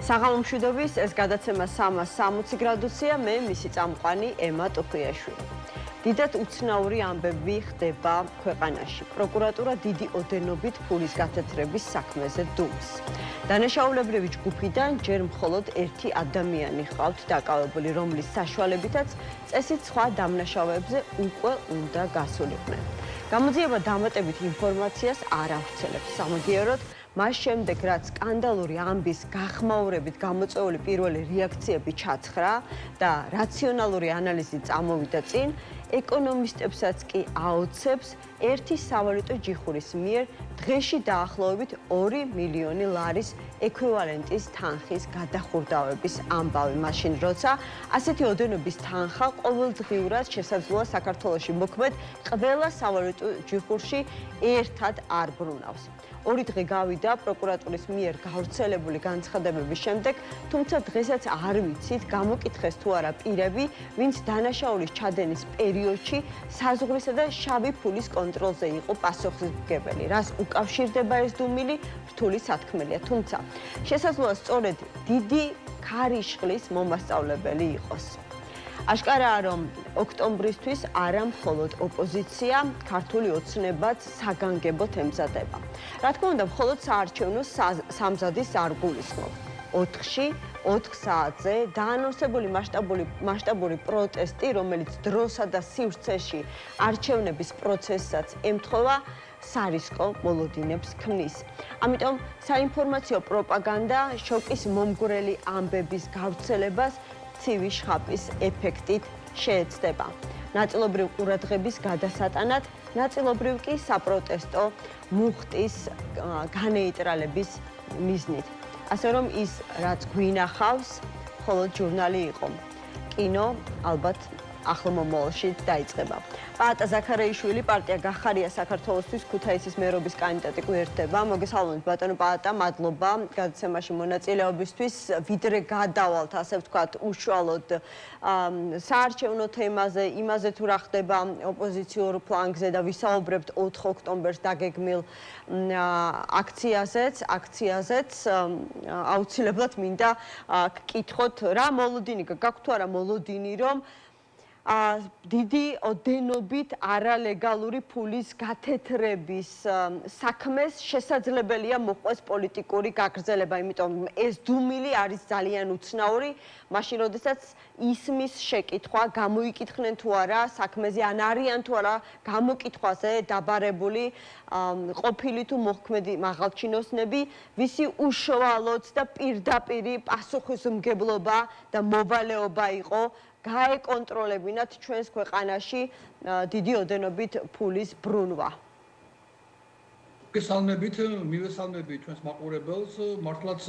საღამო მშვიდობის, ეს გადაცემა 360 გრადუსია, მე მისი წამყვანი ემა ტუხიაშვილი. დიდად უცნაური ამბები ხდება ქვეყანაში. პროკურატურა დიდი ოდენობით ფულის გათეთრების საქმეზე დუმს. დანაშაულებრივი ჯგუფიდან ჯერ მხოლოდ ერთი ადამიანი ჰყავთ დაკავებული, რომლის საშუალებითაც წესით სხვა დამნაშავეებზე უკვე უნდა გასულიყვნენ. გამოძიება დამატებით ინფორმაციას არ ავრცელებს. სამაგიეროდ მას შემდეგ, რაც სკანდალური ამბის გახმაურებით გამოწვეული პირველი რეაქციები ჩაცხრა და რაციონალური ანალიზი წამოვიდა წინ, ეკონომისტებსაც კი აოცებს ერთი სავალუტო ჯიხურის მიერ დღეში დაახლოებით 2 მილიონი ლარის ექვივალენტის თანხის გადახურდავების ამბავი. მაშინ, როცა ასეთი ოდენობის თანხა ყოველდღიურად შესაძლოა საქართველოში მოქმედ ყველა სავალუტო ჯიხურში ერთად არ ბრუნავს. 2 დღე გავიდა პროკურატურის მიერ გავრცელებული განცხადებების შემდეგ, თუმცა დღესაც არ ვიცით, გამოკითხეს თუ არა პირები, ვინც დანაშაულის ჩადენის პერიოდში საზღვრისა და შავი ფულის კონტროლზე იყო პასუხისმგებელი. რას უკავშირდება ეს დუმილი, რთული სათქმელია, თუმცა შესაძლოა სწორედ დიდი ქარიშხლის მომასწავლებელი იყოს. აშკარაა, რომ ოქტომბრისთვის არა მხოლოდ ოპოზიცია, ქართული ოცნებაც საგანგებოდ ემზადება. რა თქმა უნდა, მხოლოდ საარჩევნო სამზადის არ გულისხმობ. 4-ში, 4 საათზე დაანონსებული მასშტაბური პროტესტი, რომელიც დროსა და სივრცეში არჩევნების პროცესსაც ემთხვევა, სარისკო მოლოდინებს ქმნის. ამიტომ საინფორმაციო პროპაგანდა შოკის მომგვრელი ამბების გავრცელებას ცივი შხაპის ეფექტით შეეცდება. ნაწილობრივ ყურადღების გადასატანად, ნაწილობრივ კი საპროტესტო მუხტის განეიტრალების მიზნით. ასე რომ ის, რაც გვინახავს, მხოლოდ ჟურნალი იყო. კინო ალბათ ახლო მომავალში დაიწყება. პაატა ზაქარაიშვილი, პარტია გახარია საქართველოსთვის ქუთაისის მერობის კანდიდატი გვერდება. მოგესალმებით ბატონო პაატა, მადლობა გადაცემაში მონაწილეობისთვის. ვიდრე გადავალთ, ასე ვთქვათ, უშუალოდ საარჩევნო თემაზე, იმაზე თუ რა ხდება ოპოზიციურ ფლანგზე და ვისაუბრებთ 4 ოქტომბერს დაგეგმილ აქციაზეც აუცილებლად მინდა გკითხოთ, რა მოლოდინი გაქვთ თუ არა მოლოდინი, რომ დიდი ოდენობით არალეგალური ფულის გათეთრების საქმეს შესაძლებელია მოყვეს პოლიტიკური გაგრძელება, იმიტომ ეს დუმილი არის ძალიან უცნაური, მაშინ როდესაც ისმის შეკითხვა, გამოიკითხნენ თუ არა საქმეზე, ან არიან თუ არა გამოკითხვაზე დაბარებული ყოფილი თუ მოქმედი მაღალჩინოსნები, ვისი უშუალოც და პირდაპირი პასუხისმგებლობა და მოვალეობა იყო გაეკონტროლებინათ ჩვენს ქვეყანაში დიდი ოდენობით ფულის ბრუნვა. მივესალმებით ჩვენს მაყურებელს, მართლაც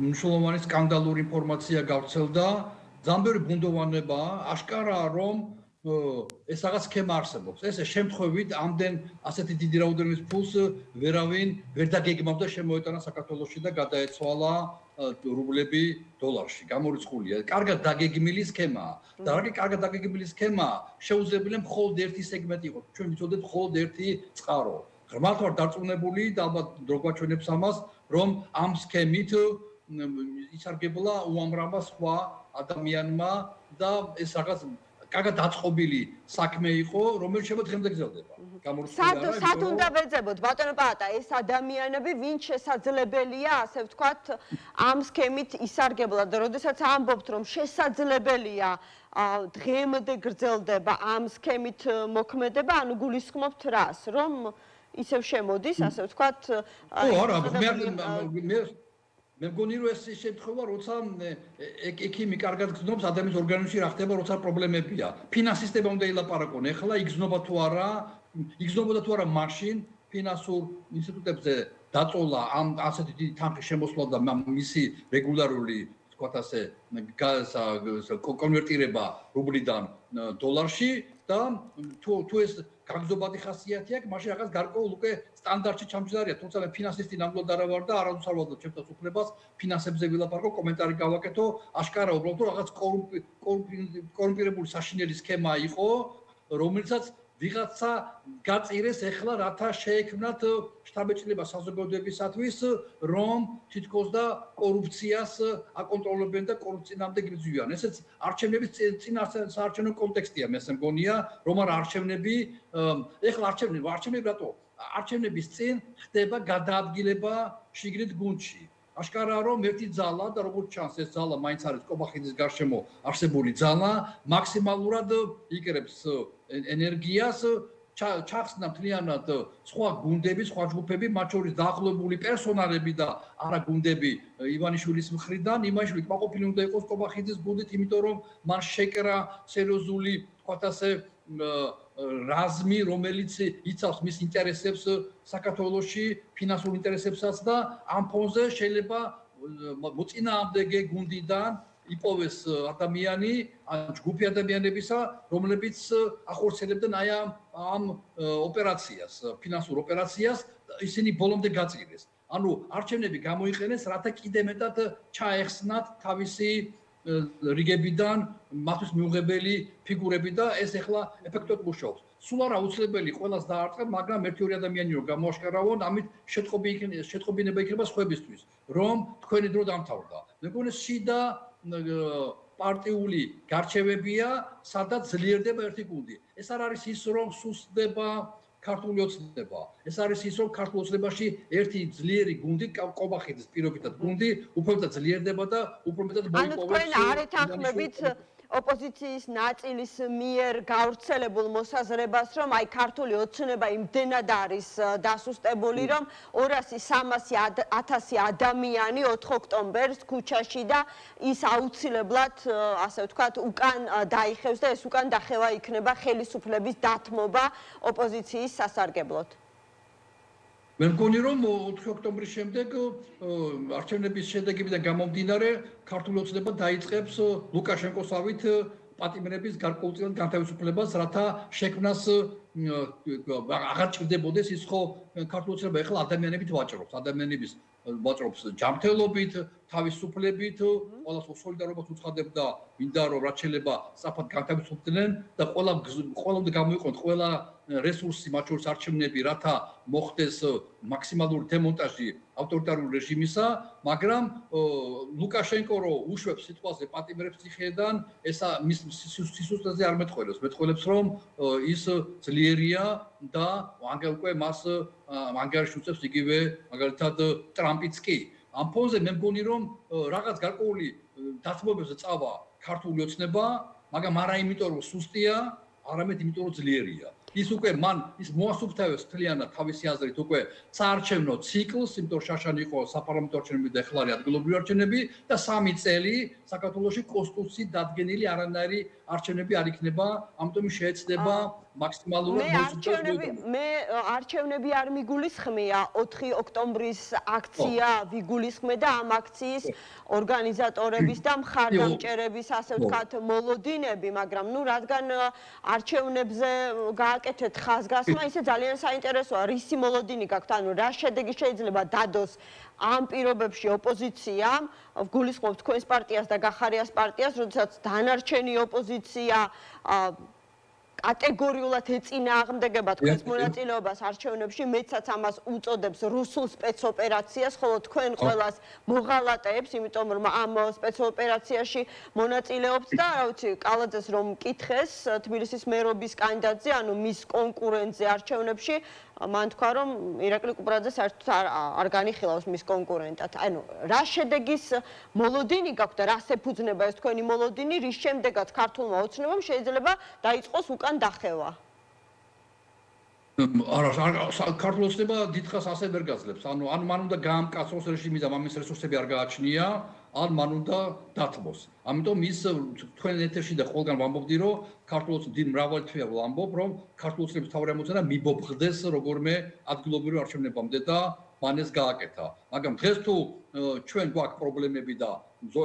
მნიშვნელოვანი სკანდალური ინფორმაცია გავრცელდა, ძალიან ბევრი ბუნდოვანებაა, აშკარაა, რომ ეს რაღაც სქემა არსებობს. ეს შემთხვევით ამდენ ასეთი დიდი რაოდენობის ფულს ვერავინ ვერ დაგეგმავდა შემოეტანა საქართველოში და გადაეცვალა რუბლები დოლარში. გამორიცხულია. კარგად დაგეგმილი სქემაა. და რა კი კარგად დაგეგმილი სქემაა, შეუძლებელია მხოლოდ ერთი სეგმენტი იყოს. ჩვენ ვიცოდეთ მხოლოდ ერთი წყარო. ღრმად ვარ დარწმუნებული და ალბათ დრო გვაჩვენებს ამას, რომ ამ სქემით ისარგებლა უამრავმა სხვა ადამიანმა და ეს რაღაც კარგად დაწყობილი საქმე იყო, რომელიც შემო დღემდე გრძელდება. სად უნდა ვეძებოთ, ბატონო პაატა, ეს ადამიანები, ვინც შესაძლებელია, ასე ვთქვათ, ამ სქემით ისარგებლა და როდესაც ამბობთ, რომ შესაძლებელია დღემდე გრძელდება ამ სქემით მოქმედება, ანუ გულისხმობთ რას, რომ ისევ შემოდის, ასე ვთქვათ, მე მგონი რომ ეს შემთხვევა, როცა ექიმი კარგად გრძნობს ადამიანის ორგანიზმში რა ხდება, როცა პრობლემებია. ფინანსისტებმა უნდა ილაპარაკონ, ეხლა იგრძნობა თუ არა, იგრძნობოდა თუ არა მაშინ ფინანსურ ინსტიტუტებზე დაწოლა ამ ასეთი დიდი თანხის შემოსვლა და მისი რეგულარული, ვთქვათ ასე, კონვერტირება რუბლიდან დოლარში და თუ ეს გაგრძობადი ხასიათი აქვს, მაშინ რაღაც გარკვეულ უკვე სტანდარტში ჩამჯდარია, თუმცა მე ფინანსისტი ნამდვილად არა ვარ და არასდროს არ ვადლობ ჩემს უფლებას ფინანსებზე ვილაპარაკო, კომენტარი გავაკეთო, აშკარა უბრალოდ რაღაც კორუმპირებული საშინელი სქემა იყო, რომელიცაც ვიღაცა გაწირეს ეხლა რათა შეექმნათ შტაბ-ჭრილება საზოგადოებისათვის, რომ თითქოს და კორუფციას აკონტროლებენ და კორუფციამდე გიბრძვიან. ესეც არჩევნების წინ საარჩევნო კონტექსტია, მე მგონია, რომ არ არჩევნები, ეხლა არჩევნები რატო? არჩევნების წინ ხდება გადაადგილება შიგნით გუნდში. აშკარაა, რომ ერთი ძალა და როგორც ჩანს, ეს ძალა მაინც არის კობახიძის გარშემო არსებული ძალა, მაქსიმალურად იკრებს ენერგიას, ჩახსნა მთლიანად სხვა გუნდები, სხვა ჯგუფები, მათ შორის დაახლოებული პერსონალები და არა გუნდები ივანიშვილის მხრიდან, იმაშვილი კმაყოფილი უნდა იყოს კობახიძის გუნდით, იმიტომ რომ მან შეკრა სერიოზული, თქვათ ასე, რაზმი, რომელიც იცავს მის ინტერესებს საქართველოში, ფინანსურ ინტერესებსაც და ამ ფონზე შეიძლება მოწინააღმდეგე გუნდიდან იპოვეს ადამიანი, ჯგუფი ადამიანებისა, რომლებიც ახორციელებდნენ აი ამ ოპერაციას, ფინანსურ ოპერაციას, ისინი ბოლომდე გაწირეს. ანუ არჩევნები გამოიყენეს, რათა კიდევ მეტად ჩაეხსნათ თავისი რიგებიდან მათთვის მიუღებელი ფიგურები და ეს ახლა ეფექტოდ მუშაობს. სულ არა უცლებელი ყველას დაარტყებ, მაგრამ ერთი-ორი ადამიანი რომ გამოაშკარავონ, ამით შეტყობინება იქნება სხვებისთვის, რომ თქვენი დრო დამთავრდა. მე მგონი შიდა პარტიული გარჩევებია, სადაც ძლიერდება ერთი გუნდი. ეს არ არის ის, რომ სუსტდება ქართული ოცნება. ეს არის ის, რომ ქართულ ოცნებაში ერთი ძლიერი გუნდი, კობახიძის პირობითად გუნდი, უფრო მეტად ძლიერდება და უფრო მეტად მოიპოვებს. ანუ თქვენ არ ეთანხმებით ოპოზიციის ნაწილის მიერ გავრცელებულ მოსაზრებას, რომ აი ქართული ოცნება იმდენად არის დასუსტებული, რომ 200-300 ადამიანი 4 ოქტომბერს ქუჩაში და ის აუცილებლად, ასე ვთქვათ, უკან დაიხევს და ეს უკან დახევა იქნება ხელისუფლების დათმობა ოპოზიციის სასარგებლოდ. მე მგონი რომ 4 ოქტომბრის შემდეგ არჩევნების შედეგებიდან გამომდინარე ქართული ოცნება დაიწყებს ლუკაშენკოსავით პატიმრების გარკვეულწილად განთავისუფლებას, რათა შექმნას აღარ ჭირდებოდეს ის ხო ქართული ოცნება ეხლა ადამიანებით ვაჭრობს, ადამიანების ვაჭრობს ჯანმრთელობით, თავისუფლებით, ყველას სოლიდარობას უცხადებდა, მინდა რომ რაც შეიძლება სწრაფად განთავისუფლდნენ და ყველამდე გამოიყენოთ ყველა რესურსი, მათ შორის არჩევნები, რათა მოხდეს მაქსიმალური დემონტაჟი ავტორიტარული რეჟიმისა, მაგრამ ლუკაშენკო რო უშვებს სიტყვაზე პატიმრებს ციხეიდან, ესა მის სისუსტეზე არ მეტყველებს. მეტყველებს რომ ის ძლიერია და უკვე მას ანგარიშს უწევს იგივე მაგალითად ტრამპიც კი. ამ ფონზე მე მგონი რომ რაღაც გარკვეული დათმობებზე წავა ქართული ოცნება, მაგრამ არა იმიტომ რომ სუსტია, არამედ იმიტომ რომ ძლიერია. ის უკვე მან ის მოასუფთავებს მთლიანად თავისი აზრით უკვე საარჩევნო ციკლს, იმიტომ შაშანი იყო საპარლამენტო არჩევნები და ეხლა არის ადგილობრივი არჩევნები და 3 წელი საქართველოში კონსტიტუციით დადგენილი არანაირი არჩევნები არ იქნება, ამიტომ შეეცდება მაქსიმალურად მე არჩევნები არ მიგულისხმია, 4 ოქტომბრის აქცია ვიგულისხმე და ამ აქციის ორგანიზატორების და მხარდამჭერების, ასე ვთქვათ, მოლოდინები, მაგრამ ნუ რადგან არჩევნებზე გააკეთეთ ხაზგასმა, ისე ძალიან საინტერესოა, რისი მოლოდინი გაქვთ, ანუ რა შედეგი შეიძლება დადოს ამ პირობებში ოპოზიციამ, ვგულისხმობთ თქვენს პარტიას და გახარიას პარტიას, როდესაც დანარჩენი ოპოზიცია კატეგორიულად ეწინააღმდეგება თქვენს მონაწილეობას არჩევნებში, მეცაც ამას უწოდებს რუსულ სპეცოპერაციას, ხოლო თქვენ ყველას მოღალატეებს, იმიტომ რომ ამ სპეცოპერაციაში მონაწილეობთ და რა ვიცი, კალაძეს რომ მკითხეს თბილისის მერობის კანდიდატზე, ანუ მის კონკურენტზე არჩევნებში, მან თქვა, რომ ირაკლი კუპრაძე საერთოდ არ განიხილავს მის კონკურენტად. ანუ რა შედეგის მოლოდინი გაქვთ და რას ეფუძნება ეს თქვენი მოლოდინი, რის შემდეგაც ქართულმა ოცნებამ შეიძლება დაიწყოს უკან დახევა? არა, ქართული ოცნება დიდხანს ასე ვერ გაძლებს. ანუ მან უნდა გაამკაცროს რეჟიმი და მამის რესურსები არ გააჩნია, ან მან უნდა დათმოს. ამიტომ ის თქვენ ეთერში და ყველგან ვამბობდი, რომ ქართული ოცნება დიდ მრავალი თვეა ვამბობ, რომ ქართული ოცნების მთავარი ამოცანა მიბობხდეს როგორმე ადგილობრივ არჩევნებამდე და მან ეს გააკეთა. მაგრამ დღეს თუ ჩვენ გვაქვს პრობლემები და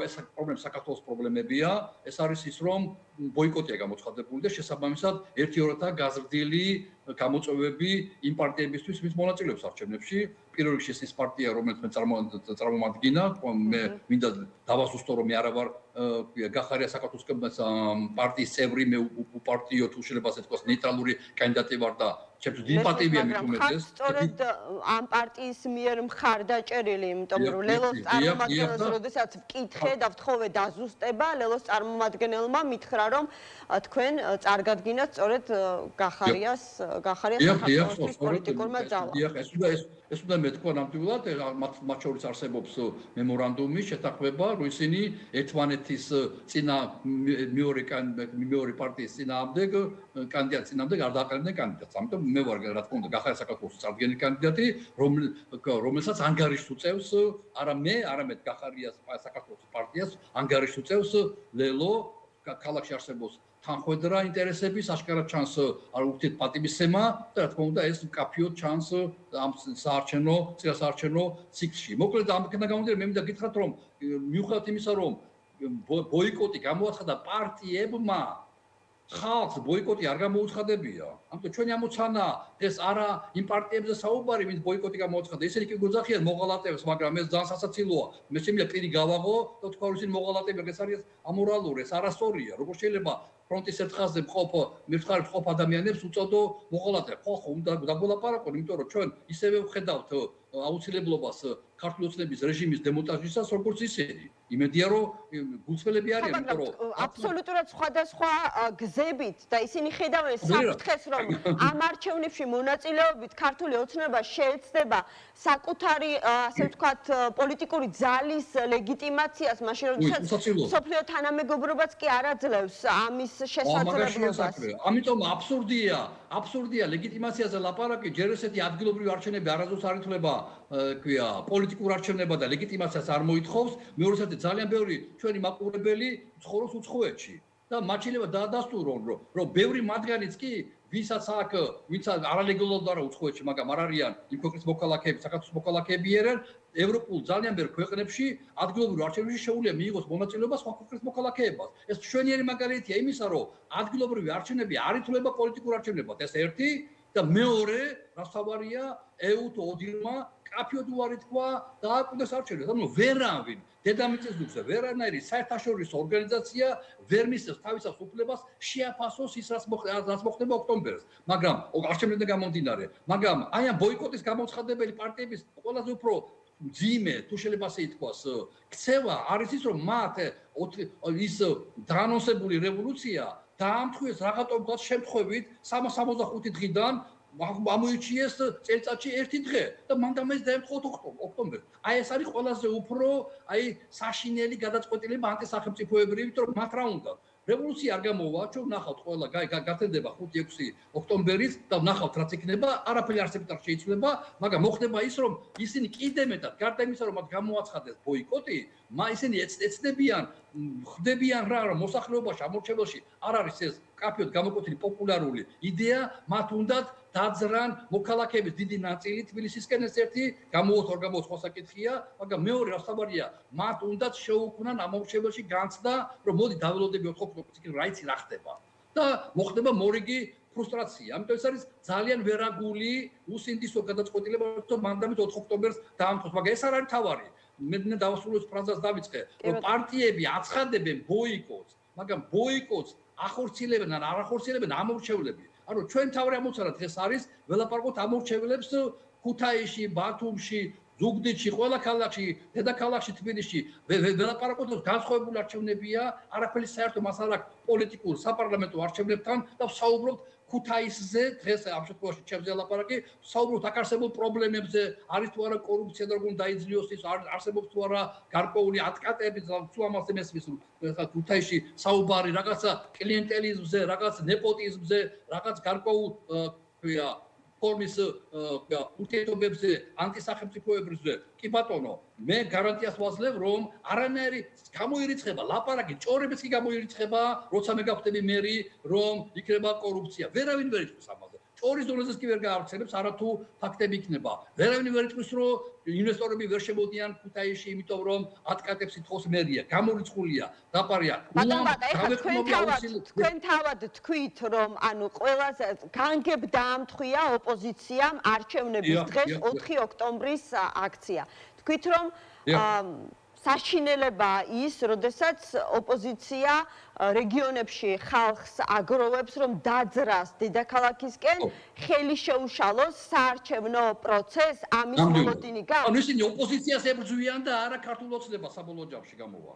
ეს პრობლემა საქართველოს პრობლემებია, ეს არის ის რომ ბოიკოტია გამოცხადებული და შესაბამისად ერთიორადაა გაზრდილი გამოწვევები იმ პარტიებისთვის, ვინც მონაწილეობს არჩევნებში. პირველ რიგში ეს პარტია, რომელიც მე წარმომადგინა, მე მინდა დავასუსტო რომ მე არა ვარ გახარია საქართველოს პარტიის წევრი, მე უპარტიო თუ შეიძლება ასე თქვას ნეიტრალური კანდიდატი ვარ და ჩემთვის დიდი პატივია მით უმეტეს. სწორედ ამ პარტიის მიერ მხარდაჭერილი, იმიტომ რომ ლელოს წარმომადგენელს როდესაც ვკითხე და ვთხოვე დაზუსტება, ლელოს წარმომადგენელმა მითხრა რომ თქვენ წარგადგინათ სწორედ გახარიას საქართველოს პოლიტიკურმა ძალამ. ეს უნდა მეთქვა ნამდვილად, მათ შორის არსებობს მემორანდუმი, შეთანხმება, რომ ისინი ერთმანეთის წინა მეორე პარტიის წინააღმდეგ კანდიდატს წინააღმდეგ არ დააყენებდნენ კანდიდატს. ამიტომ მე ვარ რა თქმა უნდა გახარია საქართველოს წარდგენილი კანდიდატი, რომელსაც ანგარიშს უწევს, არა მე, არამედ გახარიას საქართველოს პარტიას ანგარიშს უწევს ლელო ქალაქში არსებობს თანხმედრა ინტერესების აშკარად ჩანს არ უხდით პატივისცემა და რა თქმა უნდა ეს მკაფიოდ ჩანს ამ საარჩევნო ციკლში. მოკლედ ამქნა გამომდინარე მე მინდა გითხრათ რომ მიუხედავად იმისა რომ ბოიკოტი გამოაცხადა პარტიებმა ხალხს ბოიკოტი არ გამოუცხადებია. ამიტომ ჩვენი ამოცანა ეს არა იმ პარტიებზე საუბარი, ვინც ბოიკოტი გამოაცხადა. ისინი კი გვძახიან მოღალატეებს, მაგრამ ეს ძალიან სასაცილოა. მე შემიძლია პირი გავაღო და თქვა რომ ისინი მოღალატებია, ეს არის ამორალური, ეს არასწორია. როგორ შეიძლება ფრონტის ერთ ხაზზე მიხარებს ყოფ ადამიანებს უწოდო მოღალატე. ხო, უნდა დაგველაპარაკონ, იმიტომ რომ ჩვენ ისევე ვხედავთ აუცილებლობას ქართული ოცნების რეჟიმის დემონტაჟისას, როგორც ისინი. იმედია რომ გულწრფელები არიან, იმიტომ რომ აბსოლუტურად სხვადასხვა გზებით და ისინი ხედავენ საფრთხეს, რომ ამ არჩევნებში მონაწილეობით ქართული ოცნება შეეცდება საკუთარი, ასე ვთქვათ, პოლიტიკური ძალის ლეგიტიმაციას, მაშინ როდესაც სოფლიო თანამეგობრობაც კი არ აძლევს ამის შესაძლებლობას. ამიტომ აბსურდია ლეგიტიმაციაზე ლაპარაკი, ჯერ ესეთი ადგილობრივი არჩევნები არასდროს არ ითვლება, ქვია, პოლიტიკურ არჩევნება და ლეგიტიმაციას არ მოითხოვს. მეორე საერთოდ ძალიან ბევრი ჩვენი მაყურებელი ცხოვრობს უცხოეთში და მათ შეიძლება დაადასტურონ, რომ ბევრი მათგანიც კი ვინც არალეგალურად არა უცხოეთში, მაგრამ არ არიან იმ ქვეყნის მოქალაქეები, საქართველოს მოქალაქეები არიან, ევროპულ ძალიან ბევრ ქვეყნებში ადგილობრივ არჩევნებში შეუძლია მიიღოს მონაწილეობა სხვა ქვეყნის მოქალაქეებას. ეს მშვენიერი მაგალითია იმისა, რომ ადგილობრივი არჩევნები არ ითვლება პოლიტიკურ არჩევნებად. ეს ერთი და მეორე, რასთავარია, ეუთო ოდილმა კაფიოდ უარი თქვა დააკვირდეს არჩევნებს. ანუ ვერავინ დედამიწის ძუძზე ვერანაირი საერთაშორისო ორგანიზაცია ვერ მისცემს თავისას უფლებას შეაფასოს ის რაც მოხდება ოქტომბერს. მაგრამ არჩევნებიდან გამომდინარე, მაგრამ აი ამ ბოიკოტის გამოცხადებელი პარტიების ყველაზე უფრო მძიმე, თუ შეიძლება ასე ითქვას, ქცევა არის ის, რომ მათ ის დაანონსებული რევოლუცია დაამტყუეს რაღაცა შემთხვევით 365 დღიდან ამოიჩიეს წელიწადში ერთი დღე და მანდ დაემთხოთ ოქტომბერს. აი ეს არის ყველაზე უფრო საშინელი გადაწყვეტილება ანტისახელმწიფოებრივი, რომ მათ რა უნდა რევოლუცია არ გამოვა, ჩვენ ნახავთ ყველა გათენდება 5-6 ოქტომბერის და ნახავთ რაც იქნება, არაფერი არსებით არ შეიცვლება, მაგრამ მოხდება ის, რომ ისინი კიდე მეტად, გარდა იმისა, რომ მათ გამოაცხადეს ბოიკოტი, ისინი ეცდებიან, ხდებიან რა, რომ მოსახლეობაში, ამორჩეველში არ არის ეს კაფიოდ გამოკვეთილი პოპულარული იდეა, მათ უნდათ დაძრან მოქალაქეების დიდი ნაწილი თბილისისკენ ეს ერთი გამოუთ სხვა საკითხია, მაგრამ მეორე რასთავარია, მათ უნდათ შეუქმნან ამორჩეველში განცდა, რომ მოდი დაველოდები 4 ოქტომბერს რა იცი რა ხდება. და მოხდება მორიგი ფრუსტრაცია. ამიტომ ეს არის ძალიან ვერაგული, უსინდისო გადაწყვეტილება, რომ მანდამით 4 ოქტომბერს დაამტყოს, მაგრამ ეს არ არის თავარი. მე დავასრულოს ფრაზას დავიწყე, რომ პარტიები აცხადებენ ბოიკოტს, მაგრამ ბოიკოტს ახორციელებენ ან არ ახორციელებენ ამორჩევლები. ანუ ჩვენ თავი ამოცანა დღეს არის ველაპარაკოთ ამორჩევლებს ქუთაისში, ბათუმში, ზუგდიდში, ყველა ქალაქში, დედაქალაქში, თბილისში. ველაპარაკოთ განსხვავებული არჩევნებია, არაფერი საერთო მას არ აქვს პოლიტიკურ საპარლამენტო არჩევნებთან და ვსაუბრობთ ქუთაისზე, დღეს ამ შემთხვევაში ჩემზე ლაპარაკი, ვსაუბრობთ აქ არსებულ პრობლემებზე, არის თუ არა კორუფცია და როგორ დაიძლიოს ის, არსებობს თუ არა გარკვეული ატკატები, თუ ამაზე მესმის ქუთაისში საუბარი რაღაცა კლიენტელიზმზე, რაღაც ნეპოტიზმზე, რაღაც გარკვეულ ფორმის ურთიერთობებზე, ანტისახელმწიფოებებზე. კი ბატონო, მე გარანტიას ვაძლევ, რომ არანაირი გამოირიცხება, ლაპარაკი, ჭორებიც კი გამოირიცხება, როცა მე გავხდები მერი, რომ იქნება კორუფცია. ვერავინ ვერ იტყვის ამაზე. სტორის დონეზეც კი ვერ გაავრცელებს, არათუ ფაქტები იქნება. ვერავინ ვერ იტყვის, რომ ინვესტორები ვერ შემოდიან ქუთაისში, იმიტომ რომ ატკატებს ითხოვს მერია. გამორიცხულია, დაპარია. თქვენ თავად თქვით, რომ ანუ ყველაზე განგებ დაამთხვია ოპოზიციამ არჩევნების დღეს 4 ოქტომბრის აქცია. თქვით, რომ საშინელებაა ის, როდესაც ოპოზიცია რეგიონებში ხალხს აგროვებს, რომ დაძრას დედაქალაქისკენ, ხელი შეუშალოს საარჩევნო პროცესს, ამის მოლოდინი გაქვს. ანუ ისინი ოპოზიციას ებრძვიან და არა ქართულ ოცნება საბოლოო ჯამში გამოვა.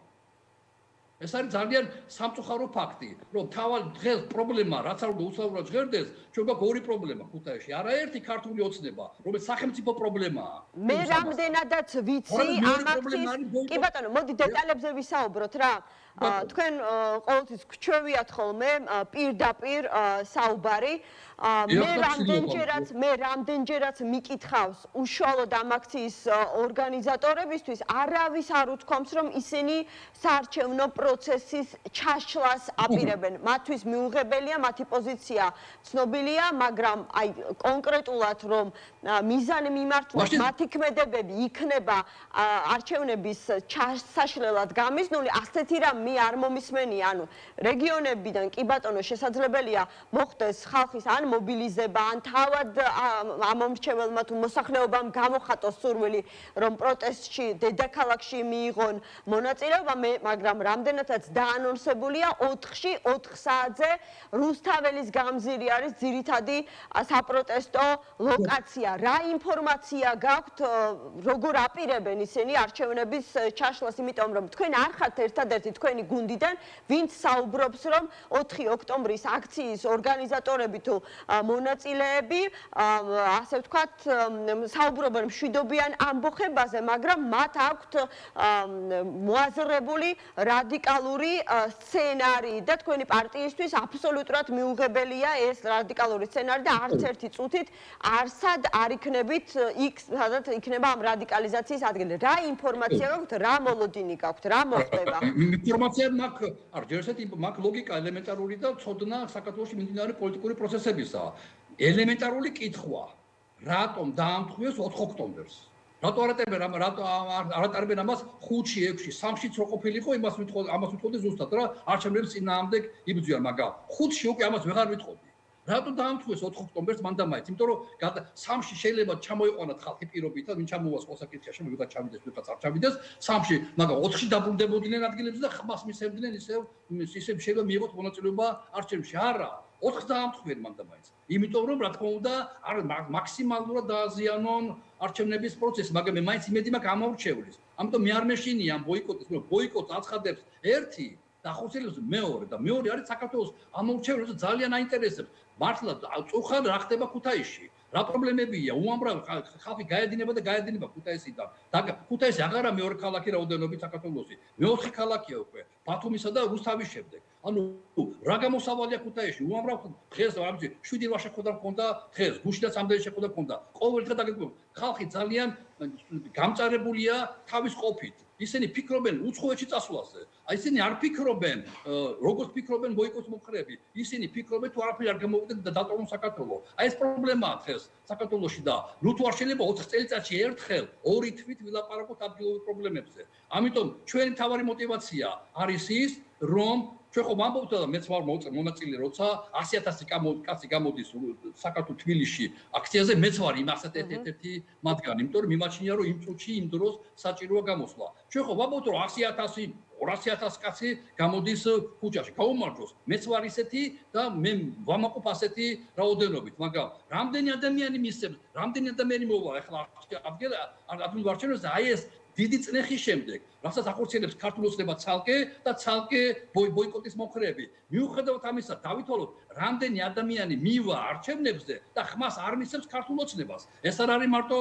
ეს არის ძალიან სამწუხარო ფაქტი, რომ თავად დღეს პრობლემა, რაც არ უნდა უსაუბრად ჟღერდეს, ჩვენ გვაქვს ორი პრობლემა ქუთაისში. არაერთი ქართული ოცნება, რომელიც სახელმწიფო პრობლემაა. მე რამდენადაც ვიცი ამ აქციის, კი ბატონო, მოდი დეტალებზე ვისაუბროთ რა. თქვენ ყოველთვის გჩვევიათ ხოლმე პირდაპირ საუბარი. მე რამდენჯერაც მიკითხავს უშუალოდ ამ აქციის ორგანიზატორებისთვის, არავის არ უთქვამს, რომ ისინი საარჩევნო პროცესის ჩაშლას აპირებენ. მათთვის მიუღებელია, მათი პოზიცია ცნობილია, მაგრამ აი კონკრეტულად რომ მიზანი მიმართულებით მათი ქმედებები იქნება არჩევნების ჩასაშლელად გამიზნული, ასეთი რამ მე არ მომისმენია. ანუ რეგიონებიდან კი ბატონო შესაძლებელია მოხდეს ხალხის ან მობილიზება, ან თავად ამომრჩეველმა თუ მოსახლეობამ გამოხატოს სურვილი, რომ პროტესტში დედაქალაქში მიიღონ მონაწილეობა, მაგრამ რამდენადაც დაანონსებულია 4-ში 4 საათზე რუსთაველის გამზირი არის ძირითადი საპროტესტო ლოკაცია. რა ინფორმაცია გაქვთ, როგორ აპირებენ ისინი არჩევნების ჩაშლას, იმიტომ რომ თქვენ არ ხართ ერთადერთი თქვენი გუნდიდან, ვინც საუბრობს, რომ 4 ოქტომბრის აქციის ორგანიზატორები თუ მონაწილეები, ასე ვთქვათ, საუბრობენ მშვიდობიან ამბოხებაზე, მაგრამ მათ აქვთ მოაზრებული რადიკალური სცენარი და თქვენი პარტიისთვის აბსოლუტურად მიუღებელია ეს რადიკალური სცენარი და არც ერთი წუთით არსად არ იქნებით იქ, სადაც იქნება ამ რადიკალიზაციის ადგილი. რა ინფორმაცია გაქვთ, რა მოლოდინი გაქვთ, რა მოხდება? ინფორმაცია მაქვს, არ ჯერ ესეთი მაქვს ლოგიკა ელემენტარული და ცოდნა საქართველოში მიმდინარე პოლიტიკური პროცესებისა. ელემენტარული კითხვა, რატომ დაამთხვიეს 4 ოქტომბერს? რატო არატარებენ ამას 5-ში, 6-ში, 3-შიც რო ყოფილიყო, ამას ვიტყოდი ზუსტად რა, არჩევნების წინააღმდეგ იბრძვიან, მაგრამ 5-ში უკვე ამას ვეღარ ვიტყოდი. რატო დაამთხვიეს 4 ოქტომბერს მან და მაინც? იმიტომ რომ 3-ში შეიძლება ჩამოიყვანათ ხალხი პირობითად, ვინ ჩამოვას ყველა საკითხში, ვიღაც ჩავიდეს, ვიღაც არ ჩავიდეს, 3-ში, მაგრამ 4-ში დაბრუნდებოდნენ ადგილებზე და ხმას მისცემდნენ ისევ შეიძლება მიიღოთ მონაწილეობა არჩევნებში. არა, 4-ს დაამთხვიეს მან და მაინც. იმიტომ რომ რა თქმა უნდა, მაქსიმალურად დააზიანონ არჩევნების პროცესი, მაგრამ მე მაინც იმედი მაქვს ამორჩევლის. ამიტომ მე არ მეშინია ამ ბოიკოტის, რომ ბოიკოტს აცხადებს ერთი და ახორციელებს მეორე და მეორე არის საქართველოს ამორჩეველი, რომ ძალიან აინტერესებს. მართლა წუხად რა ხდება ქუთაისში? რა პრობლემებია? უამრავ ხალხი გაედინება და გაედინება ქუთაისიდან. და ქუთაისი აღარა მეორე ქალაქი რაოდენობით საქართველოსი. მეოთხე ქალაქია უკვე ბათუმისა და რუსთავის შემდეგ. ანუ რა გამოსავალია ქუთაისში? უამრავ დღეს რამე 7 რვა შეხვედრა მქონდა, დღეს გუშინაც ამდენი შეხვედრა მქონდა. ყოველ დღე დაგეგმება. ხალხი ძალიან გამწარებულია თავის ყოფით. ისინი ფიქრობენ უცხოეთში წასვლაზე. ისინი არ ფიქრობენ, როგორც ფიქრობენ ბოიკოტის მომხრეები. ისინი ფიქრობენ თუ არაფერი არ გამოვიდეს და დატოვონ საქართველო. აი ეს პრობლემაა დღეს საქართველოში და ნუ თუ არ შეიძლება 4 წელიწადში ერთხელ ორი თვით ვილაპარაკოთ ადგილობრივ პრობლემებზე. ამიტომ ჩვენი მთავარი мотиваცია არის ის, რომ ჩვენ ხომ ამბობთ და მეც ვარ მონაწილე, როცა 100,000 კაცი გამოდის საქართველოს თბილისში აქციაზე, მეც ვარ იმ 101 მათგანი, იმიტომ რომ მიმაჩნია რომ იმ წუთში იმ დროს საჭიროა გამოსვლა. ჩვენ ხომ ამბობთ რომ 100,000 200,000 კაცი გამოდის ქუჩაში. გაუმარჯოს, მეც ვარ ისეთი და მე ვამაყობ ასეთი რაოდენობით, მაგრამ რამდენი ადამიანი მისცემს, რამდენი ადამიანი მოვა ახლა ადგილ არჩევნებზე, აი ეს დიდი წნეხის შემდეგ, რასაც ახორციელებს ქართულ ოცნება ცალკე და ცალკე ბოიკოტის მომხრეები. მიუხედავად ამისა, დავითვალოთ, რამდენი ადამიანი მივა არჩევნებზე და ხმას არ მისცემს ქართულ ოცნებას. ეს არ არის მარტო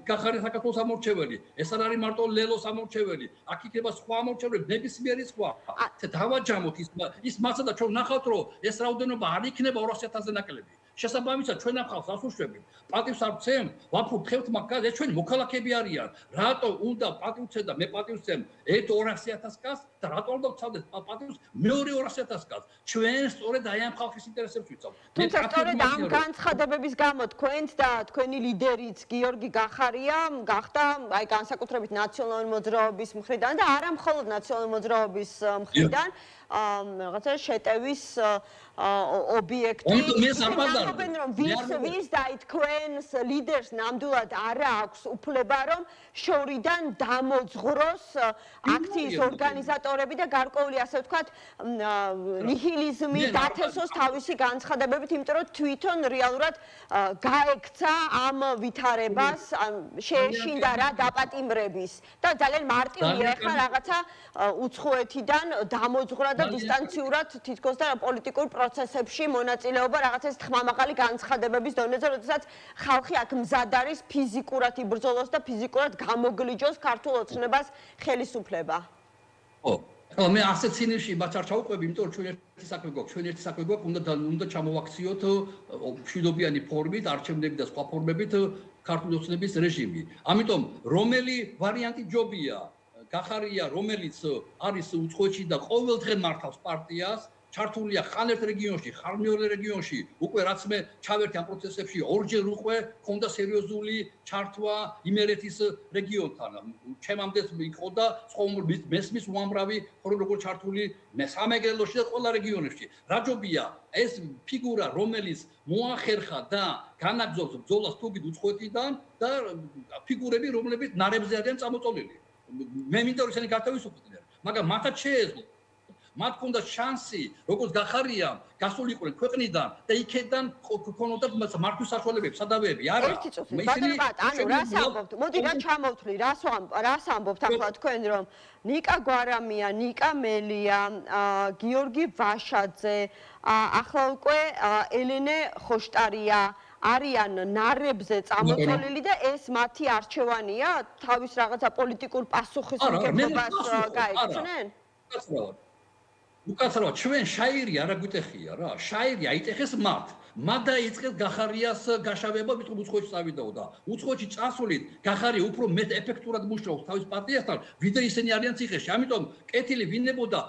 გახარი საქართველოს ამორჩეველი, ეს არ არის მარტო ლელოს ამორჩეველი. აქ იქნება სხვა ამორჩევლები, ნებისმიერი სხვა. დავაჯამოთ ის მასა და ჩვენ ნახავთ, რომ ეს რაოდენობა არ იქნება 200,000-ზე ნაკლები. შესაბამისად ჩვენ ამ ხალხს ასუშვებით. პატივს არ ვცემ, ვაფუძნებთ მაგას, ეს ჩვენი მოქალაქეები არიან. რატო უნდა პატივს და მე პატივს ვცემ 200.000 კაცს და რატო უნდა ვცადეთ პატივს მეორე 200.000 კაცს? ჩვენ სწორედ აი ამ ხალხის ინტერესებს ვიცავ. თუმცა სწორედ ამ განცხადებების გამო თქვენთ და თქვენი ლიდერიც გიორგი გახარია გახდა აი განსაკუთრებით ნაციონალური მოძრაობის მხრიდან და არა მხოლოდ ნაციონალური მოძრაობის მხრიდან რაღაცა შეტევის ობიექტი. ამბობენ რომ ვის და თქვენს ლიდერს ნამდვილად არა აქვს უფლება რომ შორიდან დამოძღვროს აქციის ორგანიზატორები და გარკვეული ასე ვთქვათ ნიჰილიზმი დათესოს თავისი განცხადებებით, იმიტომ რომ თვითონ რეალურად გაექცა ამ ვითარებას, შეეშინდა რა დაპატიმრების და ძალიან მარტივია ახლა რაღაცა უცხოეთიდან დამოძღვრა და დისტანციურად თითქოს და პოლიტიკურ პროცესებში მონაწილეობა რაღაც ეს ხმამაღალი განცხადებების დონეზე, როდესაც ხალხი აქ მზად არის ფიზიკურად იბრძოლოს და ფიზიკურად გამოგლიჯოს ქართულ ოცნებას ხელისუფლება. ო, მე ასეთ სინივში მათ არ ჩავყვები, იმიტომ რომ ჩვენ ერთი საქმე გვაქვს, უნდა ჩამოვაქციოთ მშვიდობიანი ფორმით, არჩევნები და სხვა ფორმებით ქართული ოცნების რეჟიმი. ამიტომ რომელი ვარიანტი ჯობია? გახარია, რომელიც არის უცხოეთში და ყოველდღე მართავს პარტიას, ჩართულია ხან ერთ რეგიონში, ხან მეორე რეგიონში, უკვე რაც მე ჩავერთი ამ პროცესებში, ორჯერ უკვე ქონდა სერიოზული ჩართვა იმერეთის რეგიონთან. ჩემამდეც იყო და მესმის უამრავი როგორ ჩართული სამეგრელოში და ყველა რეგიონებში. რა ჯობია ეს ფიგურა, რომელიც მოახერხა და განაგზობს ბრძოლას თუგით უცხოეთიდან და ფიგურები, რომლებიც ნარებზე არიან წამოწოლილი. მე მინდა რომ ისინი გათავისუფლდნენ, მაგრამ მათაც შეეძლო. მათ ჰქონდათ შანსი, როგორც გახარიამ, გასულიყვნენ ქვეყნიდან და იქედან ქონოდათ მართვის საშუალებები, სადავეები, არა. ერთი წუთი, ანუ რას ამბობთ? მოდი რა ჩამოვთვლი, რას ამბობთ ახლა თქვენ რომ ნიკა გვარამია, ნიკა მელია, გიორგი ვაშაძე, ახლა უკვე ელენე ხოშტარია არიან ნარებზე წამოწოლილი და ეს მათი არჩევანია თავის რაღაცა პოლიტიკურ პასუხისმგებლობას გაეცნენ? უკაცრავად ჩვენ შაირი არ აგვიტეხია რა, შაირი აიტეხეს მათ. მათ დაიწყეს გახარიას გაშავება, ვიტყვი უცხოეთში წავიდაო და უცხოეთში წასულით გახარია უფრო მეტ ეფექტურად მუშაობს თავის პარტიასთან, ვიდრე ისინი არიან ციხეში. ამიტომ კეთილი ვინებოდა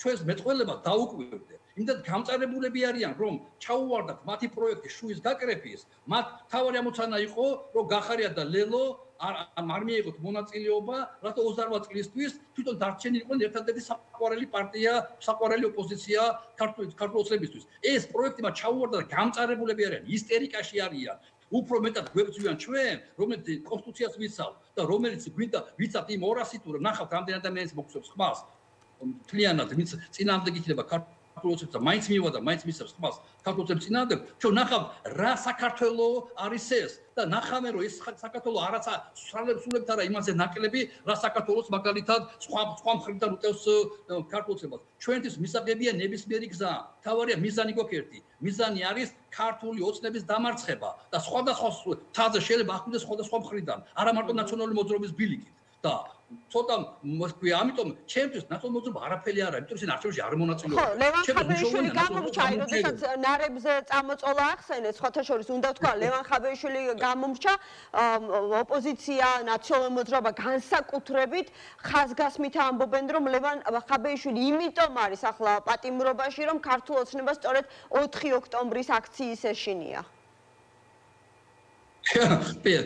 ჩვენს მეწყვილებას დაუკვირდე. იმდენ გამწარებულები არიან, რომ ჩაუვარდათ მათი პროექტი შუის გაკრეფის, მათ თავარი ამოცანა იყო, რომ გახარია და ლელო არ მიიღოთ მონაწილეობა, რათა 28 წლისთვის თვითონ დარჩენილიყვნენ ერთადერთი საყვარელი პარტია, საყვარელი ოპოზიცია ქართულ ოცნებისთვის. ეს პროექტი მათ ჩაუვარდა და გამწარებულები არიან, ისტერიკაში არიან. უფრო მეტად გვებრძვიან ჩვენ, რომელიც კონსტიტუციას ვიცავ და რომელიც გვინდა ვიცავთ იმ 200 თუ ნახავთ რამდენი ადამიანის მოგწევს ხმას. თლიანად ვინც წინამდე გიქნება ქართულოცებს და მაინც მივა და მაინც მისცემს ხმას ქართულოცებს წინამდე, ჩვენ ნახავთ რა საქართველო არის ეს და ნახავენ რომ ეს საქართველო არაცა სულებთ არა იმაზე ნაკლები რა საქართველოს მაგალითად სხვა მხრიდან უტევს ქართულოცებას. ჩვენთვის მისაღებია ნებისმიერი გზა. თავარია მიზანი გვაქვს ერთი. მიზანი არის ქართული ოცნების დამარცხება და სხვადასხვა თაზე შეიძლება ახდენდეს სხვადასხვა მხრიდან, არა მარტო ნაციონალური მოძრაობის ბილიკით. და ცოტა მოსკვია, ამიტომ ჩემთვის ნაციონალური მოძრაობა არაფერი არა, იმიტომ რომ ისინი არჩევნებში არ მონაწილეობენ. ხო, ლევან ხაბეიშვილი გამომრჩა, როდესაც ნარებზე წამოწოლა ახსენეს, სხვათა შორის უნდა ვთქვა, ლევან ხაბეიშვილი გამომრჩა, ოპოზიცია, ნაციონალური მოძრაობა განსაკუთრებით ხაზგასმით ამბობენ, რომ ლევან ხაბეიშვილი იმიტომ არის ახლა პატიმრობაში, რომ ქართულ ოცნებას სწორედ 4 ოქტომბრის აქციის ეშინია.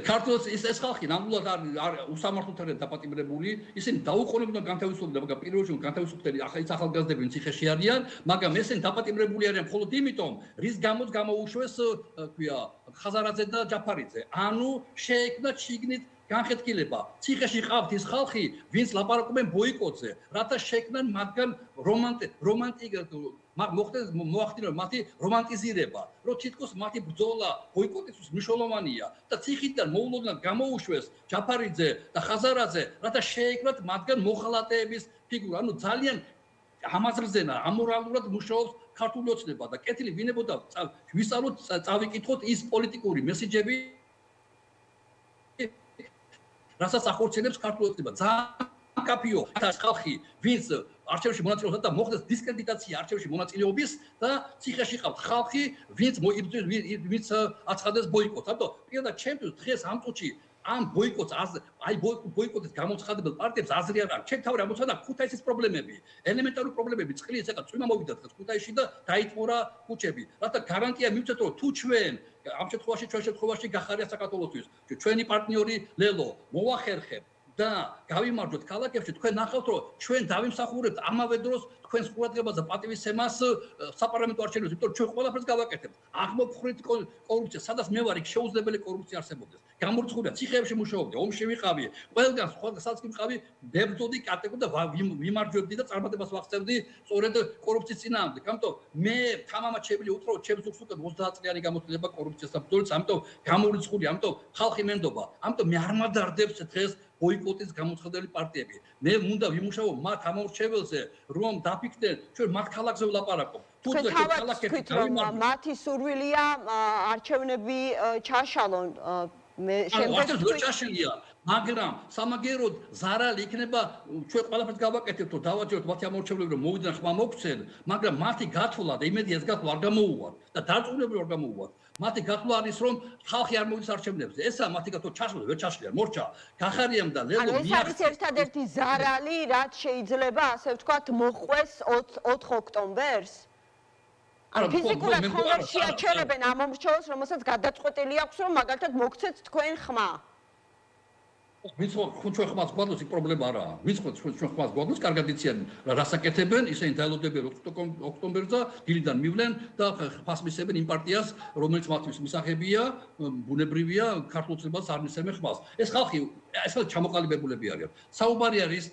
ქართულს ეს ხალხი ნამდვილად არის უსამართლოდ არის დაპატიმრებული, ისინი დაუყოვნებლივ განთავისუფლდნენ, მაგრამ პირველ რიგში განთავისუფლდნენ ახალ ახალგაზრდები ციხეში არიან, მაგრამ ესენი დაპატიმრებული არიან მხოლოდ იმიტომ, რის გამოც გამოუშვეს, ქვია, ხაზარაძე და ჯაფარიძე. ანუ შეექმნა შიგნით განხეთქილება. ციხეში ყავთ ის ხალხი, ვინც ლაპარაკობენ ბოიკოტზე, რათა შექმნან მათგან მოახდინონ მათი რომანტიზირება, რომ თითქოს მათი ბრძოლა ბოიკოტისთვის მნიშვნელოვანია და ციხიდან მოულოდნელად გამოუშვეს ჯაფარიძე და ხაზარაძე, რათა შეექმნათ მათგან მოხალატეების ფიგურა. ანუ ძალიან ამაზრზენა, ამორალურად მუშაობს ქართული ოცნება და კეთილი ვინებოდა ვისწავლოთ, წავიკითხოთ ის პოლიტიკური მესიჯები, რასაც ახორციელებს ქართული ოცნება. ძალიან მაკაფიო ათას ხალხი ვინც არჩევნებში მონაწილეობს და მოხდეს დისკრედიტაცია არჩევნებში მონაწილეობის და ციხეში ყავთ ხალხი ვინც აცხადებს ბოიკოტს. ამიტომ პირადად ჩემთვის დღეს ამ წუთში ამ ბოიკოტს აი ბოიკოტის გამოცხადებელ პარტიებს აზრი არ აქვს. ჩემ თავი ამოცანა ქუთაისის პრობლემები, ელემენტარული პრობლემები, წყლის ეხა წვიმა მოვიდა დღეს ქუთაისში და დაიტყურა ქუჩები. რათა გარანტია მივცეთ რომ თუ ჩვენ ამ შემთხვევაში გახარია საქართველოსთვის, ჩვენი პარტნიორი ლელო მოვახერხებ და გავიმარჯვოთ ქალაქებში, თქვენ ნახავთ რომ ჩვენ დავიმსახურებთ ამავე დროს თქვენს ყურადღებას და პატივისცემას საპარლამენტო არჩევნებში, იმიტომ რომ ჩვენ ყველაფერს გავაკეთებთ. აღმოფხვრით კორუფცია, სადაც მე ვარ, იქ შეუძლებელი კორუფცია არსებობდეს. გამორიცხულია, ციხეებში მუშაობდი, ომში ვიყავი, ყველგან სადაც კი ვიყავი, ბებრძოდი, კატეკო და ვიმარჯვებდი და წარმატებას ვაღწევდი სწორედ კორუფციის წინააღმდეგ. ამიტომ მე თამამად შეგვიძლია უთხრა, რომ ჩემს უხსუქ 30 წლიანი გამოცხადება კორუფციას საბრძოლველს, ამიტომ გამორიცხულია, ამიტომ ხალხი მენდობა. ამიტომ მე არ მადარდებს დღეს ბოიკოტის გამოცხადებული პარტიები. მე უნდა ვიმუშაო მათ ამორჩეველზე, რომ დაფიქრდნენ, ჩვენ მათ ქალაქზე ვლაპარაკობ. თუ ქალაქებში დავიმარჯვოთ, მათი სურვილია არჩევნები ჩაშალონ. მე შემდეგ ჩაშლია, მაგრამ სამაგეროდ ზარალი იქნება, ჩვენ ყველაფერს გავაკეთებთ, რომ დავაჯეროთ მათი ამორჩევლები, რომ მოვიდნენ ხმა მოგცენ, მაგრამ მათი გათვლა და იმედი ეს გათვლა არ გამოუვარ და დარწმუნებული არ გამოუვარ. მათი გათვლა არის, რომ ხალხი არ მოდის არჩევნებზე. ესაა მათი გათვლა, ჩაშლა ვერ ჩაშლიან, მორჩა. გახარიამ და ლელო ეს არის ერთადერთი ზარალი, რაც შეიძლება, ასე ვთქვათ, მოხვეს 4 ოქტომბერს? ანუ ფიზიკურად ხომ არ შეაჩერებენ ამ მომრჩეველს, რომელსაც გადაწყვეტილი აქვს, რომ მაგალითად მოგცეთ თქვენ ხმა. ვინც ჩვენ ხმას გვადოს, იქ პრობლემა არაა. ვინც ჩვენ ხმას გვადოს, კარგად იციან რას აკეთებენ, ისინი დაელოდებიან ოქტომბერს და დილიდან მივლენ და ხმას მისცემენ იმ პარტიას, რომელიც მათთვის მისაღებია, ბუნებრივია, ქართულ ცნებას არ მისცემენ ხმას. ეს ხალხი, ეს ჩამოყალიბებულები არიან. საუბარი არის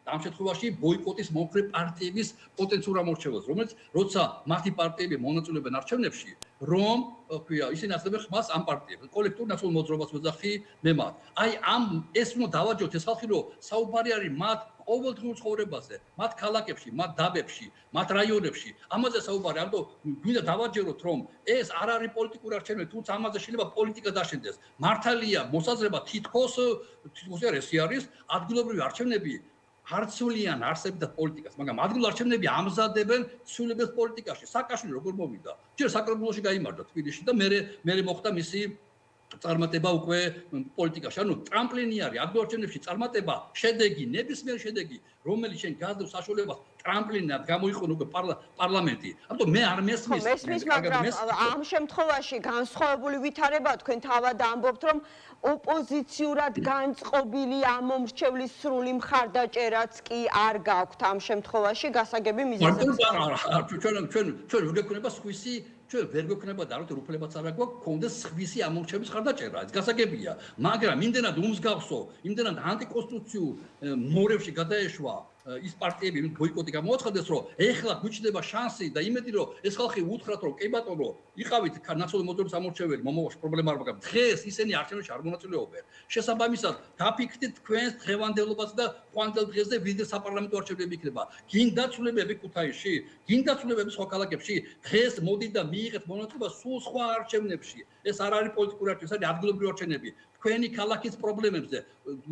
ამ შემთხვევაში ბოიკოტის მომხრე პარტიების პოტენციურ ამორჩეველს, რომელიც როცა მათი პარტიები მონაწილეობენ არჩევნებში, რომ ქვია, ისინი ასწავლებენ ხმას ამ პარტიებს. კოლექტიურ ნაციონალურ მოძრაობას ვეძახი მე მათ. აი ამ ეს უნდა დავაჯეროთ ეს ხალხი, რომ საუბარი არის მათ ყოველდღიურ ცხოვრებაზე, მათ ქალაქებში, მათ დაბებში, მათ რაიონებში. ამაზე საუბარი, ამიტომ გვინდა დავაჯეროთ, რომ ეს არ არის პოლიტიკური არჩევნები, თუმცა ამაზე შეიძლება პოლიტიკა დაშენდეს. მართალია, მოსაზრება თითქოს ესე არის, ადგილობრივი არჩევნები არცვლიან არსებითად პოლიტიკას, მაგრამ ადგილობრივი არჩევნები ამზადებენ ცვლილებებს პოლიტიკაში. სააკაშვილი როგორ მოვიდა? ჯერ საკრებულოში გაიმარჯვა თბილისში და მე მოხდა მისი წარმატება უკვე პოლიტიკაში. ანუ ტრამპლინი არის ადგილობრივ არჩევნებში წარმატება, შედეგი, ნებისმიერი შედეგი, რომელიც შენ გაძლევს საშუალებას ტრამპლინად გამოიყენო უკვე პარლამენტი. ამიტომ მე არ მესმის. მაგრამ ამ შემთხვევაში განსხვავებული ვითარება თქვენ თავად ამბობთ, რომ ოპოზიციურად განწყობილი ამ მომრჩევლის სრული მხარდაჭერაც კი არ გაქვთ ამ შემთხვევაში გასაგები მიზეზები. ჩვენ ვერ გვექნება სხვისი ჩვენ ვერ გვექნება და არც უფლებაც არ აქვს გქონდეს სხვისი ამორჩევის მხარდაჭერა. ეს გასაგებია, მაგრამ იმდენად უმსგავსო, იმდენად ანტიკონსტიტუციურ მორევში გადაეშვა ის პარტიები, ვინც ბოიკოტი გამოაცხადეს, რომ ეხლა გვიჩნდება შანსი და იმედი, რომ ეს ხალხი უთხრათ, რომ კი ბატონო, იყავით ნაციონალური მოძრაობის ამორჩეველი, მომავალში პრობლემა არ მაქვს. დღეს ისინი არჩევნებში არ მონაწილეობენ. შესაბამისად, დაფიქრდით თქვენს დღევანდელობას და ყვანდელ დღეზე ვიზიტ საპარლამენტო არჩევნები იქნება. გინდა ცვლილებები ქუთაისში, გინდა ცვლილებები სხვა ქალაქებში. დღეს მოდით და მიიღეთ მონაწილეობა სულ სხვა არჩევნებში. ეს არ არის პოლიტიკური არჩევნები, ეს არის ადგილობრივი არჩევნები. თქვენი ქალაქის პრობლემებზე,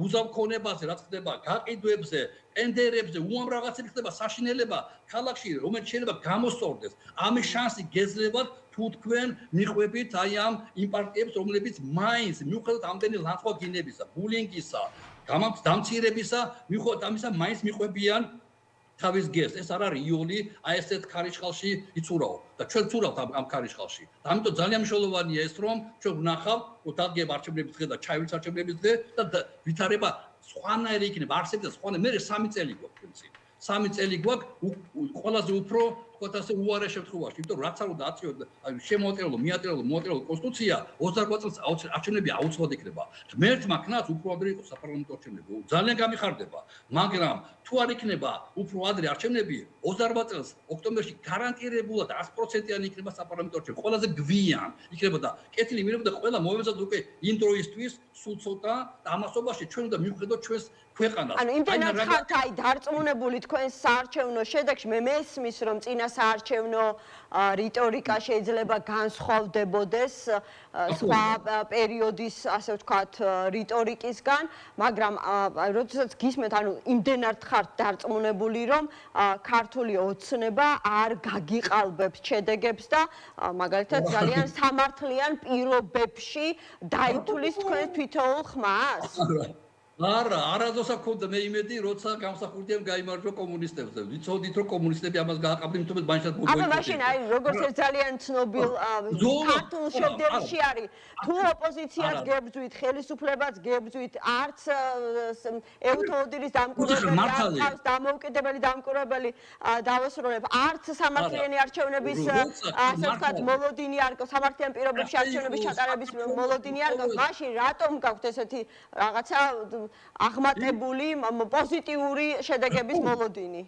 უზავქონებაზე, რაც ხდება, გაყიდვებზე, ტენდერებზე, უამრავ რაღაცებზე ხდება საშინელება ქალაქში, რომელიც შეიძლება გამოსწორდეს. ამის შანსი გეძლებათ თუ თქვენ მიყვებით აი ამ იმ პარტიებს, რომლებიც მაინც მიუხედავად ამდენი ლანძღვა გინებისა, ბულინგისა, დამცირებისა, მიუხედავად ამისა, მაინც მიყვებიან თავის გეს. ეს არ არის იოლი, აი ესეთ ქარიშხალში იცურავ და ჩვენ ვცურავთ ამ ქარიშხალში. ამიტომ ძალიან მნიშვნელოვანია ეს, რომ ჩვენ ვნახავთ, რომ დადგება არჩევნების დღე და ჩაივლის არჩევნების დღე და ვითარება სხვანაირი იქნება, არსებობს სხვანაირი. მე 3 წელი გვაქვს პრინციპი. 3 წელი გვაქვს ყველაზე უფრო თქვათ ასე უარე შემთხვევაში, იმიტომ რომ რაც არ უნდა აწიოთ, აი შემოაწერლო, მოაწერლო კონსტიტუცია 24 წელს არჩევნები აუცილებლად იქნება. ღმერთმა ქნას უფრო ადრე იყოს საპარლამენტო არჩევნები. ძალიან გამიხარდება, მაგრამ თუ არ იქნება უფრო ადრე არჩევნები 28 წელს ოქტომბერში გარანტირებულად 100%-იანი იქნება საპარლამენტო არჩევნები. ყველაზე გვიან იქნება და კეთილი მირებოდა ყველა მოემზადოთ უკვე იმ დროისთვის სულ ცოტა და ამასობაში ჩვენ უნდა მივხვდეთ ჩვენს ქვეყანას. ანუ იმდენად ხართ აი დარწმუნებული თქვენ საარჩევნო შედეგში, მე მესმის რომ წინა საარჩევნო რიტორიკა შეიძლება განსხვავდებოდეს სხვა პერიოდის, ასე ვთქვათ, რიტორიკისგან, მაგრამ როდესაც გისმენთ, ანუ იმდენად ხართ დარწმუნებული, რომ ქართული ოცნება არ გაგიყალბებს შედეგებს და მაგალითად ძალიან სამართლიან პირობებში დაითulis თქვენ თვითოულ ხმას? არა, არადროს აქ ქონდა მე იმედი, როცა გამსახურდიამ გაიმარჯვა კომუნისტებზე. ვიცოდით, რომ კომუნისტები ამას გააყალბებენ, თუმცა ბანშად მოგოიწევთ. აბა მაშინ აი როგორც ერთ ძალიან ცნობილ ქართულ შედევრში არის, თუ ოპოზიციას გებრძვით, ხელისუფლებას გებრძვით, არც ეუთოუდილის დამკვირვებელი, არც დამოუკიდებელი დამკვირვებელი დავასრულებ, არც სამართლიანი არჩევნების ასე ვთქვათ, მოლოდინი არ გქონდა, სამართლიან პირობებში არჩევნების ჩატარების მოლოდინი არ გქონდა, მაშინ რატომ გაქვთ ესეთი რაღაცა აღმატებული პოზიტიური შედეგების მოლოდინი.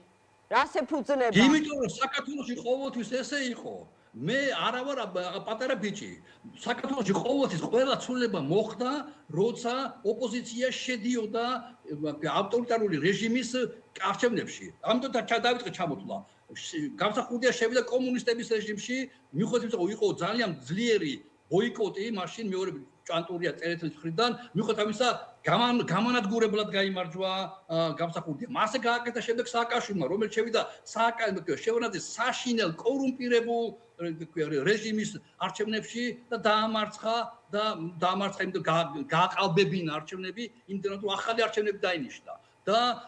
რას ეფუძნება? იმიტომ რომ საქართველოში ყოველთვის ესე იყო. მე არა ვარ პატარა ბიჭი. საქართველოში ყოველთვის ყველა ცვლილება მოხდა, როცა ოპოზიცია შედიოდა ავტორიტარული რეჟიმის არჩევნებში. ამიტომ დავიწყე ჩამოთვლა. გამსახურდია შევიდა კომუნისტების რეჟიმში, მიუხედავად იმისა, რომ იყო ძალიან ძლიერი ბოიკოტი, მაშინ მეორე ჭანტურია წერეთლის მხრიდან, მიუხედავად ამისა, გამანადგურებლად გაიმარჯვა გამსახურდია. მასე გააკეთა შემდეგ სააკაშვილმა, რომელიც შევიდა შევარდნაძის საშინელ კორუმპირებულ რეჟიმის არჩევნებში და დაამარცხა იმიტომ გააყალბებინა არჩევნები, იმდენად რომ ახალი არჩევნები დაინიშნა. და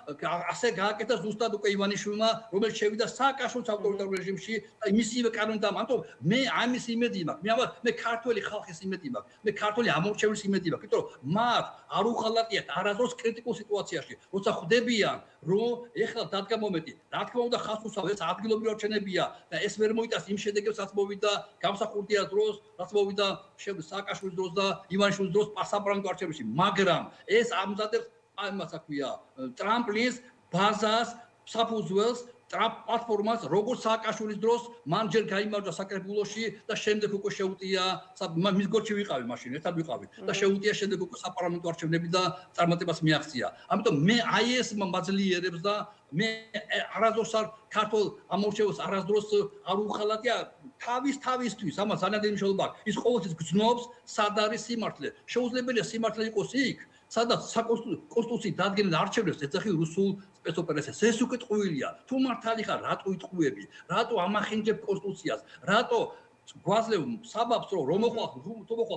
ასე გააკეთა ზუსტად უკვე ივანიშვილმა, რომელიც შევიდა სააკაშვილის ავტორიტარულ რეჟიმში და მისივე კანონით ამიტომ მე ამის იმედი მაქვს. მე ქართველი ხალხის იმედი მაქვს. მე ქართველი ამორჩევლის იმედი მაქვს, იმიტომ რომ მათ არ უღალატიათ არასდროს კრიტიკულ სიტუაციაში, როცა ხვდებიან, რომ ეხლა დადგა მომენტი, რა თქმა უნდა ხალხს უსვამს, ეს ადგილობრივი არჩევნებია და ეს ვერ მოიტანს იმ შედეგებს, რაც მოვიდა გამსახურდიას დროს, რაც მოვიდა სააკაშვილის დროს და ივანიშვილის დროს საპარლამენტო არჩევნებში, მაგრამ ეს ამზადებს ამას აქვია ტრამპლინს, ბაზას, საფუძველს, პლატფორმას, როგორც სააკაშვილის დროს, მან ჯერ გაიმარჯვა საკრებულოში და შემდეგ უკვე შეუტია, მის გორჩი ვიყავი მაშინ, ერთად ვიყავი და შეუტია შემდეგ უკვე საპარლამენტო არჩევნები და წარმატებას მიაღწია. ამიტომ მე აი ეს მაძლიერებს და მე არასდროს არ ქართულ ამორჩეულს არასდროს არ უხალატია თავისთვის, ამას ძალიან დიდი მნიშვნელობა აქვს. ის ყოველთვის გრძნობს, სად არის სიმართლე. შეუძლებელია სიმართლე იყოს იქ, სადაც საკონსტიტუციით დადგენილ არჩევნებს ეძახი რუსულ სპეცოპერაციას. ეს უკვე ტყუილია. თუ მართალი ხარ, რატო იტყუები? რატო ამახინჯებ კონსტიტუციას? რატო გვაძლევ საბაბს რომ მოხვალ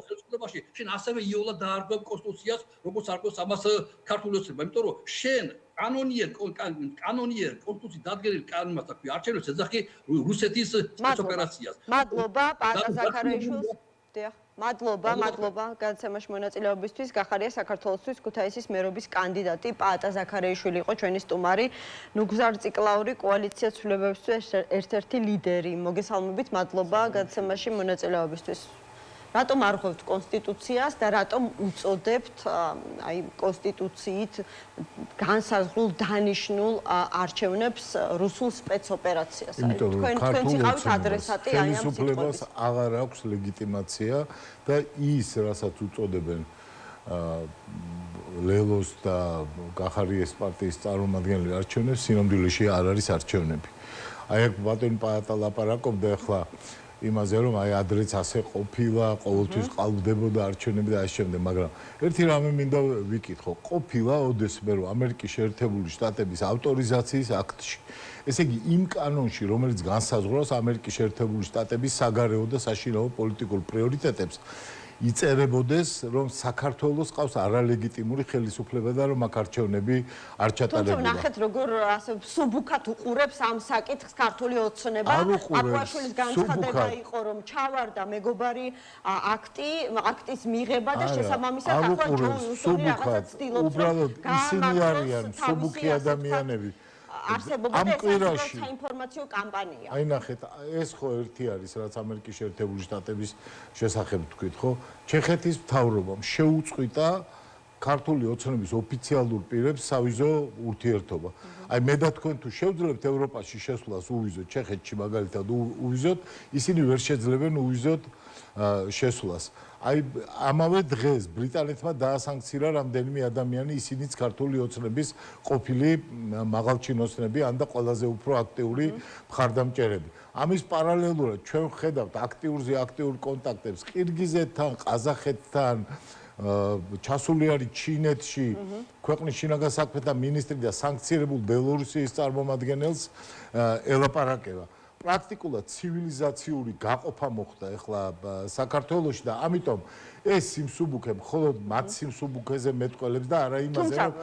ხელისუფლებაში, შენ ასევე იოლად დაარღვევ კონსტიტუციას, როგორც არგოს ამას ქართული ოცნება, იმიტომ რომ შენ კანონიერ კონსტიტუციით დადგენილ კანონს აქვია არჩევნებს ეძახი რუსეთის სპეცოპერაციას. მადლობა პატა ზაქარიაშვილს. მადლობა გადაცემაში მონაწილეობისთვის. გახარია საქართველოსთვის ქუთაისის მერობის კანდიდატი პაატა ზაქარიაშვილი იყო ჩვენი სტუმარი. ნუგზარ ციკლაური კოალიცია ცვლილებებისთვის ერთ-ერთი ლიდერი. მოგესალმებით, მადლობა გადაცემაში მონაწილეობისთვის. რატომ არ ღვევთ კონსტიტუციას და რატომ უწოდებთ აი კონსტიტუციით განსაზღვრულ დანიშნულ არჩევნებს რუსულ სპეცოპერაციას? თქვენ იყავით ადრესატი აი ამ სიტყვების. აღარ აქვს ლეგიტიმაცია და ის, რასაც უწოდებენ ლელოს და გახარიეს პარტიის წარმომადგენელი არჩევნებს, სინამდვილეში არ არის არჩევნები. აი აქ ბატონი პაატა ლაპარაკობდა ახლა იმაზე რომ აი ადრეც ასე ყოფილა, ყოველთვის ყალბდებოდა არჩევნები და ასე შემდეგ, მაგრამ ერთი რამე მინდა ვიკითხო, ყოფილა ოდესმე რომ ამერიკის შეერთებული შტატების ავტორიზაციის აქტში. ესე იგი იმ კანონში, რომელიც განსაზღვრავს ამერიკის შეერთებული შტატების საგარეო და საშინაო პოლიტიკურ პრიორიტეტებს, იწერებოდეს, რომ საქართველოს ყავს არალეგიტიმური ხელისუფლება და რომ აქ არჩევნები არ ჩატარებულა. თუმცა ნახეთ როგორ ასე სუბუქად უყურებს ამ საკითხს ქართული ოცნება. აკუაშვილის განცხადება იყო, რომ ჩავარდა მეგობარი აქტის მიღება და შესაბამისად ახლა ჯონსონი რაღაცა ცდილობს. უბრალოდ ისინი არიან სუბუქი ადამიანები. არსებობა და ეს საინფორმაციო კამპანია. აი ნახეთ, ეს ხო ერთი არის, რაც ამერიკის შეერთებული შტატების შესახებ თქვით, ხო? ჩეხეთის მთავრობამ შეუწყვიტა ქართული ოცნების ოფიციალურ პირებს სავიზო ურთიერთობა. აი მე და თქვენ თუ შევძლებთ ევროპაში შესვლას უვიზოთ, ჩეხეთში მაგალითად უვიზოთ, ისინი ვერ შეძლებენ უვიზოთ შესვლას. აი ამავე დღეს ბრიტანეთმა დაასანქცირა რამდენიმე ადამიანი, ისინიც ქართული ოცნების ყოფილი მაღალჩინოსნები, ან და ყველაზე უფრო აქტიური მხარდამჭერები. ამის პარალელურად ჩვენ ვხედავთ აქტიურ კონტაქტებს ყირგიზეთთან, ყაზახეთთან, ჩასული არის ჩინეთში, ქვეყნის შინაგან საქმეთა მინისტრი და სანქცირებულ ბელორუსიის წარმომადგენელს ელაპარაკება. პრაქტიკულად ცივილიზაციური გაყოფა მოხდა ახლა საქართველოში და ამიტომ ეს სიმსუბუქე მხოლოდ მათ სიმსუბუქეზე მეტყველებს და არა იმაზე, რომ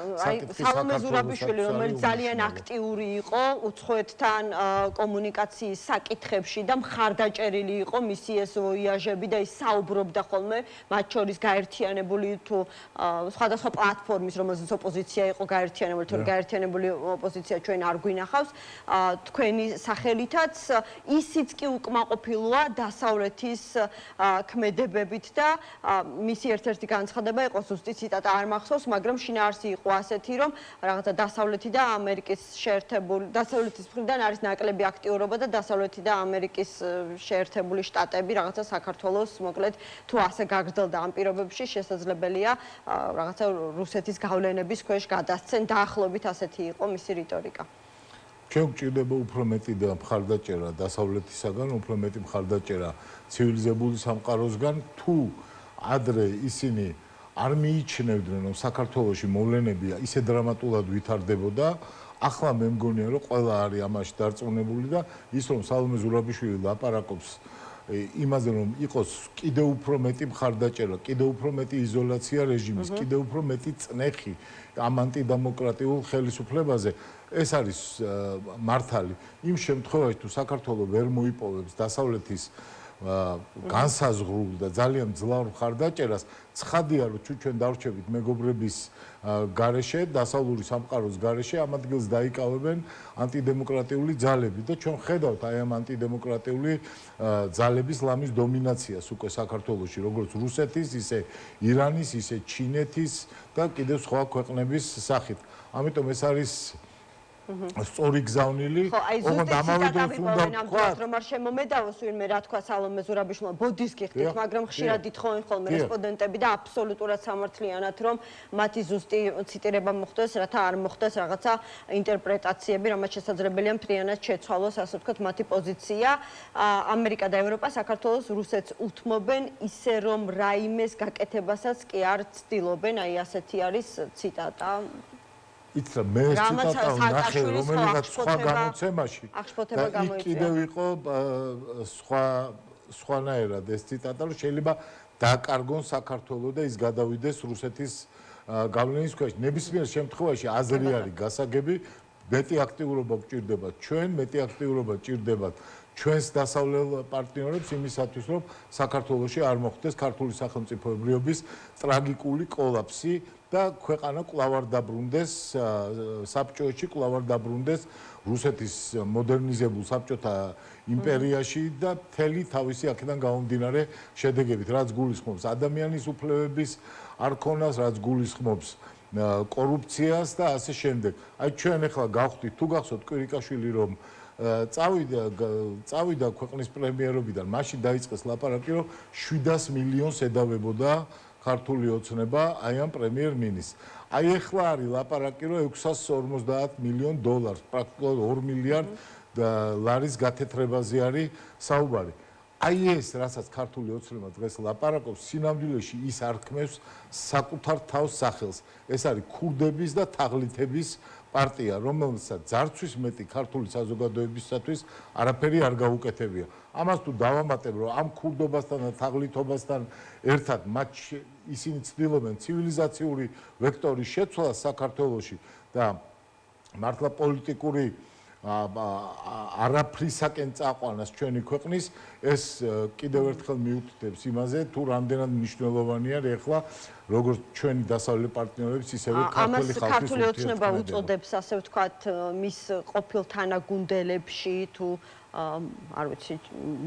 სალომე ზურაბიშვილი, რომელიც ძალიან აქტიური იყო უცხოეთთან კომუნიკაციის საკითხებში და მხარდაჭერილი იყო მისი ეს ვოიაჟები და ის საუბრობდა ხოლმე, მათ შორის გაერთიანებული თუ სხვადასხვა პლატფორმის, რომელზეც ოპოზიცია იყო გაერთიანებული, თორე გაერთიანებული ოპოზიცია ჩვენ არ გვინახავს, თქვენი სახელითაც ისიც კი უკმაყოფილოა დასავლეთის ქმედებებით და მისი ერთ-ერთი განცხადება იყო ზუსტი ციტატა არ მახსოვს, მაგრამ შინაარსი იყო ასეთი, რომ რაღაცა დასავლეთი და ამერიკის შეერთებული დასავლეთის მხრიდან არის ნაკლები აქტიურობა და დასავლეთი და ამერიკის შეერთებული შტატები რაღაცა საქართველოს მოკლედ თუ ასე გაგრძელდა ამ პირობებში შესაძლებელია რაღაცა რუსეთის გავლენების ქვეშ გადასცენ დაახლოებით ასეთი იყო მისი რიტორიკა. ჩვენ გვჭირდება უფრო მეტი და მხარდაჭერა დასავლეთისაგან, უფრო მეტი მხარდაჭერა ცივილიზებული სამყაროსგან, თუ ადრე ისინი არ მიიჩნევდნენ, რომ საქართველოში მოვლენები ისე დრამატულად ვითარდებოდა, ახლა მე მგონია, რომ ყველა არის ამაში დარწმუნებული და ის რომ სალომე ზურაბიშვილი ლაპარაკობს იმაზე, რომ იყოს კიდევ უფრო მეტი მხარდაჭერა, კიდევ უფრო მეტი იზოლაცია რეჟიმის, კიდევ უფრო მეტი წნეხი ამ ანტიდემოკრატიულ ხელისუფლებაზე, ეს არის მართალი. იმ შემთხვევაში, თუ საქართველო ვერ მოიპოვებს დასავლეთის განსაზღვრულ და ძალიან მძლავრ მხარდაჭერას, ცხადია, რომ ჩვენ დავრჩებით მეგობრების გარეშე, დასავლური სამყაროს გარეშე, ამ ადგილს დაიკავებენ ანტიდემოკრატიული ძალები და ჩვენ ხედავთ აი ამ ანტიდემოკრატიული ძალების ლამის დომინაციას უკვე საქართველოში, როგორც რუსეთის, ისე ირანის, ისე ჩინეთის და კიდევ სხვა ქვეყნების სახით. ამიტომ ეს არის სწორი გზავნილი, ოღონდ ამავე დროს უნდა ვთქვათ, რომ არ შემომედავოს ვინმე რა თქვა სალომე ზურაბიშვილმა, ბოდის გიხდით, მაგრამ ხშირად ითხოვენ ხოლმე რესპონდენტები და აბსოლუტურად სამართლიანად, რომ მათი ზუსტი ციტირება მოხდეს, რათა არ მოხდეს რაღაცა ინტერპრეტაციები, რამაც შესაძლებელია მთლიანად შეცვალოს, ასე ვთქვათ, მათი პოზიცია. ამერიკა და ევროპა საქართველოს რუსეთს უთმობენ ისე, რომ რაიმეს გაკეთებასაც კი არ ცდილობენ, აი ასეთი არის ციტატა. იცი მე ეს ციტატა ვნახე რომელიღაც სხვა გამოცემაში და იქ კიდევ იყო სხვანაირად ეს ციტატა რომ შეიძლება დაკარგონ საქართველო და ის გადავიდეს რუსეთის გავლენის ქვეშ. ნებისმიერ შემთხვევაში აზრი არის გასაგები, მეტი აქტიურობა გვჭირდება ჩვენ, მეტი აქტიურობა ჭირდება ჩვენს დასავლელ პარტნიორებს იმისათვის, რომ საქართველოში არ მოხდეს ქართული სახელმწიფოებრიობის ტრაგიკული კოლაფსი და ქვეყანა კვლავ არ დაბრუნდეს საბჭოებში, კვლავ არ დაბრუნდეს რუსეთის მოდერნიზებულ საბჭოთა იმპერიაში და მთელი თავისი აქედან გამომდინარე შედეგებით, რაც გულისხმობს ადამიანის უფლებების არქონას, რაც გულისხმობს კორუფციას და ასე შემდეგ. აი ჩვენ ახლა გავხდით, თუ გახსოვთ კვირიკაშვილი რომ წავიდა ქვეყნის პრემიერობიდან, მაშინ დაიწყეს ლაპარაკი, რომ 700 მილიონს ედავებოდა ქართული ოცნება აი ამ პრემიერ-მინისტრს. აი ახლა არის ლაპარაკი, რომ 650 მილიონ დოლარს, პრაქტიკულად 2 მილიარდ ლარის გათეთრებაზე არის საუბარი. აი ეს, რასაც ქართული ოცნება დღეს ლაპარაკობს, სინამდვილეში ის არქმევს საკუთარ თავს სახელს. ეს არის ქურდების და თაღლითების პარტია, რომელსაც ძარცვის მეტი ქართული საზოგადოებისათვის არაფერი არ გაუკეთებია. ამას თუ დავამატებ, რომ ამ ქურდობასთან და თაღლითობასთან ერთად მათ ისინი ცდილობენ ცივილიზაციური ვექტორის შეცვლას საქართველოში და მართლა პოლიტიკური არაფრისაკენ წაყვანას ჩვენი ქვეყნის, ეს კიდევ ერთხელ მიუთითებს იმაზე, თუ რამდენად მნიშვნელოვანი არის ახლა როგორც ჩვენი დასავლელი პარტნიორების, ისევე ქართული ხალხის ქართული ოცნება უწოდებს, ასე ვთქვათ, მის ყოფილ თანაგუნდელებში თუ არ ვიცი,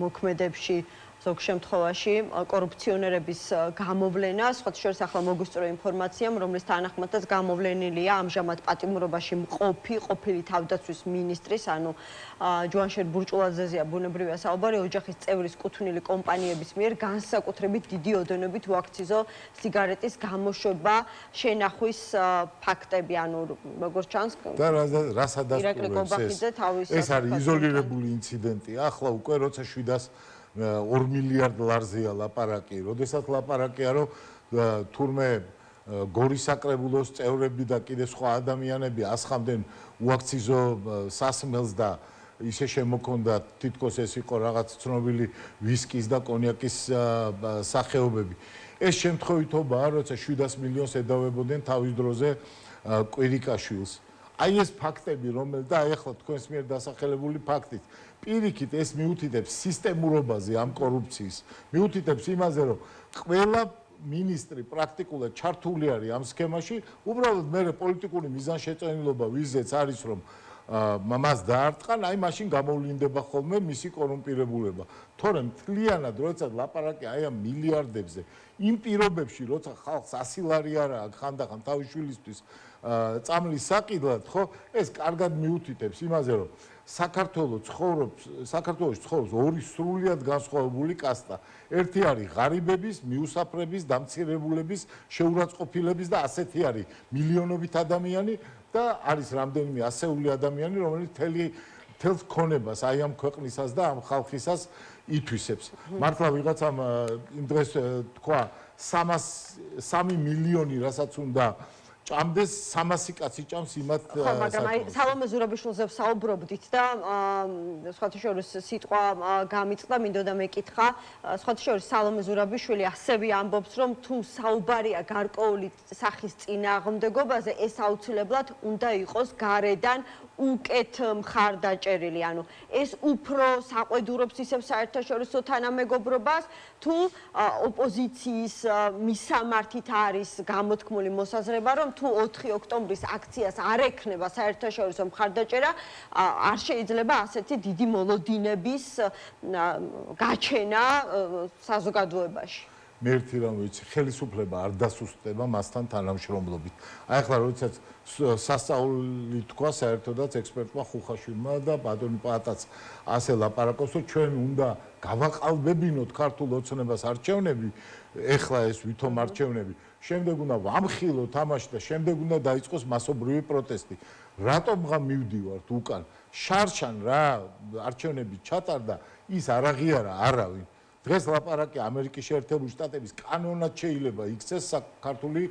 მოქმედებში ზოგ შემთხვევაში კორუფციონერების გამოვლენა, სხვა შორის ახლა მოგვისწრო ინფორმაციამ, რომლის თანახმადაც გამოვლენილია ამჟამად პატიმრობაში ყოფილი თავდაცვის მინისტრის, ანუ ჯუანშერ ბურჭულაძეზეა ბუნებრივია საუბარი, ოჯახის წევრის კუთვნილი კომპანიების მიერ განსაკუთრებით დიდი ოდენობით უაქციზო სიგარეტის გამოშვება, შენახვის ფაქტები, ანუ როგორც ჩანს, და რას ადასტურებს ეს არის იზოლირებული ინციდენტი. ახლა უკვე როცა 702 მილიარდ ლარზეა ლაპარაკი, როდესაც ლაპარაკია, რომ თურმე გორის საკრებულოს წევრები და კიდე სხვა ადამიანები ასხამდნენ უაქციზო სასმელს და ისე შემოქონდა თითქოს ეს იყო რაღაც ცნობილი ვისკის და კონიაკის სახეობები. ეს შემთხვევითობაა, როცა 700 მილიონს ედავებოდნენ თავის დროზე კვირიკაშვილს. აი ეს ფაქტები, რომელიც და აი ახლა თქვენს მიერ დასახელებული ფაქტით, პირიქით ეს მიუთითებს სისტემურობაზე ამ კორუფციის. მიუთითებს იმაზე, რომ ყველა მინისტრი პრაქტიკულად ჩართული არის ამ სქემაში, უბრალოდ მე პოლიტიკური მიზანშეწონილობა ვიზეც არის, რომ მას დაარტყან, აი მაშინ გამოვლინდება ხოლმე მისი კორუმპირებულება. თორემ მთლიანად როცა ლაპარაკი აი ამ მილიარდებზე, იმ პირობებში, როცა ხალხს 100 ლარი არა აქვს ხანდახან თავის შვილისთვის წამლის საკიდლად, ხო, ეს კარგად მიუთითებს იმაზე, რომ საქართველოში ცხოვრობს ორი სრულიად განსხვავებული კასტა. ერთი არის ღარიბების, მიუსაფრების, დამცირებულების, შეურაცხყოფილების და ასეთი არის მილიონობით ადამიანი და არის რამდენიმე ასეული ადამიანი, რომელიც თელს ქონებას აი ამ ქვეყნისას და ამ ხალხისას ითვისებს. მართლა ვიღაცამ იმ დღეს თქვა 3 მილიონი რასაც უნდა ჭამდეს 300 კაცი ჭამს იმათ მაგრამ აი სალომე ზურაბიშვილზე ვსაუბრობდით და სხვათა შორის სიტყვა გამიწყდა, მინდოდა მეკითხა, სხვათა შორის სალომე ზურაბიშვილი ასევე ამბობს, რომ თუ საუბარია გარკვეული სახის წინააღმდეგობაზე, ეს აუცილებლად უნდა იყოს გარედან უკეთ მხარდაჭერილი, ანუ ეს უფრო საყვედურობს ისევ საერთაშორისო თანამეგობრობას, თუ ოპოზიციის მისამართით არის გამოთქმული მოსაზრება, რომ თუ 4 ოქტომბრის აქციას არ ექნება საერთაშორისო მხარდაჭერა, არ შეიძლება ასეთი დიდი მოლოდინების გაჩენა საზოგადოებაში. მე ერთი რამ ვიცი, ხელისუფლება არ დასუსტდება მასთან თანამშრომლობით. აი ახლა როდესაც სასწაული თქვა საერთოდაც ექსპერტმა ხუხაშვილმა და ბატონი პაატაც ასე ლაპარაკობს, რომ ჩვენ უნდა გავაყალბებინოთ ქართულ ოცნებას არჩევნები, ეხლა ეს ვითომ არჩევნები, შემდეგ უნდა ვამხილოთ ამაში და შემდეგ უნდა დაიწყოს მასობრივი პროტესტი. რატომღა მივდივართ უკან? შარშან რა არჩევნები ჩატარდა, ის არ აღიარა არავინ. დღეს ლაპარაკი ამერიკის შეერთებული შტატების კანონად შეიძლება იქცეს ქართული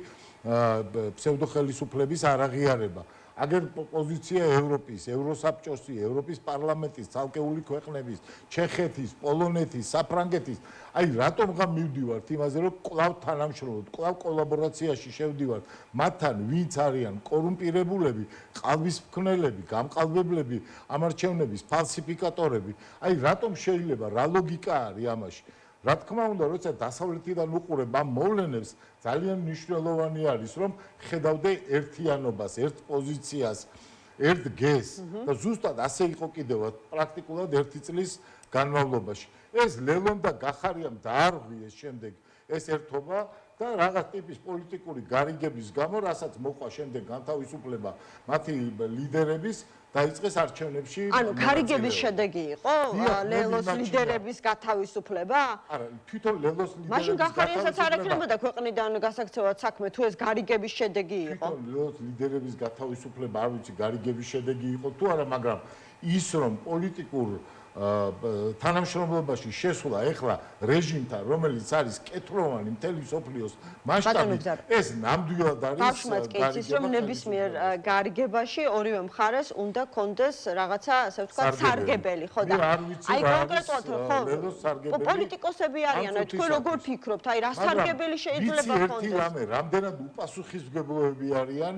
ფსევდოხელისუფლების არაღიარება. აგერ პოზიცია ევროპის, ევროსაბჭოსი, ევროპის პარლამენტის, ცალკეული ქვეყნების, ჩეხეთის, პოლონეთის, საფრანგეთის, აი რატომღა მივდივართ იმაზე, რომ კვლავ თანამშრომლობთ, კვლავ კოლაბორაციაში შევდივართ მათთან, ვინც არიან კორუმპირებულები, ყალბისმქმნელები, გამყალბებლები, ამარჩევნების ფალსიფიკატორები. აი რატომ შეიძლება, რა ლოგიკა არის ამაში? რა თქმა უნდა, როცა დასავლეთიდან უყურებ ამ მოვლენებს, ძალიან მნიშვნელოვანი არის, რომ ხედავდე ერთიანობას, ერთ პოზიციას, ერთ გეს და ზუსტად ასე იყო კიდევ პრაქტიკულად 1 წლის განმავლობაში. ეს ლელონ და გახარიამ დაარღვიეს შემდეგ ეს ერთობა და რაღაც ტიპის პოლიტიკური გარიგების გამო, რასაც მოყვა შემდეგ განთავისუფლება მათი ლიდერების დაიწყეს არჩევნებში. ანუ გარიგების შედეგი იყო ლელოს ლიდერების გათავისუფლება? არა, თვითონ ლელოს ლიდერების მაშინ გახარიასაც არ ექნებოდა ქვეყნიდან გასაქცევად საქმე, თუ ეს გარიგების შედეგი იყო. თვითონ ლელოს ლიდერების გათავისუფლება, არ ვიცი, გარიგების შედეგი იყო თუ არა, მაგრამ ის რომ პოლიტიკურ თანამშრომლობაში შესვლა ეხლა რეჟიმთან, რომელიც არის კეთროვანი მთელი სოფლიოს მასშტაბით, ეს ნამდვილად არის ბავშვმაც კი იცის, რომ ნებისმიერ გარიგებაში ორივე მხარეს უნდა კონდეს რაღაცა, ასე ვთქვათ, სარგებელი, ხო და აი კონკრეტულად ხო პოლიტიკოსები არიან, თქვენ როგორ ფიქრობთ, აი რა სარგებელი შეიძლება კონდეს? ერთი რამე, რამდენად უპასუხისმგებლოები არიან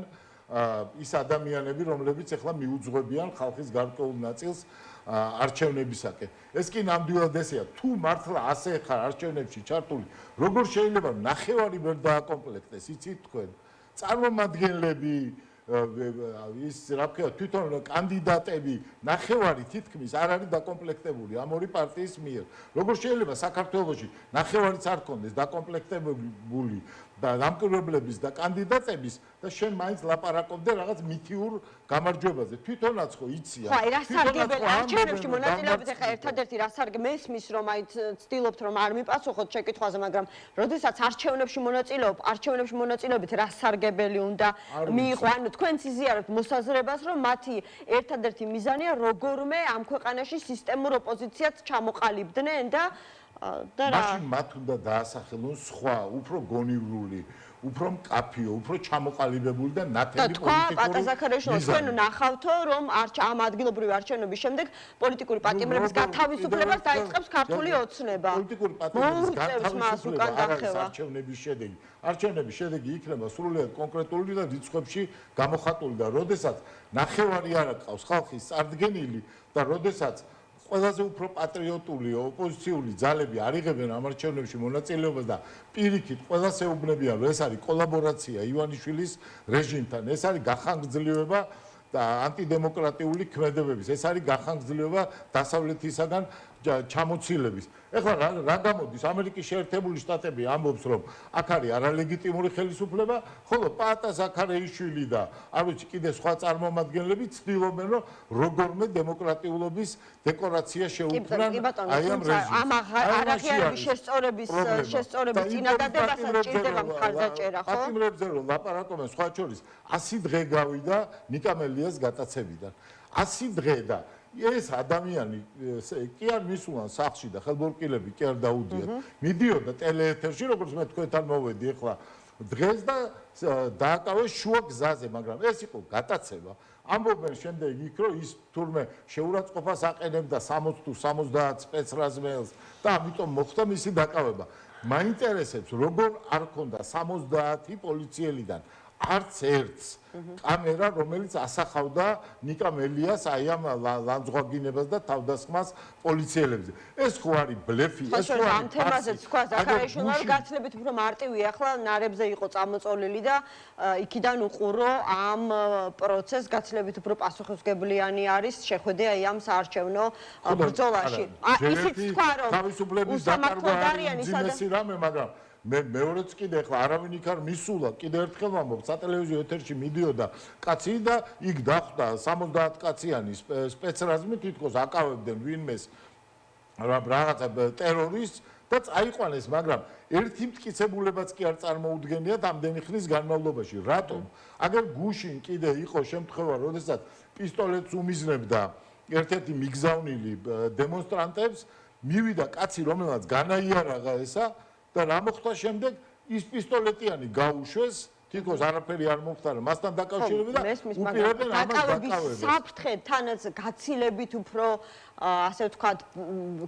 ის ადამიანები, რომლებიც ეხლა მიუძღვებიან ხალხის გარკვეულ ნაწილს არჩევნებისაკენ. ეს კი ნამდვილად ესეა, თუ მართლა ასე ხარ არჩევნებში ჩართული, როგორ შეიძლება ნახევარი ვერ დააკომპლექტეს, იცით თქვენ? წარმომადგენლები, ის რა ვქნა თვითონ კანდიდატები ნახევარი თითქმის არ არის დაკომპლექტებული ამ ორი პარტიის მიერ. როგორ შეიძლება საქართველოში ნახევარიც არ ქონდეს დაკომპლექტებული და დამკვირვებლების და კანდიდატების და შენ მაინც ლაპარაკობდე რაღაც მითიურ გამარჯვებაზე. თვითონაც ხო იციან. ხო, რა სარგებელი არჩევნებში მონაწილეობით ახლა ერთადერთი რა მესმის რომ აი ცდილობთ რომ არ მიპასუხოთ შეკითხვაზე, მაგრამ როდესაც არჩევნებში მონაწილეობით რა სარგებელი უნდა მიიღო? ანუ თქვენც იზიარებთ მოსაზრებას, რომ მათი ერთადერთი მიზანია როგორმე ამ ქვეყანაში სისტემურ ოპოზიციას ჩამოყალიბდნენ და მაშინ მათ უნდა დაასახელონ სხვა, უფრო გონივრული, უფრო მკაფიო, უფრო ჩამოყალიბებული და ნათელი პოლიტიკური. პატა ზაქარიაშვილი, თქვენ ნახავთო, რომ ამ ადგილობრივი არჩევნების შემდეგ პოლიტიკური პატიმრების გათავისუფლებას დაიწყებს ქართული ოცნება. პოლიტიკური პატიმრების გათავისუფლება არ არის არჩევნების შედეგი. არჩევნების შედეგი იქნება სრულიად კონკრეტული და რიცხვებში გამოხატული და როდესაც ნახევარი არ აკავს ხალხის წარდგენილი და როდესაც ყველაზე უფრო პატრიოტული ოპოზიციური ძალები არიღებენ ამ არჩევნებში მონაწილეობას და პირიქით ყველას ეუბნებიან, რომ ეს არის კოლაბორაცია ივანიშვილის რეჟიმთან, ეს არის გახანგრძლივება და ანტიდემოკრატიული ქმედებების, ეს არის გახანგრძლივება დასავლეთისაგან ჩამოცილების. ეხლა რა გამოდის? ამერიკის შეერთებული შტატები ამბობს, რომ აქ არის არალეგიტიმური ხელისუფლება, ხოლო პაატა ზაქარიაშვილი და არ ვიცი კიდე სხვა წარმომადგენლები ცდილობენ, რომ როგორმე დემოკრატიულობის დეკორაცია შეუქმნან აი ამ რეჟიმს. ამ არაღიარების შესწორების წინადადებასაც ჭირდება მხარდაჭერა, ხო? პატიმრებზე რომ ლაპარაკობენ სხვა შორის 100 დღე გავიდა ნიკამელიას გატაცებიდან. 100 დღე და ეს ადამიანი კი არ მისულან სახლში და ხელბორკილები კი არ დაუდიათ. მიდიოდა ტელეეთერში, როგორც მე თქვენთან მოვედი ახლა დღეს და დააკავეს შუა გზაზე, მაგრამ ეს იყო გატაცება. ამბობენ შემდეგ იქ, რომ ის თურმე შეურაცხყოფას აყენებდა 60 თუ 70 სპეცრაზმელს და ამიტომ მოხდა მისი დაკავება. მაინტერესებს, როგორ არ ქონდა 70 პოლიციელიდან არც ერთს კამერა, რომელიც ასახავდა ნიკამელიას აი ამ ლანძღვაგინებას და თავდასხმას პოლიციელებზე. ეს ხო არის ბლეფი, ეს ხო არის ამ თემაზეც თქვა ზაქარიაშვილმა, რომ გაცილებით უფრო მარტივია ახლა ნარებზე იყო წამოწოლილი და იქიდან უყურო ამ პროცესს გაცილებით უფრო პასუხისმგებლიანი არის შეხვედრა აი ამ საარჩევნო ბრძოლაში. ისიც თქვა რომ თავისუფლების დაკარგვა არის ძიმესი რამე, მაგრამ მეორეც კიდე ახლა არავინ იქ არ მისულა, კიდე ერთხელ ვამბობ, სატელევიზიო ეთერში მიდიოდა კაცი და იქ დახვდა 70 კაციანი სპეცრაზმი, თითქოს აკავებდნენ ვინმეს რაღაცა ტერორისტს და წაიყვანეს, მაგრამ ერთი მტკიცებულებაც კი არ წარმოუდგენიათ ამდენი ხნის განმავლობაში. რატომ? აგერ გუშინ კიდე იყო შემთხვევა, როდესაც პისტოლეტს უმიზნებდა ერთ-ერთი მიგზავნილი დემონსტრანტებს, მივიდა კაცი, რომელსაც განაიარაღა ესა და რა მოხდა შემდეგ? ის პისტოლეტიანი გაუშვეს, თითქოს არაფერი არ მოხდა, მასთან დაკავშირებით და უპირებენ ამას დაკავებას. საფრთხე თანაც გაცილებით უფრო ასე ვთქვათ,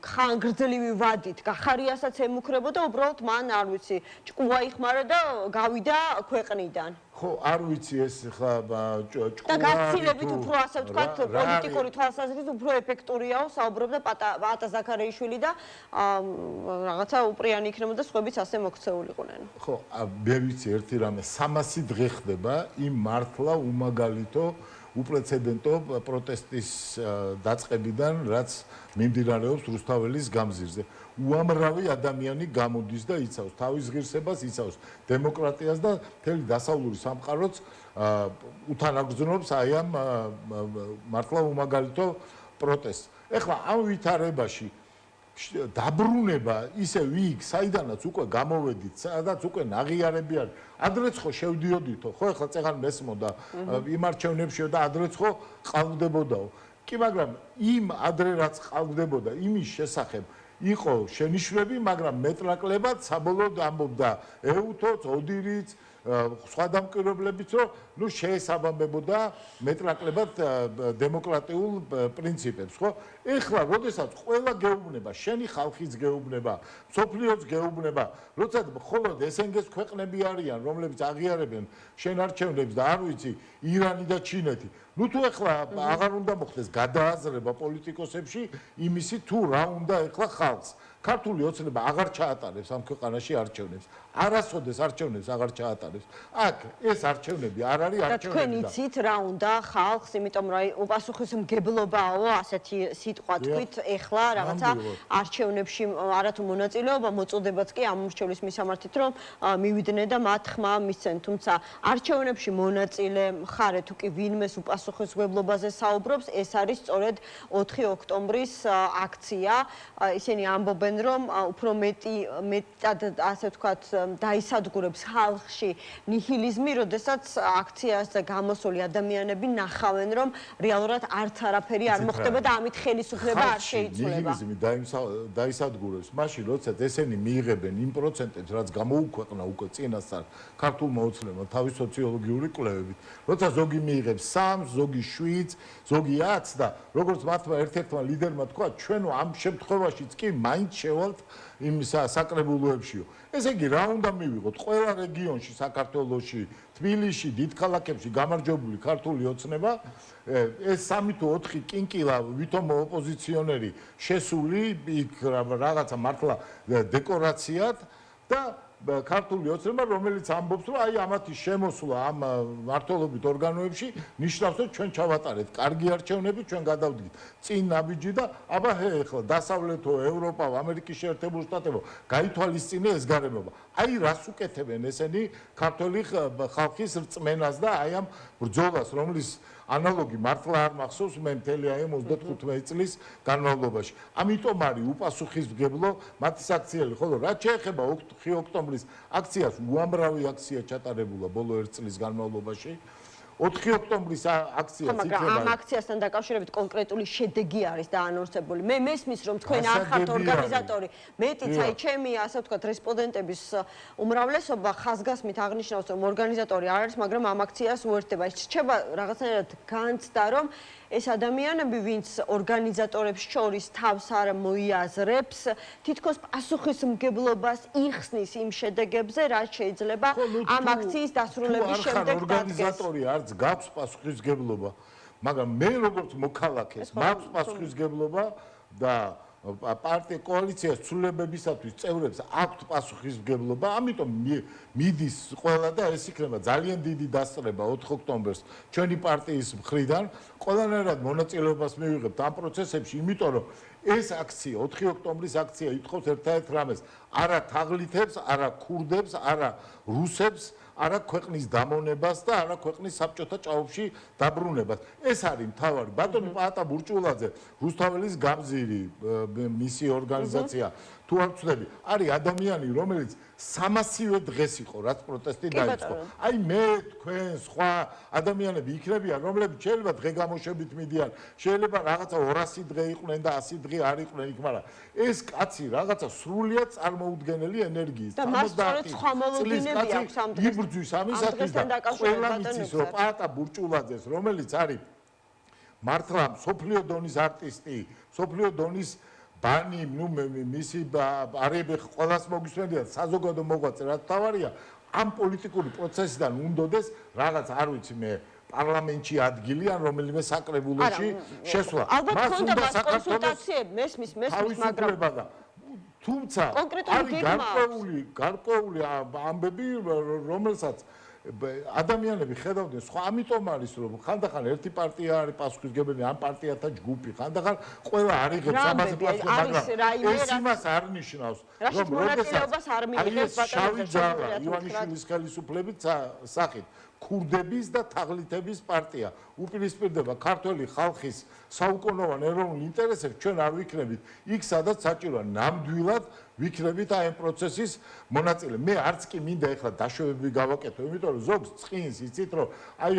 ხანგრძლივი ვადით გახარიასაც ემუქრებოდა, უბრალოდ მან არ ვიცი, ჭკუა იხმარა და გავიდა ქვეყნიდან. ხო, არ ვიცი ეს ხა ჭკუა და გაცილებით უფრო ასე ვთქვათ, პოლიტიკური თვალსაზრისით უფრო ეფექტურიაო, საუბრობდა პაატა ზაქარიაშვილი და რაღაცა უპრიანი იქნებოდა, სხვაებიც ასე მოქცეულიყვნენ. ხო, მე ვიცი ერთი რამე, 300 დღე ხდება იმ მართლა უმაგალითო უპრეცედენტო პროტესტის დაწყებიდან, რაც მიმდინარეობს რუსთაველის გამზირზე. უამრავი ადამიანი გამოდის და იცავს თავის ღირსებას, იცავს დემოკრატიას და მთელი დასავლური სამყაროც უთანაგრძნობს აი ამ მართლა უმაგალითო პროტესტს. ეხლა ამ ვითარებაში დაბრუნება ისე ვიგ, საიდანაც უკვე გამოვედით, სადაც უკვე ნაღიარები არის. ადრეც ხო შევდიოდითო, ხო ეხლა წეგან მესმოდა იმ არჩევნებშიო და ადრეც ხო ყალბდებოდაო. კი, მაგრამ იმ ადრე რაც ყალბდებოდა, იმის შესახებ იყო შენიშვნები, მაგრამ მეტნაკლებად საბოლოოდ ამბობდა ეუთოც, ოდირიც, სხვა დამკვირვებლებიც, რომ ნუ შეესაბამებოდა მეტნაკლებად დემოკრატიულ პრინციპებს, ხო? ეხლა, როდესაც ყველა გეუბნება, შენი ხალხიც გეუბნება, მსოფლიოც გეუბნება, როცა მხოლოდ SNG-ს ქვეყნები არიან, რომლებიც აღიარებენ შენ არჩევნებს და არ ვიცი, ირანი და ჩინეთი, ნუ თუ ეხლა აღარ უნდა მოხდეს გადააზრება პოლიტიკოსებში იმისი თუ რა უნდა ეხლა ხალხს. ქართული ოცნება აღარ ჩაატარებს ამ ქვეყანაში არჩევნებს. არასოდეს არჩევნებს აღარ ჩაატარებს. აქ ეს არჩევნები არ არის და არჩევნები. თქვენ იცით რა უნდა ხალხს, იმიტომ რომ უპასუხისმგებლობაო ასეთი სიტყვა თქვით ეხლა რაღაცა არჩევნებში არათუ მონაწილეობა მოწოდებაც კი ამ მრჩევლის მისამართით რომ მივიდნენ და მათ ხმა მისცენ, თუმცა არჩევნებში მონაწილე მხარე თუ კი ვინმეს უპასუხისმგებლობაზე საუბრობს, ეს არის სწორედ 4 ოქტომბრის აქცია. ისინი ამბობენ რომ უფრო მეტად ასე ვთქვათ დაისადგურებს ხალხში ნიჰილიზმი, როდესაც აქციაზე გამოსული ადამიანები ნახავენ რომ რეალურად არც არაფერი არ მოხდება და ამით ხელისუფლება არ შეიცვლება. ნიჰილიზმი დაისადგურებს მაშინ, როდესაც ესენი მიიღებენ იმ პროცენტებს, რაც გამოუქვეყნა უკვე წინასწარ ქართულმა ოცნებამ თავის სოციოლოგიური კვლევებით, როცა ზოგი მიიღებს 3, ზოგი 7, ზოგი 10 და როგორც მათმა ერთ-ერთმა ლიდერმა თქვა, ჩვენ ამ შემთხვევაშიც კი მაინც შევალთ იმ საკრებულოებშიო. ესე იგი, რა უნდა მივიღოთ? ყველა რეგიონში, საქართველოში, თბილისში, დიდ ქალაქებში გამარჯვებული ქართული ოცნება, ეს 3 თუ 4 კინკილა ვითომ ოპოზიციონერი შესული იქ რაღაცა მართლა დეკორაციად და ქართული ოცნება, რომელიც ამბობს, რომ აი ამათი შემოსვლა ამ მმართველობით ორგანოებში ნიშნავს, რომ ჩვენ ჩავატარეთ კარგი არჩევნები, ჩვენ გადავდგით წინ ნაბიჯი და აბა ეხლა დასავლეთო ევროპა, ამერიკის შეერთებული შტატებო, გაითვალისწინე ეს გარემოება. აი რას უკეთებენ ესენი ქართული ხალხის რწმენას და აი ამ ბრძოლას, რომლის ანალოგი მართლა არ მახსოვს მე მთელი აი 35 წლის განმავლობაში. ამიტომ არის უპასუხისმგებლო მათი აქციები, ხოლო რაც შეეხება 4 ოქტომბრის აქციას, უამრავი აქცია ჩატარებულა ბოლო 1 წლის განმავლობაში. 4 ოქტომბრის აქციას იქნება. მაგრამ ამ აქციასთან დაკავშირებით კონკრეტული შედეგი არის დაანონსებული. მე მესმის რომ თქვენ არ ხართ ორგანიზატორი. მეტიც აი ჩემი ასე ვთქვათ რესპონდენტების უმრავლესობა ხაზგასმით აღნიშნავს რომ ორგანიზატორი არ არის, მაგრამ ამ აქციას უერთდება. ეს რჩება რაღაცნაირად განცდა რომ ეს ადამიანები, ვინც ორგანიზატორებს შორის თავს არ მოიაზრებს, თითქოს პასუხისმგებლობას იხსნის იმ შედეგებზე, რაც შეიძლება ამ აქციის დასრულების შემდეგ დადგეს. ორგანიზატორი არც გაქვს პასუხისმგებლობა, მაგრამ მე როგორც მოქალაქეს მაქვს პასუხისმგებლობა და პარტია კოალიციას ცვლილებებისათვის წევრებს აქვთ პასუხისმგებლობა, ამიტომ მიდის ყველა და ეს იქნება ძალიან დიდი დასწრება 4 ოქტომბერს ჩვენი პარტიის მხრიდან, ყველანაირად მონაწილეობას მივიღებთ ამ პროცესებში, იმიტომ რომ ეს აქცია, 4 ოქტომბრის აქცია ითხოვს ერთადერთ რამეს, არა თაღლითებს, არა ქურდებს, არა რუსებს, არა ქვეყნის დამონებას და არა ქვეყნის საბჭოთა ჭაობში დაბრუნებას. ეს არის მთავარი. ბატონი პაატა ბურჭულაძე, რუსთაველის გამზირი მისი ორგანიზაცია თუ არ ვცდები, არის ადამიანი, რომელიც 300-ვე დღეს იყო, რაც პროტესტი დაიწყო. აი მე, თქვენ, სხვა ადამიანები იქნებიან, რომლებიც შეიძლება დღე გამოშვებით მიდიან, შეიძლება რაღაცა 200 დღე იყვნენ და 100 დღე არ იყვნენ იქ, მაგრამ ეს კაცი რაღაცა სრულიად წარმოუდგენელი ენერგიის. და მას სწორედ სხვა მოლოდინები აქვს ამ დღეს. იბრძვის ამისათვის და ყველა მიცის, რომ პაატა ბურჭულაძეს, რომელიც არის მართლა მსოფლიო დონის არტისტი, მსოფლიო დონის ბანი, ნუ მისი არები ყველას მოგისმენია, საზოგადო მოღვაწე, რაც თავარია, ამ პოლიტიკური პროცესიდან უნდოდეს რაღაც, არ ვიცი მე, პარლამენტში ადგილი ან რომელიმე საკრებულოში შესვლა. ალბათ ხონდა მას კონსულტაციები, მესმის, მაგრამ თუმცა არის გარკვეული ამბები, რომელსაც ადამიანები ხედავდნენ სხვა, ამიტომ არის რომ ხანდახან ერთი პარტია არის პასუხისმგებელი, ამ პარტიათა ჯგუფი, ხანდახან ყველა არიღებს ამაზე პასუხს, მაგრამ ეს იმას არ ნიშნავს, რომ მონაწილეობას არ მიიღებს ბატონო ივანიშვილის ხელისუფლებით სახით ქურდების და თაღლითების პარტია უპირისპირდება ქართველი ხალხის საუკუნოვან ეროვნულ ინტერესებს, ჩვენ არ ვიქნებით იქ, სადაც საჭიროა ნამდვილად ვიქნებით აი ამ პროცესის მონაწილე. მე არც კი მინდა ეხლა დაშვებები გავაკეთო, იმიტომ რომ ზოგს წინს იცით რომ აი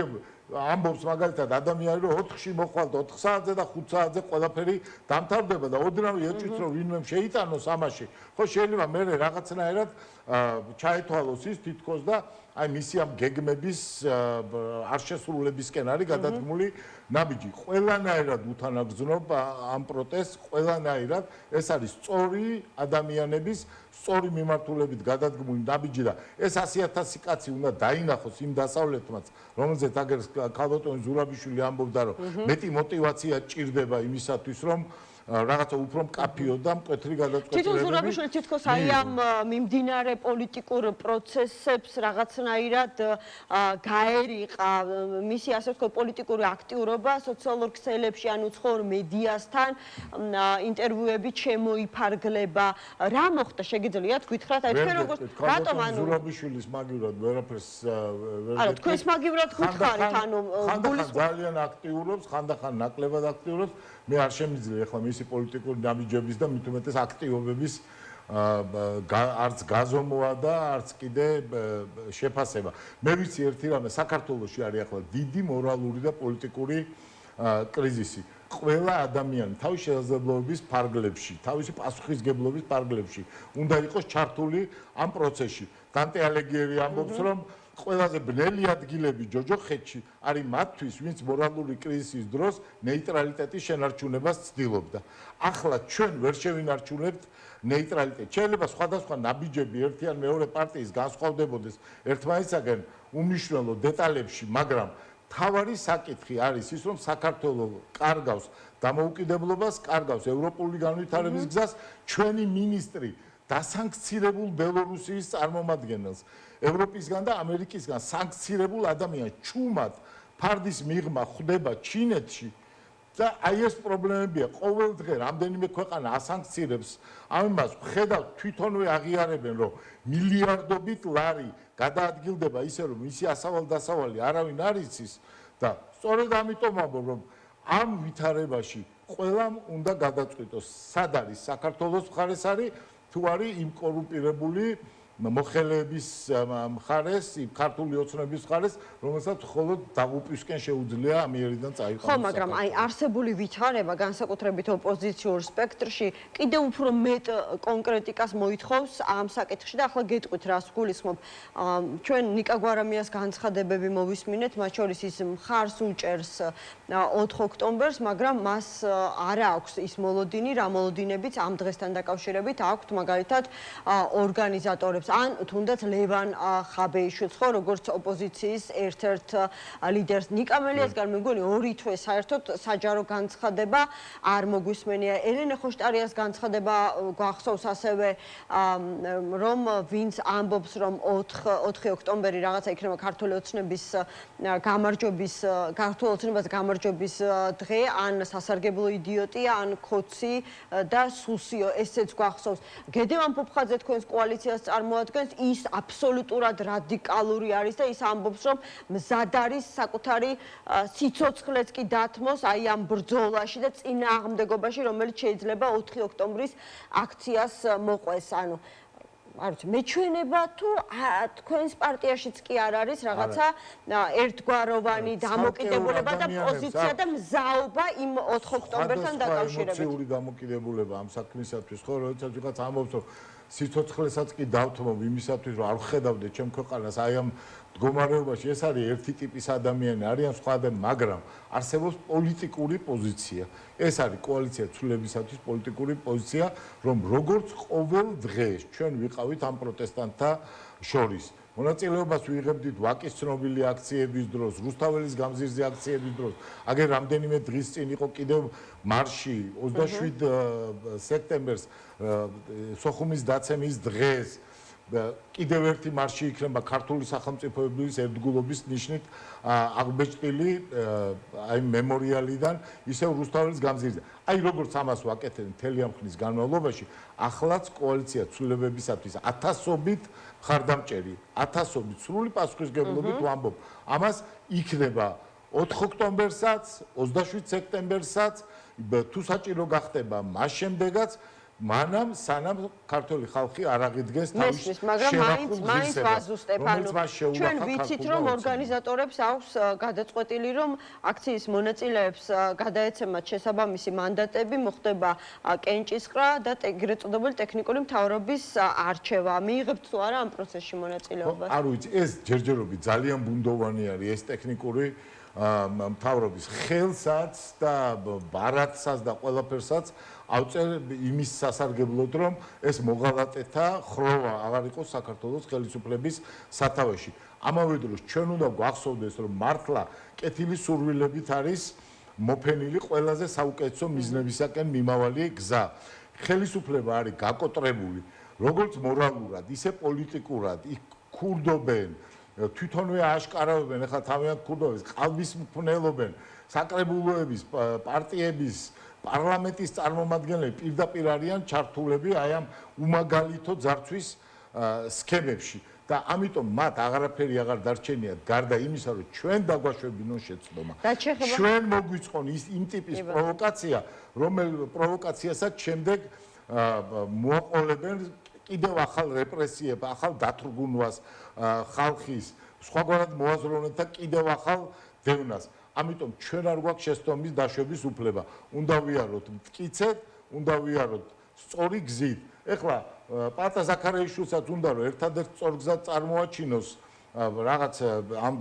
ამბობს მაგალითად ადამიანი რომ 4-ში მოხვალდა 4 საათზე და 5 საათზე ყველაფერი დამთავრდება და ოდნავ ეჭვით რომ ვინმე შეიტანოს ამაში. ხო შეიძლება მე რაღაცნაირად ჩაეთვალოს ის თითქოს და აი მისი ამ გეგმების არ შესრულებისკენ არის გადადგმული ნაბიჯი ყველანაირად უთანაგზნობ ამ პროტესტს, ყველანაირად ეს არის სწორი ადამიანების სწორი მიმართულებით გადადგმული ნაბიჯი და ეს 100,000 კაცი უნდა დაინახოს იმ დასავლეთმაც, რომელზეც აგერ ქალბატონი ზურაბიშვილი ამბობდა, რომ მეტი мотиваცია ჭირდება იმისათვის, რომ რაღაცა უფრო მკაფიო და მკვეთრი გადაწყვეტილებები. თვითონ ზურაბიშვილი თითქოს აი ამ მიმდინარე პოლიტიკურ პროცესებს რაღაცნაირად გაერიყა მისი ასე ვთქვათ პოლიტიკური აქტიურობა სოციალურ ქსელებში, ანუ ცხორ მედიასთან ინტერვიუებით შემოიფარგლება. რა მოხდა შეგიძლიათ გითხრათ? აი თქვენ როგორც რატომ ანუ ზურაბიშვილის მაგივრად ვერაფერს არა თქვენს მაგივრად გითხარით, ანუ ხანდახან ძალიან აქტიურობს, ხანდახან ნაკლებად აქტიურობს. მე არ შემიძლია ახლა მისი პოლიტიკური ნაბიჯების და მით უმეტეს აქტივობების არც გაზომვა და არც კიდე შეფასება. მე ვიცი ერთი რამე, საქართველოში არის ახლა დიდი მორალური და პოლიტიკური კრიზისი. ყველა ადამიანი თავის შესაძლებლობების ფარგლებში, თავისი პასუხისგებლობის ფარგლებში უნდა იყოს ჩართული ამ პროცესში. დანტე ალეგიევი ამბობს, რომ ყველაზე ბნელი ადგილები ჯოჯოხეთში არის მათთვის, ვინც მორალური კრიზისის დროს ნეიტრალიტეტის შენარჩუნებას ცდილობდა. ახლა ჩვენ ვერ შევინარჩუნებთ ნეიტრალიტეტს. შეიძლება სხვადასხვა ნაბიჯები ერთი ან მეორე პარტიის განსხვავდებოდეს ერთმანეთისაგან უმნიშვნელო დეტალებში, მაგრამ თავარი საკითხი არის ის, რომ საქართველოს კარგავს დამოუკიდებლობას, კარგავს ევროპული განვითარების გზას, ჩვენი მინისტრი დასანქცირებულ ბელორუსიის წარმომადგენელს, ევროპისგან და ამერიკისგან სანქცირებულ ადამიანს ჩუმად ფარდის მიღმა ხდება ჩინეთში და აი ეს პრობლემებია. ყოველ დღე რამდენიმე ქვეყანა ასანქცირებს ამას, ხედავთ თვითონვე აღიარებენ, რომ მილიარდობით ლარი გადაადგილდება ისე, რომ მისი ასავალ-დასავალი არავინ არ იცის და სწორედ ამიტომ ამბობ, რომ ამ ვითარებაში ყველამ უნდა გადაწყვიტოს, სად არის საქართველოს მხარეს არის თუ არის იმ კორუმპირებული მოხელეების მხარეს, ქართული ოცნების მხარეს, რომელსაც მხოლოდ დაღუპვისკენ შეუძლია ამიერიდან წაიყვანოს. ხო, მაგრამ აი არსებული ვითარება განსაკუთრებით ოპოზიციურ სპექტრში კიდევ უფრო მეტ კონკრეტიკას მოითხოვს ამ საკითხში და ახლა გეტყვით რას გულისხმობ. ჩვენ ნიკა გვარამიას განცხადებები მოვისმინეთ, მათ შორის ის მხარს უჭერს 4 ოქტომბერს, მაგრამ მას არ აქვს ის მოლოდინი, რა მოლოდინებიც ამ დღესთან დაკავშირებით აქვთ მაგალითად ორგანიზატორებს. ან თუნდაც ლევან ხაბეიშვილს ხო როგორც ოპოზიციის ერთ-ერთ ლიდერს. ნიკა მელიასგან მე მგონი ორი თვე საერთოდ საჯარო განცხადება არ მოგვისმენია. ელენე ხოშტარიას განცხადება გვახსოვს ასევე რომ ვინც ამბობს რომ 4 ოქტომბერი რაღაცა იქნება ქართული ოცნების გამარჯვების ქართულ ოცნებას გამარჯვების დღე ან სასარგებლო იდიოტია ან ქოცი და სუსიო ესეც გვახსოვს. გედევან ფუფხაძე თქვენს კოალიციას წარმოადგენს, ის აბსოლუტურად რადიკალური არის და ის ამბობს, რომ მზად არის საკუთარი სიცოცხლეც კი დათმოს აი ამ ბრძოლაში და წინააღმდეგობაში, რომელიც შეიძლება 4 ოქტომბრის აქციას მოყვეს. ანუ არ ვიცი, მეჩვენება თუ თქვენს პარტიაშიც კი არ არის რაღაცა ერთგვაროვანი დამოკიდებულება და პოზიცია და მზაობა იმ 4 ოქტომბერთან დაკავშირებით. ემოციური დამოკიდებულება ამ საქმისათვის, ხო, როდესაც ვიღაც ამბობს, რომ სიცოცხლესაც კი დავთმობ იმისათვის, რომ არ ხედავდე ჩემ ქვეყანას აი ამ მდგომარეობაში. ეს არის ერთი ტიპის ადამიანი, არიან სხვა ადამიანები, მაგრამ არსებობს პოლიტიკური პოზიცია. ეს არის კოალიცია ცვლილებისათვის პოლიტიკური პოზიცია, რომ როგორც ყოველ დღეს ჩვენ ვიყავით ამ პროტესტანტთა შორის. მონაწილეობას ვიღებდით ვაკის ცნობილი აქციების დროს, რუსთაველის გამზირზე აქციების დროს. აგერ რამდენიმე დღის წინ იყო კიდევ მარში 27 სექტემბერს სოხუმის დაცემის დღეს. კიდევ ერთი მარში იქნება ქართული სახელმწიფოების ერთგულობის ნიშნით აღბეჭდილი აი მემორიალიდან ისევ რუსთაველის გამზირზე. აი როგორც ამას ვაკეთებთ მთელი ამ ხნის განმავლობაში, ახლაც კოალიცია ცვლილებებისათვის ათასობით მხარდამჭერი, ათასობით სრული პასუხისგებლობით ვამბობ. ამას იქნება 4 ოქტომბერსაც, 27 სექტემბერსაც, თუ საჭირო გახდება მას შემდეგაც მანამ სანამ ქართული ხალხი არ აღიდგეს თავის მაგრამ მაინც ვაზუსტებ ანუ ჩვენ ვიცით რომ ორგანიზატორებს აქვს გადაწყვეტილი რომ აქციის მონაწილეებს გადაეცემათ შესაბამისი მანდატები მოხდება კენჭისყრა და ეგრეთ წოდებული ტექნიკური მთავრობის არჩევა მიიღებთ თუ არა ამ პროცესში მონაწილეობას არ ვიცი ეს ჯერჯერობით ძალიან ბუნდოვანი არის ეს ტექნიკური მთავრობის ხელსაც და ბარათსაც და ყველაფერსაც ავწერ იმის სასარგებლოდ, რომ ეს მოღალატეთა ხროვა აღარ იყოს საქართველოს ხელისუფლების სათავეში. ამავე დროს ჩვენ უნდა გვახსოვდეს, რომ მართლა კეთილი სურვილებით არის მოფენილი ყველაზე საუკეთესო მიზნებისაკენ მიმავალი გზა. ხელისუფლება არის გაკოტრებული როგორც მორალურად, ისე პოლიტიკურად, იქ ქურდობენ, თვითონვე აშკარავენ, ახლა თავიანთ ქურდობებს, ყალბის მფრინველობენ, საკრებულოების, პარტიების, პარლამენტის წარმომადგენლები პირდაპირ არიან ჩართულები აი ამ უმაგალითო ძარცვის სქემებში. და ამიტომ მათ აღარაფერი აღარ დარჩენიათ გარდა იმისა, რომ ჩვენ დაგვაშვებინონ შეცდომა. ჩვენ მოგვიწყონ იმ ტიპის პროვოკაცია, რომელ პროვოკაციასაც შემდეგ მოაყოლებენ კიდევ ახალ რეპრესიებს, ახალ დათრგუნვას ხალხის, სხვაგვარად მოაზროვნეთ და კიდევ ახალ დევნას. ამიტომ ჩვენ არ გვაქვს შეცდომის დაშვების უფლება. უნდა ვიაროთ მტკიცედ, უნდა ვიაროთ სწორი გზით. ეხლა პატა ზაქარიაშვილსაც უნდა რომ ერთადერთ სწორ გზად წარმოაჩინოს რაღაც ამ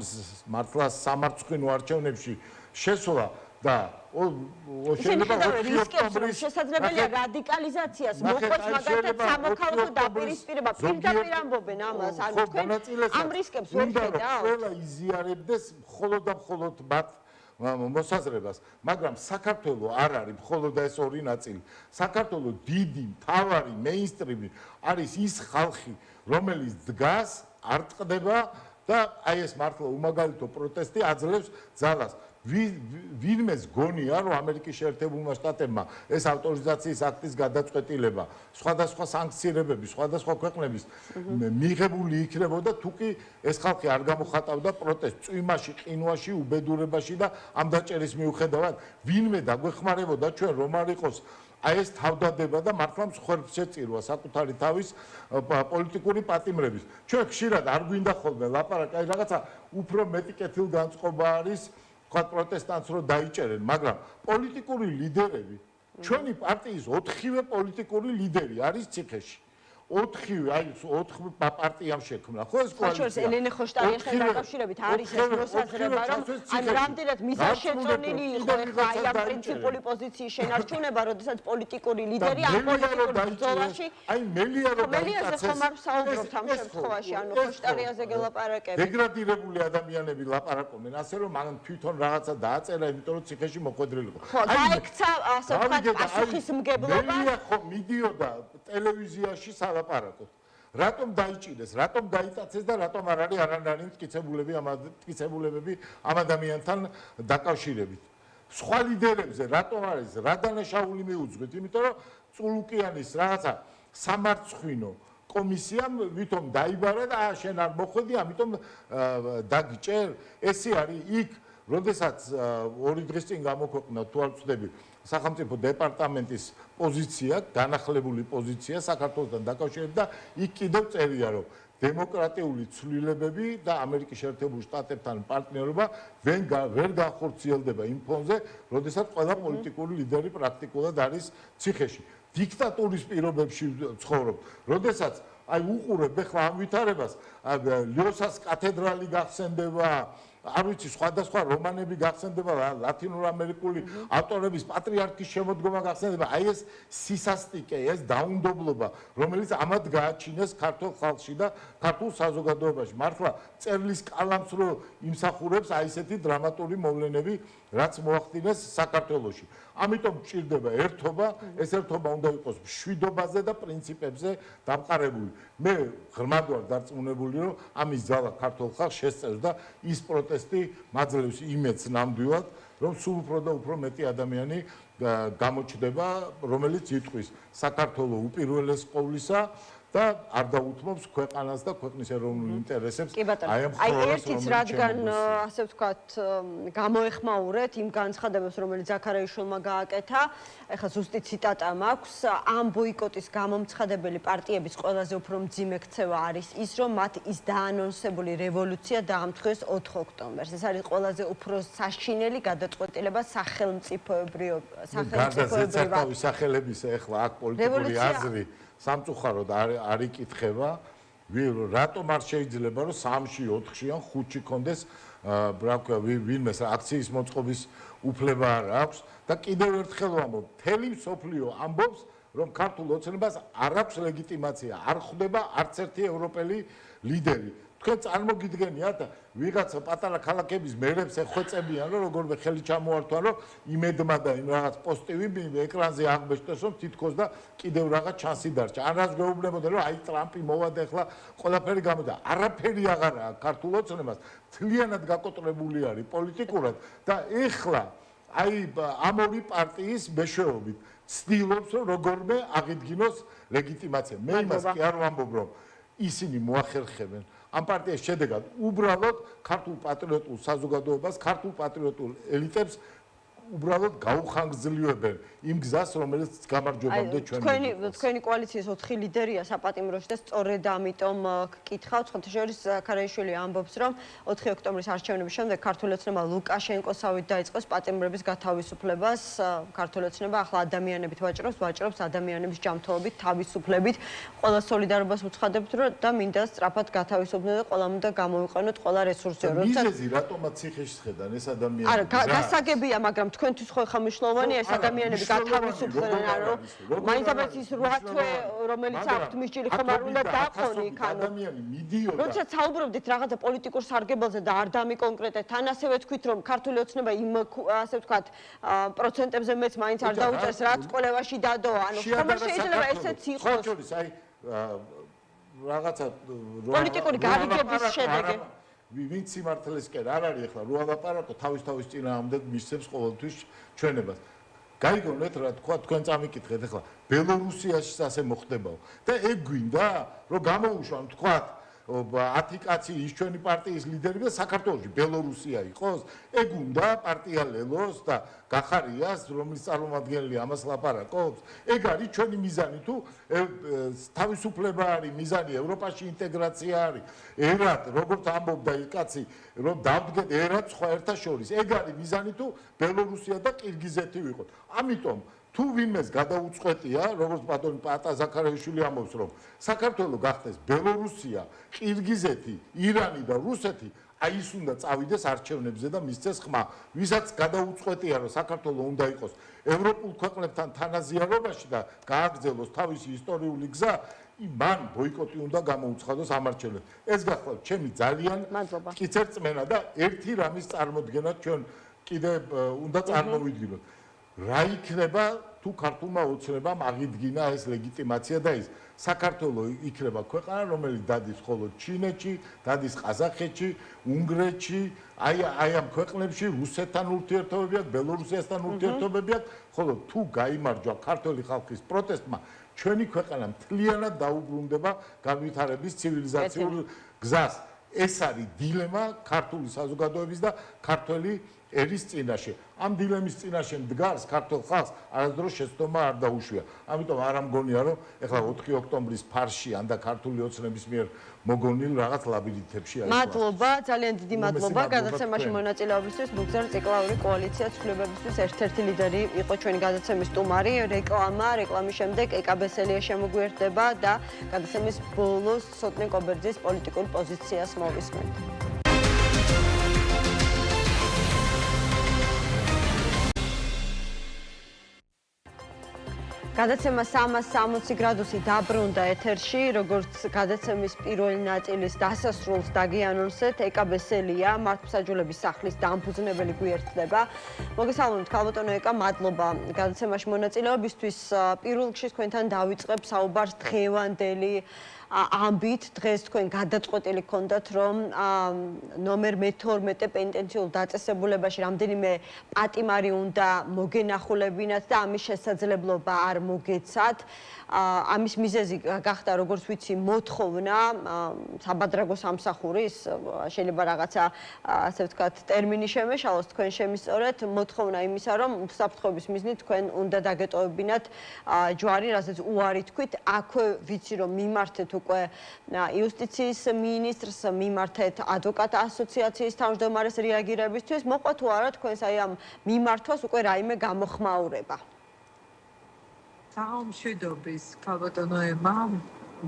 მართლა სამარცხვინო არჩევნებში შესვლა და შესაძლებელია რადიკალიზაციას მოყოს მაგალითად სამოქალაქო დაპირისპირება პირდაპირ ამბობენ ამას ანუ თქვენ ამ რისკებს ვერ ხედავთ ყველა იზიარებდეს მხოლოდ და მხოლოდ მათ მოსაზრებას, მაგრამ საქართველოს არ არის მხოლოდ ეს ორი ნაწილი. საქართველოს დიდი, მთავარი, მეინსტრიმი არის ის ხალხი, რომელიც დგას, არ წყდება და აი ეს მართლა უმაგალითო პროტესტი აძლევს ძალას. ვინმეს გონია, რომ ამერიკის შეერთებულმა შტატებმა ეს ავტორიზაციის აქტის გადაწყვეტილება, სხვადასხვა სანქცირებები, სხვადასხვა ქვეყნების მიღებული იქნებოდა, თუ კი ეს ხალხი არ გამოხატავდა პროტესტს წვიმაში, ყინვაში, უბედურებაში და ამ დაჭერის მიუხედავად, ვინმე დაგვეხმარებოდა ჩვენ რომ არ იყოს აი ეს თავდადება და მართლა მსხვერპლ შეწირვა საკუთარი თავის პოლიტიკური პატიმრების. ჩვენ ხშირად არ გვინდა ხოლმე ლაპარაკი, აი რაღაცა უფრო მეტი კეთილგანწყობა არის თქვათ პროტესტანტს რომ დაიჭერენ, მაგრამ პოლიტიკური ლიდერები, ჩვენი პარტიის 4-ვე პოლიტიკური ლიდერი არის ციხეში. 4-ვე, აი 4 პარტიამ შექმნა. ხო ეს კოალიცია. ელენე ხოშტარიასთან დაკავშირებით არის ეს მოსაზრება, რომ ან რამდენად მიზანშეწონილი იყო ახლა აი ამ პრინციპული პოზიციის შენარჩუნება, როდესაც პოლიტიკური ლიდერი ამ პოლიტიკურ ბრძოლაში აი მელია რომ დაიწაცეს ხომ არ საუბრობთ ამ შემთხვევაში, ანუ ხოშტარიაზე გელაპარაკები. დეგრადირებული ადამიანები ლაპარაკობენ, ასე რომ მან თვითონ რაღაცა დააწერა, იმიტომ რომ ციხეში მოხვედრილი იყო. ხო, გაიქცა ასე ვთქვათ პასუხისმგებლობა. მელია ხო მიდიოდა ტელევიზიაში ლაპარაკობ. რატომ დაიჭირეს, რატომ გაიტაცეს და რატომ არ არის არანაირი მტკიცებულებები ამ ადამიანთან დაკავშირებით. სხვა ლიდერებზე რატომ არის რა დანაშაული მიუძღვით, იმიტომ რომ წულუკიანის რაღაცა სამარცხვინო კომისიამ ვითომ დაიბარა და შენ არ მოხვედი, ამიტომ დაგიჭერ. ესე არის იქ, როდესაც 2 დღის წინ გამოქვეყნდა თუ არ ვწდები სახელმწიფო დეპარტამენტის პოზიცია, განახლებული პოზიცია საქართველოსთან დაკავშირებით და იქ კიდევ წერია, რომ დემოკრატიული ცვლილებები და ამერიკის შეერთებულ შტატებთან პარტნიორობა ვერ განხორციელდება იმ ფონზე, როდესაც ყველა პოლიტიკური ლიდერი პრაქტიკულად არის ციხეში. დიქტატურის პირობებში ცხოვრობ, როდესაც აი უყურებ ახლა ამ ვითარებას, ლიოსას კათედრალი გახსენდება, არ ვიცი, სხვადასხვა რომანები გახსენდება, ლათინურამერიკული ავტორების პატრიარქის შემოდგომა გახსენდება, აი ეს სისასტიკე, ეს დაუნდობლობა, რომელიც ამათ გააჩინეს ქართულ ხალხში და ქართულ საზოგადოებაში. მართლა წერლის კალამს რო იმსახურებს აი ესეთი დრამატული მოვლენები, რაც მოახდინეს საქართველოში. ამიტომ გჭირდება ერთობა, ეს ერთობა უნდა იყოს მშვიდობაზე და პრინციპებზე დამყარებული. მე ღრმად ვარ დარწმუნებული, რომ ამის ძალა ქართულ ხალხს შესწევს და ის პროტესტი მაძლევს იმედს ნამდვილად, რომ სულ უფრო და უფრო მეტი ადამიანი გამოჩნდება, რომელიც იტყვის საქართველოს უპირველეს ყოვლისა და არ დაუთმობს ქვეყანას და ქვეყნის ეროვნულ ინტერესებს. აი ერთიც რადგან ასე ვთქვათ გამოეხმაურეთ იმ განცხადებებს, რომელიც ზაქარიაშვილმა გააკეთა, ეხლა ზუსტი ციტატა მაქვს, ამ ბოიკოტის გამომცხადებელი პარტიების ყველაზე უფრო მძიმე ქცევა არის ის, რომ მათ ის დაანონსებული რევოლუცია დაამტყიეს 4 ოქტომბერს. ეს არის ყველაზე უფრო საშინელი გადაწყვეტილება სახელმწიფოებრივად. სახელების ეხლა აქ პოლიტიკური აზრი სამწუხაროდ არ იკითხება, რატომ არ შეიძლება რომ 3-ში, 4-ში ან 5-ში კონდეს რა ქვია, ვინმეს აქციის მოწყობის უფლება არ აქვს და კიდევ ერთხელ ვამბობ, მთელი მსოფლიო ამბობს, რომ ქართულ ოცნებას არ აქვს ლეგიტიმაცია, არ ხვდება არც ერთი ევროპელი ლიდერი. თქვენ წარმოგიდგენიათ ვიღაცა პატარა ქალაქების მერებს ეხვეწებიან, რომ როგორ ხელი ჩამოართვან, რომ იმედმა და იმ რაღაც პოზიტივი ეკრანზე აღბეჭდეს, რომ თითქოს და კიდევ რაღაც ჩანსი დარჩა. ან რას გვეუბნებოდნენ, რომ აი ტრამპი მოვადა ახლა ყველაფერი გამოდა. არაფერი აღარაა ქართულ ოცნებას, მთლიანად გაკოტრებული არის პოლიტიკურად და ეხლა აი ამ ორი პარტიის მეშვეობით ცდილობს, რომ როგორმე აღიდგინოს ლეგიტიმაცია. მე იმას კი არ ვამბობ, რომ ისინი მოახერხებენ ამ პარტიის შედეგად უბრალოდ ქართულ პატრიოტულ საზოგადოებას, ქართულ პატრიოტულ ელიტებს უბრალოდ გაუხანგრძლივებენ იმ გზას, რომელიც გამარჯვებამდე ჩვენ თქვენი კოალიციის 4 ლიდერია საპატიმროში და სწორედ ამიტომ გკითხავთ, ხოთაშორის ქარაიშვილი ამბობს, რომ 4 ოქტომბრის არჩევნების შემდეგ ქართული ოცნება ლუკაშენკოსავით დაიწყოს პატიმრების გათავისუფლებას. ქართული ოცნება ახლა ადამიანებით ვაჭრობს ადამიანების ჯანმრთელობით, თავისუფლებით. ყველა სოლიდარობას უცხადებთ და მინდა სწრაფად გათავისუფლდნენ და ყველამ უნდა გამოვიყენოთ ყველა რესურსი. მიზეზი რატომაც ციხეში შედან ეს ადამიანები? არა, გასაგებია, მაგრამ თქვენთვის ხო ხა მნიშვნელოვანია ეს ადამიანები გათავისუფლდნენ, რომ მაინცაბაც ის 8 თვე, რომელიც აქვთ მისჯილი ხომ არ უნდა დაყონი იქანო. ადამიანი მიდიოდა. როცა საუბრობდით რაღაცა პოლიტიკურ სარგებელზე და არ დამიკონკრეტეთ, თან ასევე თქვით, რომ ქართული ოცნება იმ ასე ვთქვათ, პროცენტებზე მეც მაინც არ დაუწერს, რაც კოლევაში დადო, ანუ ხომ შეიძლება ესეც იყოს. აი რაღაცა პოლიტიკური გარიგების შედეგი. ვინც სიმართლესკენ არ არის ახლა რო ალაპარაკო თავის წინააღმდეგ მისცემს ყოველთვის ჩვენებას. გაიგონეთ რა თქვა თქვენ წამიკითხეთ ახლა ბელორუსიაში ასე მოხდებაო და ეგ გვინდა რომ გამოუშვან თქვა 10 კაცი ის ჩვენი პარტიის ლიდერი და საქართველოში ბელორუსია იყოს ეგ უნდა პარტია ლელოს და გახარიას რომლის წარმომადგენელი ამას ლაპარაკობს ეგ არის ჩვენი მიზანი თუ თავისუფლება არის მიზანი ევროპაში ინტეგრაცია არის ერად როგორც ამბობდა ის კაცი რომ დავდგეთ ერად სხვა ერთაშორის ეგ არის მიზანი თუ ბელორუსია და ყირგიზეთი ვიყოთ ამიტომ თუ ვინმეს გადაუწყვეტია, როგორც ბატონი პატა ზაქარაიშვილი ამბობს, რომ საქართველოს გახდეს ბელორუსია, ყირგიზეთი, ირანი და რუსეთი, აი ის უნდა წავიდეს არჩევნებზე და მისცეს ხმა. ვისაც გადაუწყვეტია, რომ საქართველოს უნდა იყოს ევროპულ ქვეყნებთან თანაზიარობაში და გააგრძელოს თავისი ისტორიული გზა, მან ბოიკოტი უნდა გამოუცხადოს ამ არჩევნებს. ეს გახლავთ ჩემი ძალიან მკიცრწმენა და ერთი რამის წარმოდგენა ჩვენ კიდე უნდა წარმოვიდგინოთ. რა იქნება თუ ქართულმა ოცნებამ აღიდგინა ეს ლეგიტიმაცია და ის საქართველოს იქნება ქვეყანა რომელიც დადის მხოლოდ ჩინეთში, დადის ყაზახეთში, უნგრეთში, აი ამ ქვეყნებში რუსეთთან ურთიერთობები აქვს, ბელორუსიასთან ურთიერთობები აქვს, ხოლო თუ გაიმარჯვა ქართული ხალხის პროტესტმა, ჩვენი ქვეყანა მთლიანად დაუბრუნდება განვითარების ცივილიზაციურ გზას. ეს არის დილემა ქართული საზოგადოების და ქართველი ერის წინაშე. ამ დილემის წინაშე მდგარს ქართულ ხალხს არასდროს შეცდომა არ დაუშვია. ამიტომ არ ამგონია რომ ეხლა 4 ოქტომბრის ფარში ან და ქართული ოცნების მიერ მოგონილ რაღაც ლაბირინთებში არის. მადლობა, ძალიან დიდი მადლობა გადაცემაში მონაწილეობისთვის. ბუგზარ ციკლაური კოალიცია ცვლილებებისთვის ერთ-ერთი ლიდერი იყო ჩვენი გადაცემის სტუმარი. რეკლამის შემდეგ ეკაბესელია შემოგვიერთდება და გადაცემის ბოლოს სოტნე კობერძის პოლიტიკურ პოზიციას მოვისმენთ. გადაცემა 360 გრადუსი დაბრუნდა ეთერში, როგორც გადაცემის პირველი ნაწილის დასასრულს დაგიანონსეთ, ეკაბესელია მართლმსაჯულების სახლის დამფუძნებელი გვიერთდება. მოგესალმებით, ქალბატონო ეკა, მადლობა გადაცემაში მონაწილეობისთვის. პირველ რიგში თქვენთან დავიწყებ საუბარს დღევანდელი ამბით დღეს თქვენ გადაწყვეტილი გქონდათ რომ ნომერ მე-12 პენტენციულ დაწესებულებაში რამდენიმე პატიმარი უნდა მოგენახულებინათ და ამის შესაძლებლობა არ მოგეცათ. ამის მიზეზი გახდა როგორც ვიცი მოთხოვნა საბადრაგო სამსახურის შეიძლება რაღაცა ასე ვთქვათ ტერმინი შემეშალოს თქვენ შემისწორეთ მოთხოვნა იმისა რომ საფრთხების მიზნით თქვენ უნდა დაგეტოვებინათ ჯვარი რასაც უარი თქვით აქვე ვიცი რომ მიმართეთ უკვე იუსტიციის მინისტრს მიმართეთ ადვოკატ ასოციაციის თავმჯდომარეს რეაგირებისთვის მოყვა თუ არა თქვენს აი ამ მიმართვას უკვე რაიმე გამოხმაურება მშვიდობის ქალბატონო ემა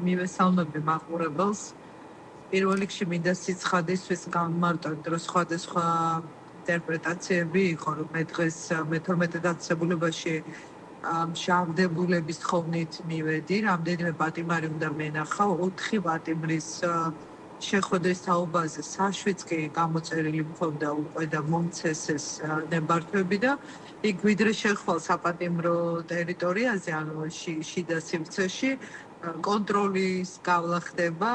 მივესალმები მაყურებელს პირველ რიგში მინდა სიცხადისთვის გამმარტოთ, რომ სხვადასხვა ინტერპრეტაციები იყო, რომ მე დღეს მე-12 დაწესებულებაში მშავდებულების თხოვნით მივედი, რამდენიმე პატიმარი უნდა მენახა, 4 პატიმრის შეხვედრის თაობაზე საშვიც კი გამოწერილი მქონდა უკვე და მომცეს ეს ნებართვები და იქ ვიდრე შეხვალ საპატიმრო ტერიტორიაზე, ანუ შიდა სივრცეში კონტროლის გავლა ხდება,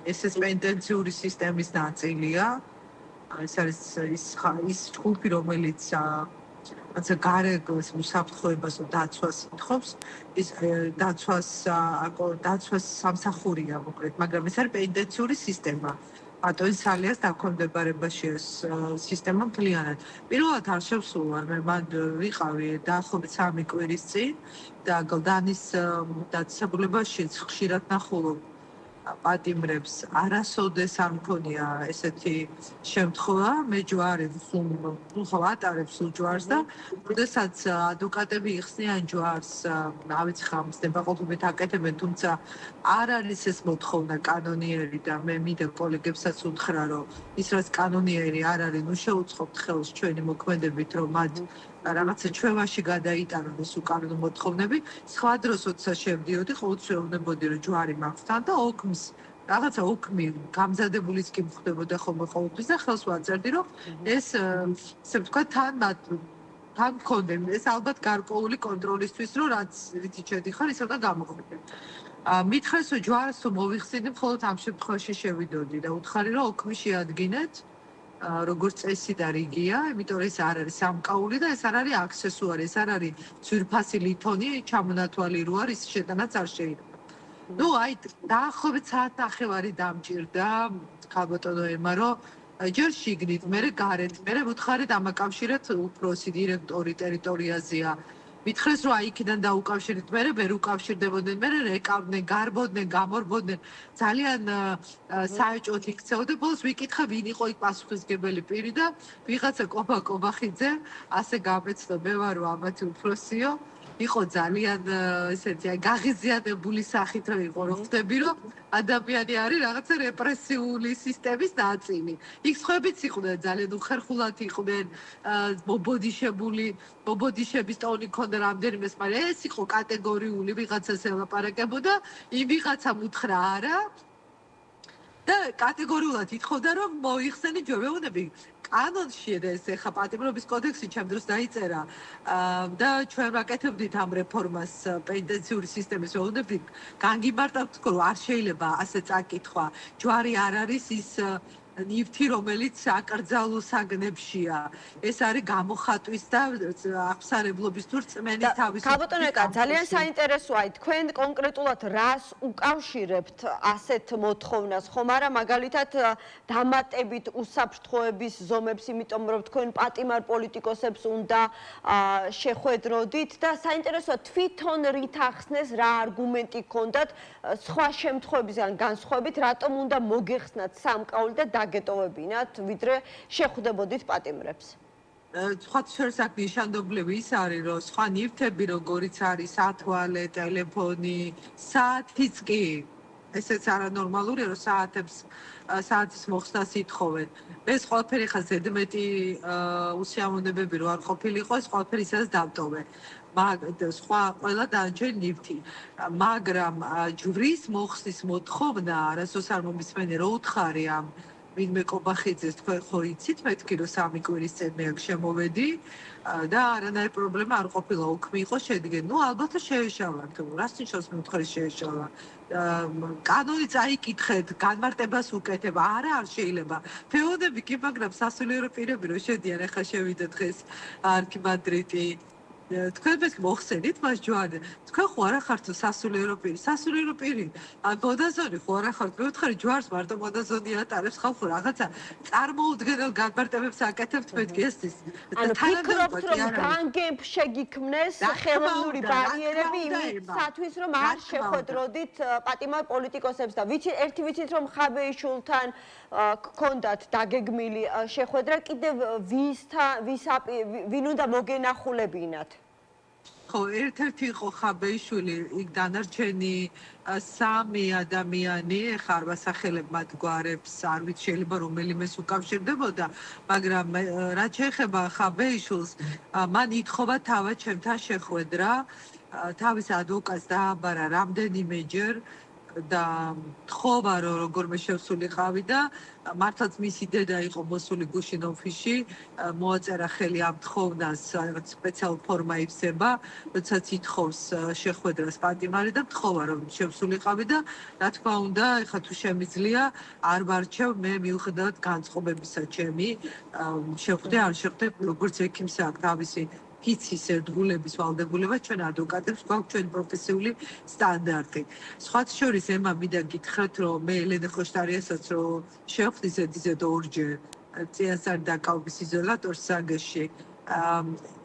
ეს პენტენციური სისტემის ნაწილია. ეს არის ის ჯგუფი, რომელიც ასე გარეგოს უსაფრთხოებას დაცვას ითხოვს, ის დაცვას სამსახურია მოკლედ, მაგრამ ეს არის პენტენციური სისტემა. ატოის სალიას დაქვემდებარებაში ეს სისტემა მთლიანად. პირველად არ შევსულვარ, მე მან ვიყავი დაახლოებით 3 კვირის წინ და გლდანის დაწესებულებაში ხშირად ნახულობ პატიმრებს. არასოდეს არ მქონია ესეთი შემთხვევა, მე ჯვარი ხომ ატარებს ჯვარს და როდესაც ადვოკატები იხსნიან ჯვარს, რა ვიცი ხამ ნებაყოფლობით აკეთებენ, თუმცა არ არის ეს მოთხოვნა კანონიერი და მე მინდა კოლეგებსაც უთხრა, რომ ის რაც კანონიერი არ არის, ნუ შეუწყობთ ხელს ჩვენი მოქმედებით, რომ მათ რაღაცა ჩვევაში გადაიტანონ ეს უკანონო მოთხოვნები. სხვა დროს, როცა შევდიოდი, ყოველთვის ვეუბნებოდი, რომ ჯვარი მაქვს და ოქმს რაღაცა ოქმი გამზადებულიც კი მხვდებოდა ხოლმე ყოველთვის და ხელს ვაწერდი, რომ ეს ესე ვთქვათ თან მქონდე. ეს ალბათ გარკვეული კონტროლისთვის, რომ რაც რითი შედიხარ, ის უნდა გამოხდე. მითხრეს, რომ ჯვარს თუ მოვიხსენებ, მხოლოდ ამ შემთხვევაში შევიდოდი და უთხარი, რომ ოქმი შეადგინეთ. როგორც წესი და რიგია, იმიტომ რომ ეს არ არის სამკაული და ეს არ არის აქსესუარი, ეს არ არის ძვირფასი ლითონი, ჩამონათვალი რო არის, შეტანაც არ შეიძლება. ნუ აი დაახლოებით საათნახევარი დამჭირდა ქალბატონო ემა, რომ ჯერ შიგნით, მერე გარეთ, მერე ვუთხარი დამაკავშირეთ უფროსი დირექტორი ტერიტორიაზეა. მითხრეს, რომ აი იქიდან დაუკავშირეთ, მერე ვერ უკავშირდებოდნენ, მერე რეკავდნენ, გარბოდნენ, გამორბოდნენ. ძალიან საეჭვოდ იქცეოდა. ბოლოს ვიკითხე, ვინ იყო იქ პასუხისმგებელი პირი და ვიღაცა კობახიძე, ასე გამეცნო, მე ვარო ამათი უფროსიო. იყო ძალიან ესეთი აი გაღიზიანებული სახით რომ იყო, რომ ხვდები, რომ ადამიანი არის რაღაცა რეპრესიული სისტემის ნაწილი. იქ სხვაებიც იყვნენ, ძალიან უხერხულად იყვნენ, ბობოდიშების ტონი ქონდა რამდენიმეს, მაგრამ ეს იყო კატეგორიული ვიღაცას ელაპარაკებოდა, იმ ვიღაცამ უთხრა არა და კატეგორიულად ითხოვდა, რომ მოიხსენი ჯვარები. კანონში ეს ახლა პატიმრობის კოდექსი ჩემ დროს დაიწერა და ჩვენ ვაკეთებდით ამ რეფორმას პენტენციური სისტემის ვეუბნებდით, განგიმარტავთ, რომ არ შეიძლება ასე წაკითხვა. ჯვარი არ არის ის ნივთი, რომელიც აკრძალულ საგნებშია. ეს არის გამოხატვის და აღსარებლობის თუ რწმენის თავისუფლების. ქალბატონო, ძალიან საინტერესოა, თქვენ კონკრეტულად რას უკავშირებთ ასეთ მოთხოვნას, ხომ არა მაგალითად დამატებით უსაფრთხოების ზომებს, იმიტომ რომ თქვენ პატიმარ პოლიტიკოსებს უნდა შეხვედროდით და საინტერესოა თვითონ რით ახსნეს, რა არგუმენტი გქონდათ სხვა შემთხვევებისგან განსხვავებით, რატომ უნდა მოგეხსნათ სამკაული და გეტოვებინათ, ვიდრე შეხვდებოდით პატიმრებს. სხვა შორის აქ ნიშანდობლივი ის არის, რომ სხვა ნივთები, როგორიც არის ათვალე, ტელეფონი, საათიც კი, ესეც არანორმალურია, რომ საათის მოხსნას ითხოვენ. ეს ყველაფერი ხა ზედმეტი უსიამოვნებები რო არ ყოფილიყო, ეს ყველაფერი ისაც დავტოვე. სხვა ყველა დანარჩენი ნივთი. მაგრამ ჯვრის მოხსნის მოთხოვნა არასდროს არ მომისმენი, რო უთხარი ამ ვინმე კობახიძეს, თქვენ ხო იცით, მეთქი რომ 3 კვირის წინ მე აქ შემოვედი და არანაირი პრობლემა არ ყოფილა, ოქმი იყო შედგენ. ნუ ალბათ შეეშალათ, რას ნიშნავს მეთქი შეეშალა. კანონი წაიკითხეთ, განმარტებას უკეთებ, არა არ შეიძლება. ფეოდები კი, მაგრამ სასულიერო პირები რო შედიან, ახლა შევიდა დღეს არქიმანდრიტი. თქვენ ეს მოხსენით მას ჯვარი. თქვენ ხო არა ხართ სასულიერო პირი, სასულიერო პირი. ბოდაზონი ხო არა ხართ. მე ვთხარი ჯვარს მარტო ბოდაზონი ატარებს ხალხო რაღაცა წარმოუდგენელ განმარტებებს აკეთებთ მეთქი ესის. ანუ ფიქრობთ რომ განგებ შეგიქმნეს ხელოვნური ბარიერები იმისათვის რომ არ შეხვედროდით პატიმარ პოლიტიკოსებს და ვიცით რომ ხაბეიშვილთან გქონდათ დაგეგმილი შეხვედრა, კიდევ ვინ უნდა მოგენახულებინათ? ხო, ერთ-ერთი იყო ხაბეიშვილი, იქ დანარჩენი სამი ადამიანი, ეხლა არ ვასახელებ მათ გვარებს, არ ვიცი შეიძლება რომელიმეს უკავშირდებოდა, მაგრამ რაც შეეხება ხაბეიშვილს, მან ითხოვა თავად ჩემთან შეხვედრა, თავის ადვოკატს დააბარა რამდენიმეჯერ და თხოვა რომ როგორმე შევსულიყავი და მართლაც მისი დედა იყო მოსული გუშინ ოფისში, მოაწერა ხელი ამ თხოვნას, რაღაც სპეციალურ ფორმა ივსება, როდესაც ითხოვს შეხვედრას პატიმარი და თხოვა რომ შევსულიყავი და რა თქმა უნდა, ეხლა თუ შემიძლია, არ ვარჩევ მე მიუხედავად განწყობებისა ჩემი, შევხვდე არ შევხვდე, როგორც ექიმს აქვს თავისი კიცის ერთგულების ვალდებულება ჩვენ ადვოკატებს გვაქვს ჩვენ პროფესიული სტანდარტი. სხვათა შორის ემა მინდა გითხრათ რომ მე ელენე ხოშტარიასაც რომ შევხვდი ზედიზედ ორჯერ წიასწარი დაკავების იზოლატორს საგეში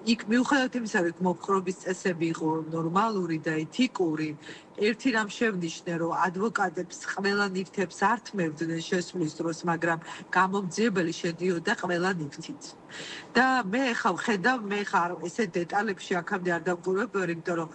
იქ მიუხედავად იმისა რომ მოპყრობის წესები იყო ნორმალური და ეთიკური ერთი რამ შევნიშნე რომ ადვოკატებს ყველა ნივთებს არ თმევდნენ შესვლის დროს მაგრამ გამომძიებელი შედიოდა ყველა ნივთით და მე ხა ვხედავ მე ხარ ესე დეტალებში აქამდე არ დავგურებოდი იმიტომ რომ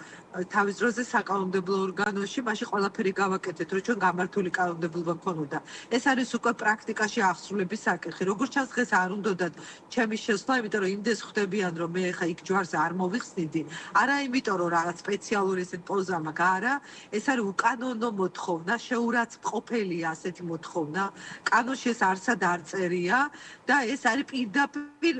თავის დროზე საკანონმდებლო ორგანოში მაშინ ყველაფერი გავაკეთეთ რომ ჩვენ გამართული კანონმდებლობა გქონოდა ეს არის უკვე პრაქტიკაში აღსრულების საკითხი როგორც ჩანს დღეს არ უნდათ ჩემი შესვლა იმიტომ რომ იმდეს ხვდებიან რომ მე ხა იქ ჯვარს არ მოვიხსნიდი არა იმიტომ რომ რაღაც სპეციალური ესეთ პოზა მაქვს არა ეს არის უკანონო მოთხოვნა შეურაცხმყოფელია ასეთი მოთხოვნა კანონში ეს არსად არ წერია და ეს არის პირდაპირ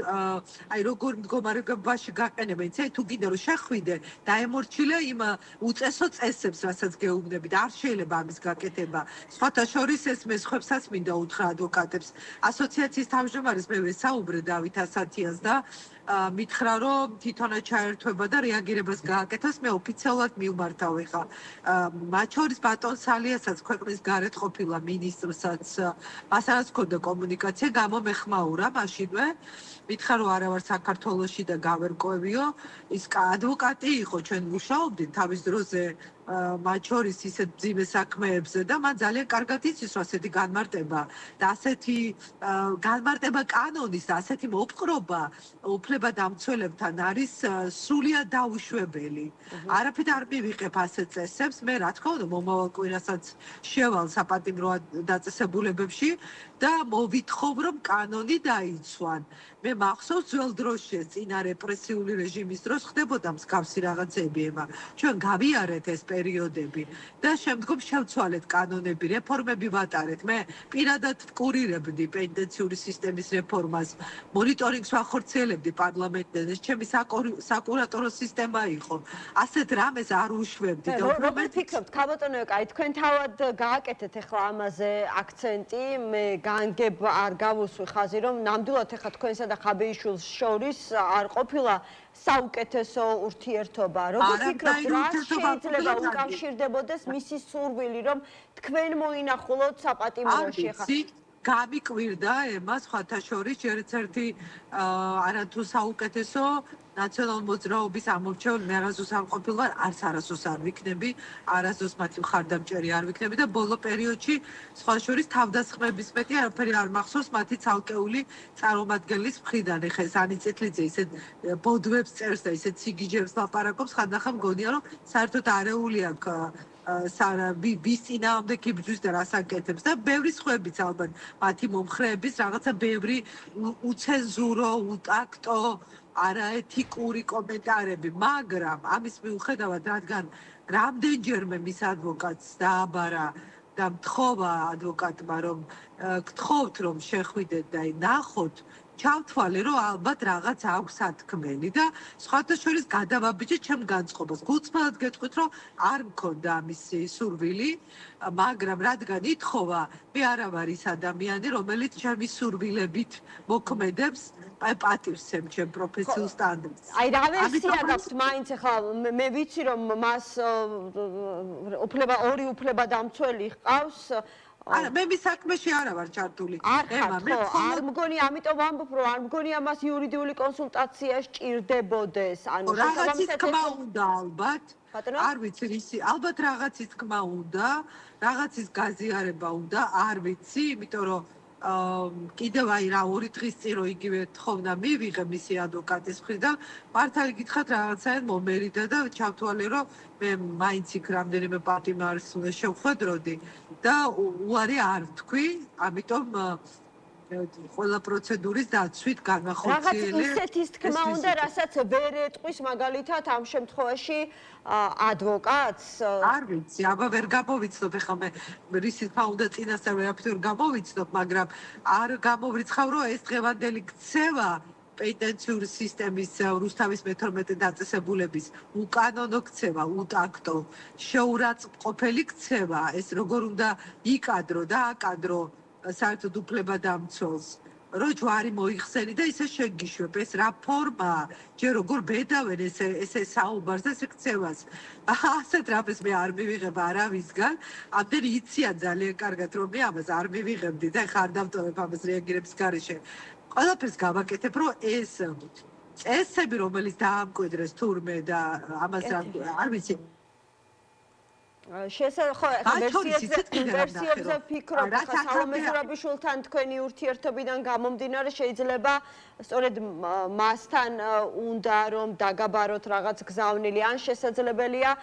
აი როგორ მდგომარეობაში გაყენებენ ცე თუ გინდა რომ შეხვიდე დაემორჩილე იმ უწესო წესებს რასაც გეუბნები და არ შეიძლება ამის გაკეთება სხვათა შორის ეს მე სხვებსაც მინდა უთხრა ადვოკატებს ასოციაციის თავმჯდომარეს მე ვესაუბრე დავით ასათიანს და მითხრა რომ თვითონაც ჩაერთვება და რეაგირებას გააკეთოს მე ოფიციალურად მივმართავ ეხა მათ შორის ბატონ სალიასაც ქვეყნის გარეთ ყოფილა მინისტრსაც მასაც ქონდა კომუნიკაცია გამომეხმაურა მაშინვე მითხრა რომ არა ვარ საქართველოში და გავერკვევიო ის ადვოკატი იყო ჩვენ მუშაობდით თავის დროზე მათ შორის ისეთ მძიმე საქმეებზე და მან ძალიან კარგად იცის რომ ასეთი განმარტება და ასეთი განმარტება კანონის და ასეთი მოპყრობა უფლებადამცველებთან არის სრულიად დაუშვებელი. არაფერ არ მივიღებ ასეთ წესებს, მე რა თქმა უნდა მომავალ კვირასაც შევალ საპატიმრო დაწესებულებებში და მოვითხოვ რომ კანონი დაიცვან. მე მახსოვს ძველ დროში წინა რეპრესიული რეჟიმის დროს ხდებოდა მსგავსი რაღაცები ემა. ჩვენ გავიარეთ ეს პერიოდები და შემდგომ შევცვალეთ კანონები, რეფორმები ვატარეთ. მე პირადად ვკურირებდი პენიტენციური სისტემის რეფორმას, მონიტორინგს ვახორციელებდი პარლამენტზე, ეს ჩემი საკურატორო სისტემა იყო. ასეთ რამეს არ უშვებდი და როგორ ფიქრობთ, ქაბატონო ეკა, თქვენ თავად გააკეთეთ ახლა ამაზე აქცენტი, მე განგებ არ გავუსვი ხაზი, რომ ნამდვილად ახლა თქვენსა და ხაბეიშვილს შორის არ ყოფილა საუკეთესო ურთიერთობა. როგორ ფიქრობთ, რა შეიძლება უკავშირდებოდეს მისი სურვილი, რომ თქვენ მოინახულოთ საპატიმროში ხა? გამიკვირდა ემა სხვათა შორის ერთ-ერთი არათუ საუკეთესო ნაციონალურ მოძრაობის ამორჩეულ მე არასდროს არ ყოფილვარ, არც არასდროს არ ვიქნები, არასდროს მათი მხარდამჭერი არ ვიქნები და ბოლო პერიოდში სხვა შორის თავდასხმების მეტი არაფერი არ მახსოვს მათი ცალკეული წარმომადგენლის მხრიდან. ეხა ეს ანი წითლიძე ისეთ ბოდვებს წერს და ისეთ სიგიჟებს ლაპარაკობს, ხანდახან მგონია რომ საერთოდ არეული აქვს ვის წინააღმდეგ იბრძვის და რას აკეთებს და ბევრი სხვაებიც ალბათ მათი მომხრეების რაღაცა ბევრი უცენზურო, უტაქტო არაეთიკური კომენტარები, მაგრამ ამის მიუხედავად, რადგან რამდენჯერმე მის ადვოკატს დააბარა და მთხოვა ადვოკატმა, რომ გთხოვთ, რომ შეხვიდეთ და ნახოთ, ჩავთვალე, რომ ალბათ რაღაც აქვს სათქმელი და სხვათა შორის გადავაბიჯე ჩემ განწყობას. გულწრფელად გეტყვით, რომ არ მქონდა ამისი სურვილი, მაგრამ რადგან ითხოვა, მე არა ვარ ის ადამიანი, რომელიც ჩემი სურვილებით მოქმედებს, პატივს ემ ჩემ პროფესიულ სტანდარტს. აი რა ვერსია გაქვთ მაინც ახლა მე ვიცი რომ მას ორი უფლებადამცველი ჰყავს არა მე მის საქმეში არა ვარ ჩართული ემა მე არ მგონი ამიტომ ვამბობ რომ არ მგონია მას იურიდიული კონსულტაცია სჭირდებოდეს ანუ რაღაცის თქმა უნდა ალბათ არ ვიცი ისი ალბათ რაღაცის თქმა უნდა რაღაცის გაზიარება უნდა არ ვიცი იმიტომ რომ კიდევ აი რა 2 დღის წინ რო იგივე თხოვნა მივიღე მისი ადვოკატის მხრიდან, მართალი გითხრათ რაღაცაა მომერიდა და ჩავთვალე რომ მე მაინც იქ რამდენიმე პატიმარს უნდა შევხვედროდი და უარი არ ვთქვი, ამიტომ ყველა პროცედურის დაცვით განახორციელე. რაღაც ისეთის თქმა უნდა, რასაც ვერ ეტყვის მაგალითად ამ შემთხვევაში ადვოკატს. არ ვიცი, აბა ვერ გამოვიცნობ, ეხლა მე რის თქმა უნდა წინასწარ ვერაფერ ვერ გამოვიცნობ, მაგრამ არ გამოვრიცხავ, რომ ეს დღევანდელი ქცევა პენტენციური სისტემის რუსთავის მე-12 დაწესებულების უკანონო ქცევა, უტაქტო, შეურაცხმყოფელი ქცევა, ეს როგორ უნდა იკადრო და აკადრო საერთოდ უფლებადამცველს, რომ ჯვარი მოიხსენი და ისე შეგიშვებ, ეს რა ფორმაა, ჯერ როგორ ბედავენ ესე საუბარს და ესე ქცევას. ასეთ რამეს მე არ მივიღებ არავისგან, ამდენი იციან ძალიან კარგად, რომ მე ამას არ მივიღებდი და ხარ დავტოვებ ამას რეაგირების გარეშე. ყველაფერს გავაკეთებ, რომ ეს წესები, რომელიც დაამკვიდრეს თურმე და ამას არ ვიცი. ვერსიებზე ფიქრობ, ხა სალომე ზურაბიშვილთან თქვენი ურთიერთობიდან გამომდინარე შეიძლება სწორედ მასთან უნდა რომ დაგაბაროთ რაღაც გზავნილი ან შესაძლებელია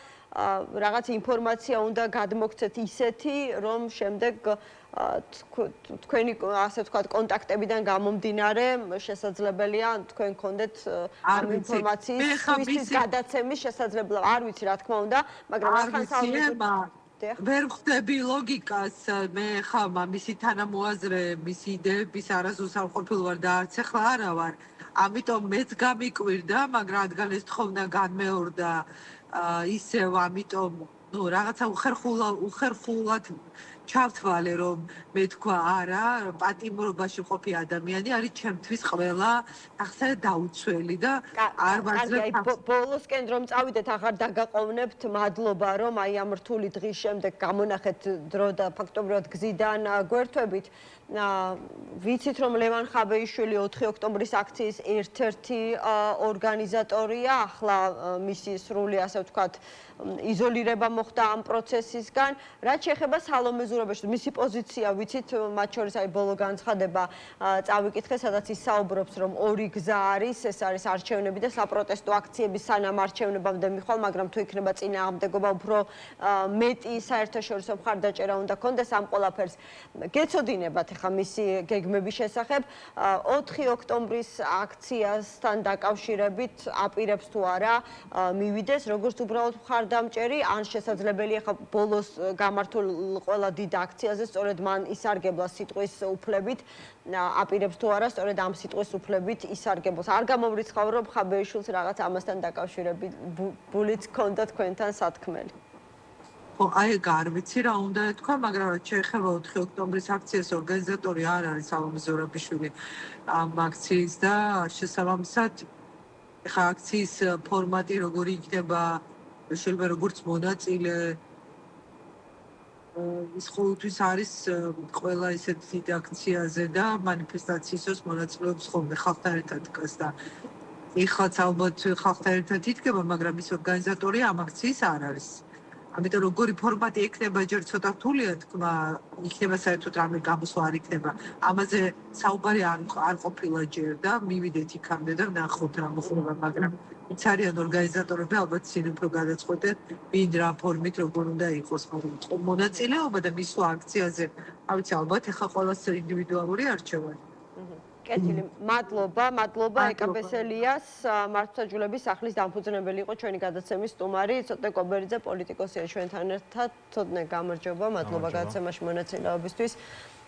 რაღაც ინფორმაცია უნდა გადმოგცეთ ისეთი, რომ შემდეგ თქვენი ასე ვთქვათ კონტაქტებიდან გამომდინარე შესაძლებელია თქვენ გქონდეთ ამ ინფორმაციის გადაცემის შესაძლებლობა. არ ვიცი რა თქმა უნდა, მაგრამ ახლა ვერ ხვდები ლოგიკას, მე ხა მისი თანამოაზრე, მისი იდეების არასდროს არ ყოფილი ვარ და არც ახლა არა ვარ. ამიტომ მეც გამიკვირდა, მაგრამ რადგან ეს თხოვნა განმეორდა ისევ, ამიტომ რაღაცა უხერხულად ჩავთვალე, რომ მე თქვა არა, პატიმრობაში მყოფი ადამიანი არის ჩემთვის ყველა ახლა დაუცველი და არ ვაძლევ. ბოლოსკენ რომ წავიდეთ, აღარ დაგაყოვნებთ, მადლობა, რომ აი ამ რთული დღის შემდეგ გამონახეთ დრო და ფაქტობრივად გზიდან გვერთვებით. ვიცით, რომ ლევან ხაბეიშვილი 4 ოქტომბრის აქციის ერთ-ერთი ორგანიზატორია, ახლა მისი სრული, ასე ვთქვათ, იზოლირება მოხდა ამ პროცესისგან. რაც შეეხება სალომე ზურაბიშვილს, მისი პოზიცია ვიცით, მათ შორის აი ბოლო განცხადება წავიკითხე, სადაც ის საუბრობს, რომ ორი გზა არის, ეს არის არჩევნები და საპროტესტო აქციები სანამ არჩევნებამდე მიხვალ, მაგრამ თუ იქნება წინააღმდეგობა, უფრო მეტი საერთაშორისო მხარდაჭერა უნდა ქონდეს ამ ყველაფერს. გეცოდინებათ ახლა მისი გეგმების შესახებ 4 ოქტომბრის აქციასთან დაკავშირებით აპირებს თუ არა მივიდეს, როგორც უბრალოდ მხარდამჭერი, ან შესაძლებელია ახლა ბოლოს გამართულ ყველა დიდ აქციაზე სწორედ მან ისარგებლა სიტყვის უფლებით, აპირებს თუ არა სწორედ ამ სიტყვის უფლებით ისარგებლოს. არ გამოვრიცხავ, რომ ხაბეიშვილს რაღაც ამასთან დაკავშირებულიც ჰქონდა თქვენთან სათქმელი. ხო, აი არ ვიცი რა უნდა თქვა, მაგრამ შეეხება 4 ოქტომბრის აქციის ორგანიზატორი არ არის სალომე ზურაბიშვილი ამ აქციის და შესაბამისად ხა აქციის ფორმატი როგორი იქნება, შეიძლება როგორც მონაწილე ის ყოველთვის არის ყველა ისეთ დიდ აქციაზე და მანიფესტაციისას მონაწილეობს ხოლმე ხალხთან ერთად დგას და ეხლაც ალბათ ხალხთან ერთად იდგება, მაგრამ ის ორგანიზატორი ამ აქციის არ არის. ამიტომ როგორი ფორმატი იქნება, ჯერ ცოტა რთულია თქმა, იქნება საერთოდ რამე გამოსვლა არ იქნება. ამაზე საუბარი არ ყოფილა ჯერ და მივიდეთ იქამდე და ვნახოთ რა მოხდება, მაგრამ ვინც არიან ორგანიზატორები, ალბათ ისინი უფრო გადაწყვეტენ, ვინ რა ფორმით როგორ უნდა იყოს მონაწილეობა და მისვლა აქციაზე. არ ვიცი, ალბათ ეხლა ყველას ინდივიდუალური არჩევანი. კეთილი, მადლობა ეკაბესელიას, მართლმსაჯულების სახლის დამფუძნებელი იყო ჩვენი გადაცემის სტუმარი, ცოტნე კობერიძე პოლიტიკოსია ჩვენთან ერთად, ცოტნე გამარჯობა, მადლობა გადაცემაში მონაწილეობისთვის.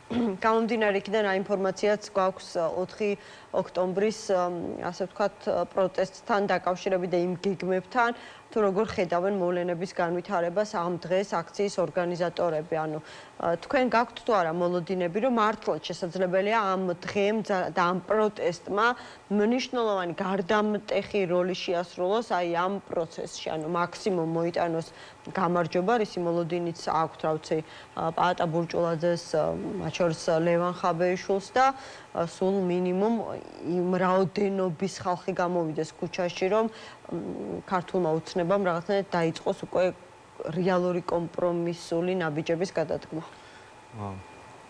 გამომდინარე იქიდან რა ინფორმაციაც გვაქვს 4 ოქტომბრის, ასე ვთქვათ, პროტესტთან დაკავშირებით და იმ გეგმებთან, თუ როგორ ხედავენ მოვლენების განვითარებას ამ დღეს აქციის ორგანიზატორები, ანუ თქვენ გაქვთ თუ არა მოლოდინები, რომ მართლაც შესაძლებელია ამ დღემ და ამ პროტესტმა მნიშვნელოვანი გარდამტეხი როლი შეასრულოს აი ამ პროცესში, ანუ მაქსიმუმ მოიტანოს გამარჯობა, რისი მოლოდინიც აქვთ, რა ვიცი, პაატა ბურჭულაძეს, მათ შორის ლევან ხაბეიშვილს და სულ მინიმუმ იმ რაოდენობის ხალხი გამოვიდეს ქუჩაში, რომ ქართულმა უცნებამ რაღაცნაირად დაიწყოს უკვე რეალური კომპრომისული ნაბიჯების გადადგმა.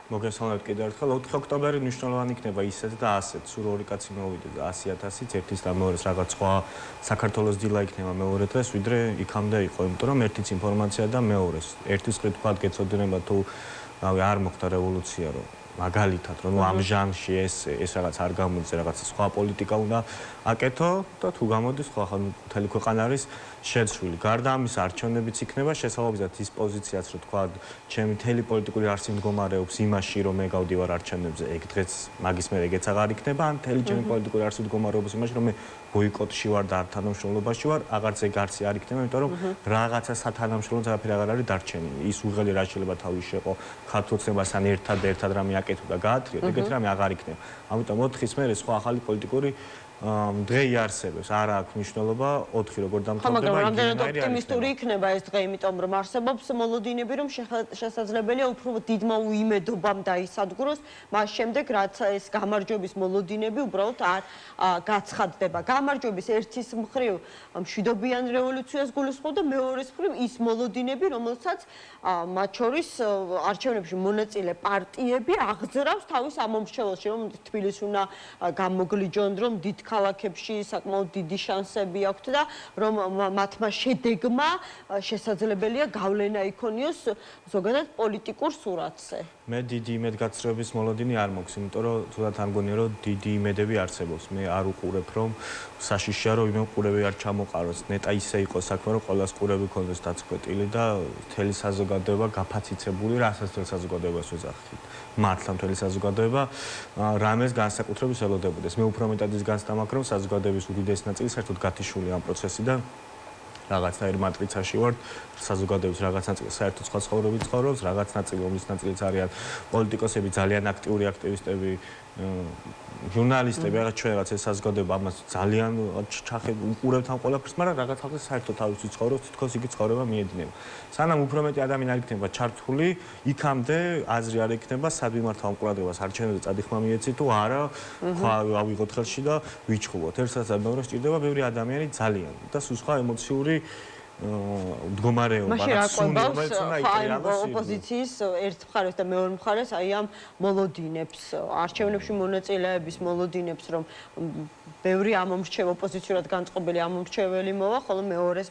მოგესალმებით კიდევ ერთხელ. 4 ოქტომბერი მნიშვნელოვანი იქნება ისეთ და ასეთ. სულ ორი კაცი მოვიდეს 100,000-ით, ერთის და მეორეს რაღაც სხვა საქართველოს დილა იქნება მეორე დღეს, ვიდრე იქამდე იყო, იმიტომ რომ ერთიც ინფორმაცია და მეორეს. ერთის ხრი თქვა გეცოდინება თუ რავი არ მოხდა რევოლუცია რომ მაგალითად რომ ამ ჟანრში ეს რაღაც არ გამოდის რაღაც სხვა პოლიტიკა უნდა აკეთო და თუ გამოდის ხო ახლა მთელი ქვეყანა არის შეცვლილი. გარდა ამის არჩევნებიც იქნება შესაძლებლად ის პოზიციაც რომ თქვა ჩემი მთელი პოლიტიკური არსი მდგომარეობს იმაში რომ მე გავდივარ არჩევნებზე ეგ დღეს მაგის მერე ეგეც აღარ იქნება ან მთელი ჩემი პოლიტიკური არსი მდგომარეობს იმაში რომ მე ბოიკოტში ვარ და არ თანამშრომლობაში ვარ აღარც ეგ არსი არ იქნება იმიტომ რომ რაღაცა სათანამშრომლო არაფერი აღარ არის დარჩენილი ის უღელი რა შეიძლება თავის შეყო ქართულცნებასთან ერთად რამე აკეთო და გაათრიო ეგეთ რამე აღარ იქნება ამიტომ 4-ის მერე სხვა ახალი პოლიტიკური დღე იარსებებს არა აქვს მნიშვნელობა 4 როგორ დამთავრდება მაგრამ რამდენად ოპტიმისტური იქნება ეს დღე იმიტომ რომ არსებობს მოლოდინები რომ შესაძლებელია უფრო დიდმა უიმედობამ დაისადგუროს მას შემდეგ რაც ეს გამარჯვების მოლოდინები უბრალოდ არ გაცხადდება გამარჯვების ერთის მხრივ მშვიდობიან რევოლუციას გულისხმობდა მეორეს მხრივ ის მოლოდინები რომელსაც მათ შორის არჩევნებში მონაწილე პარტიები აღძრავს თავის ამომრჩეველში რომ თბილისს უნდა გამოგლიჯონ რომ დიდ ქალაქებში საკმაოდ დიდი შანსები აქვთ და რომ მათმა შედეგმა შესაძლებელია გავლენა იქონიოს ზოგადად პოლიტიკურ სურათზე. მე დიდი იმედგაცრუების მოლოდინი არ მოქვს, იმიტომ რომ თუნდაც არ მგონია რომ დიდი იმედები არსებობს. მე არ უყურებ რომ საშიშია რომ იმ ყურები არ ჩამოყაროს. ნეტა ისე იყო საქმე რომ ყოველას ყურები ქონდეს დაწყვეტილი და მთელი საზოგადოება გაფაციცებული, რასაც მთელ საზოგადოებას ვეძახით. მართლა მთელი საზოგადოება რამეს განსაკუთრებით ელოდებოდეს. მე უფრო მეტად ის განცდა მაქვს რომ საზოგადოების უდიდესი ნაწილი საერთოდ გათიშული ამ პროცესიდან რაღაცნაირ მატრიცაში ვართ საზოგადოების რაღაც ნაწილი საერთოდ სხვა ცხოვრებით ცხოვრობს რაღაც ნაწილი რომლის ნაწილიც არიან პოლიტიკოსები ძალიან აქტიური აქტივისტები ჟურნალისტები რაღაც ჩვენ რაღაც ეს საზოგადოება ამას ძალიან უყურებთ ამ ყველაფერს მაგრამ რაღაც ხალხი საერთოდ თავისი ცხოვრობს თითქოს იგი ცხოვრება მიედინება სანამ უფრო მეტი ადამიანი არ იქნება ჩართული იქამდე აზრი არ იქნება სად მიმართავ ამ ყურადღებას არჩევნებზე წადიხმა მიეცი თუ არა ხო ავიღოთ ხელში და ვიჩხუბოთ ერთსაც და მეორეს ჭირდება ბევრი ადამიანი ძალიან და სულ სხვა ემოციური მდგომარეობა მაშინ რა ყვებავს ოპოზიციის ერთ მხარეს და მეორე მხარეს აი ამ მოლოდინებს არჩევნებში მონაწილეების მოლოდინებს რომ ბევრი ამომრჩეველი ოპოზიციურად განწყობილი ამომრჩეველი მოვა ხოლო მეორე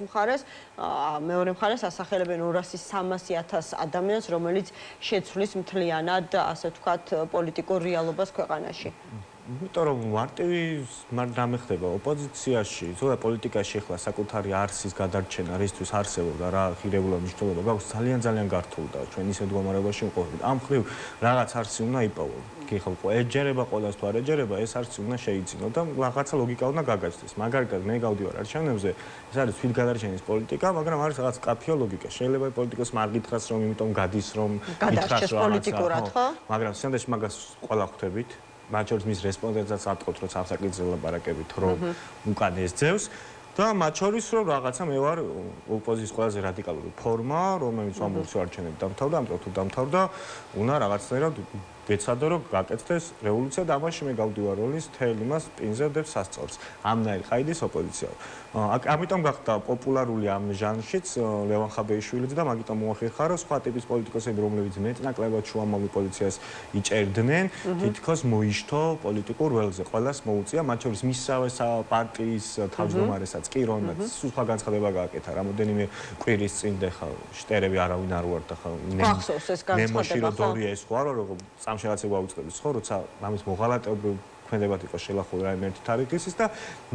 მხარეს ასახელებენ 200-300,000 ადამიანს რომელიც შეცვლის მთლიანად ასე ვთქვათ პოლიტიკურ რეალობას ქვეყანაში იმიტომ რომ მარტივი რამე ხდება ოპოზიციაში, ზოგადად პოლიტიკაში ახლა საკუთარი არსის გადარჩენა, რისთვის არსებობდა რა ღირებულება მნიშვნელობა გაქვს ძალიან გართული და ჩვენ ისე მდგომარეობაში ვყოფით. ამ მხრივ რაღაც არსი უნდა იპოვო. კი ხო, ეჯერება ყოველას თუ არ ეჯერება, ეს არსი უნდა შეიცინო და რაღაცა ლოგიკა უნდა გაგაჩნდეს. მაგალითად, მე გავდივარ არჩევნებზე, ეს არის თვითგადარჩენის პოლიტიკა, მაგრამ არის რაღაც კაფეო ლოგიკა. შეიძლება პოლიტიკოს არ გითხრას რომ იმიტომ გადის რომ გადარჩეს პოლიტიკურად, ხო? მაგრამ სანდეში მაგას ყველა ხვდებით. მათ შორის მის რესპონდენტსაც ატყობთ, რომ სამსაკითხზე ლაპარაკებით, რომ უკან ეს ძევს და მათ შორის რომ რაღაცა მე ვარ ოპოზიციის ყველაზე რადიკალური ფორმა, რომელიც ამბობს არჩევნები დამთავრდა, ამიტომ თუ დამთავრდა, უნდა რაღაცნაირად გეცადო რომ გაკეთდეს რევოლუცია და ამაში მე გავდივარ როლის თელ იმას პინზერდებს სასწორს. ამნაირ ყაიდის ოპოზიცია. ამიტომ გახდა პოპულარული ამ ჟანრშიც ლევან ხაბეიშვილიც და მაგიტომ მოახერხა რომ სხვა ტიპის პოლიტიკოსები რომლებიც მეტნაკლებად შუამავლ პოლიციას იჭერდნენ, თითქოს მოიშთო პოლიტიკურ ველზე. ყველას მოუწია, მათ შორის მისსავე პარტიის თავმჯდომარესაც კი რომელსაც სხვა განცხადება გააკეთა. რამოდენიმე კვირის წინ ხა შტერები არავინ არ უარდა ხა ნემოში რო დორია ეს ხო არა რომ სამშაბათსება უწყების ხო როცა ამის მოღალატეობრივ ქმედებად იყო შელახული რაიმე ერთი თარიღის და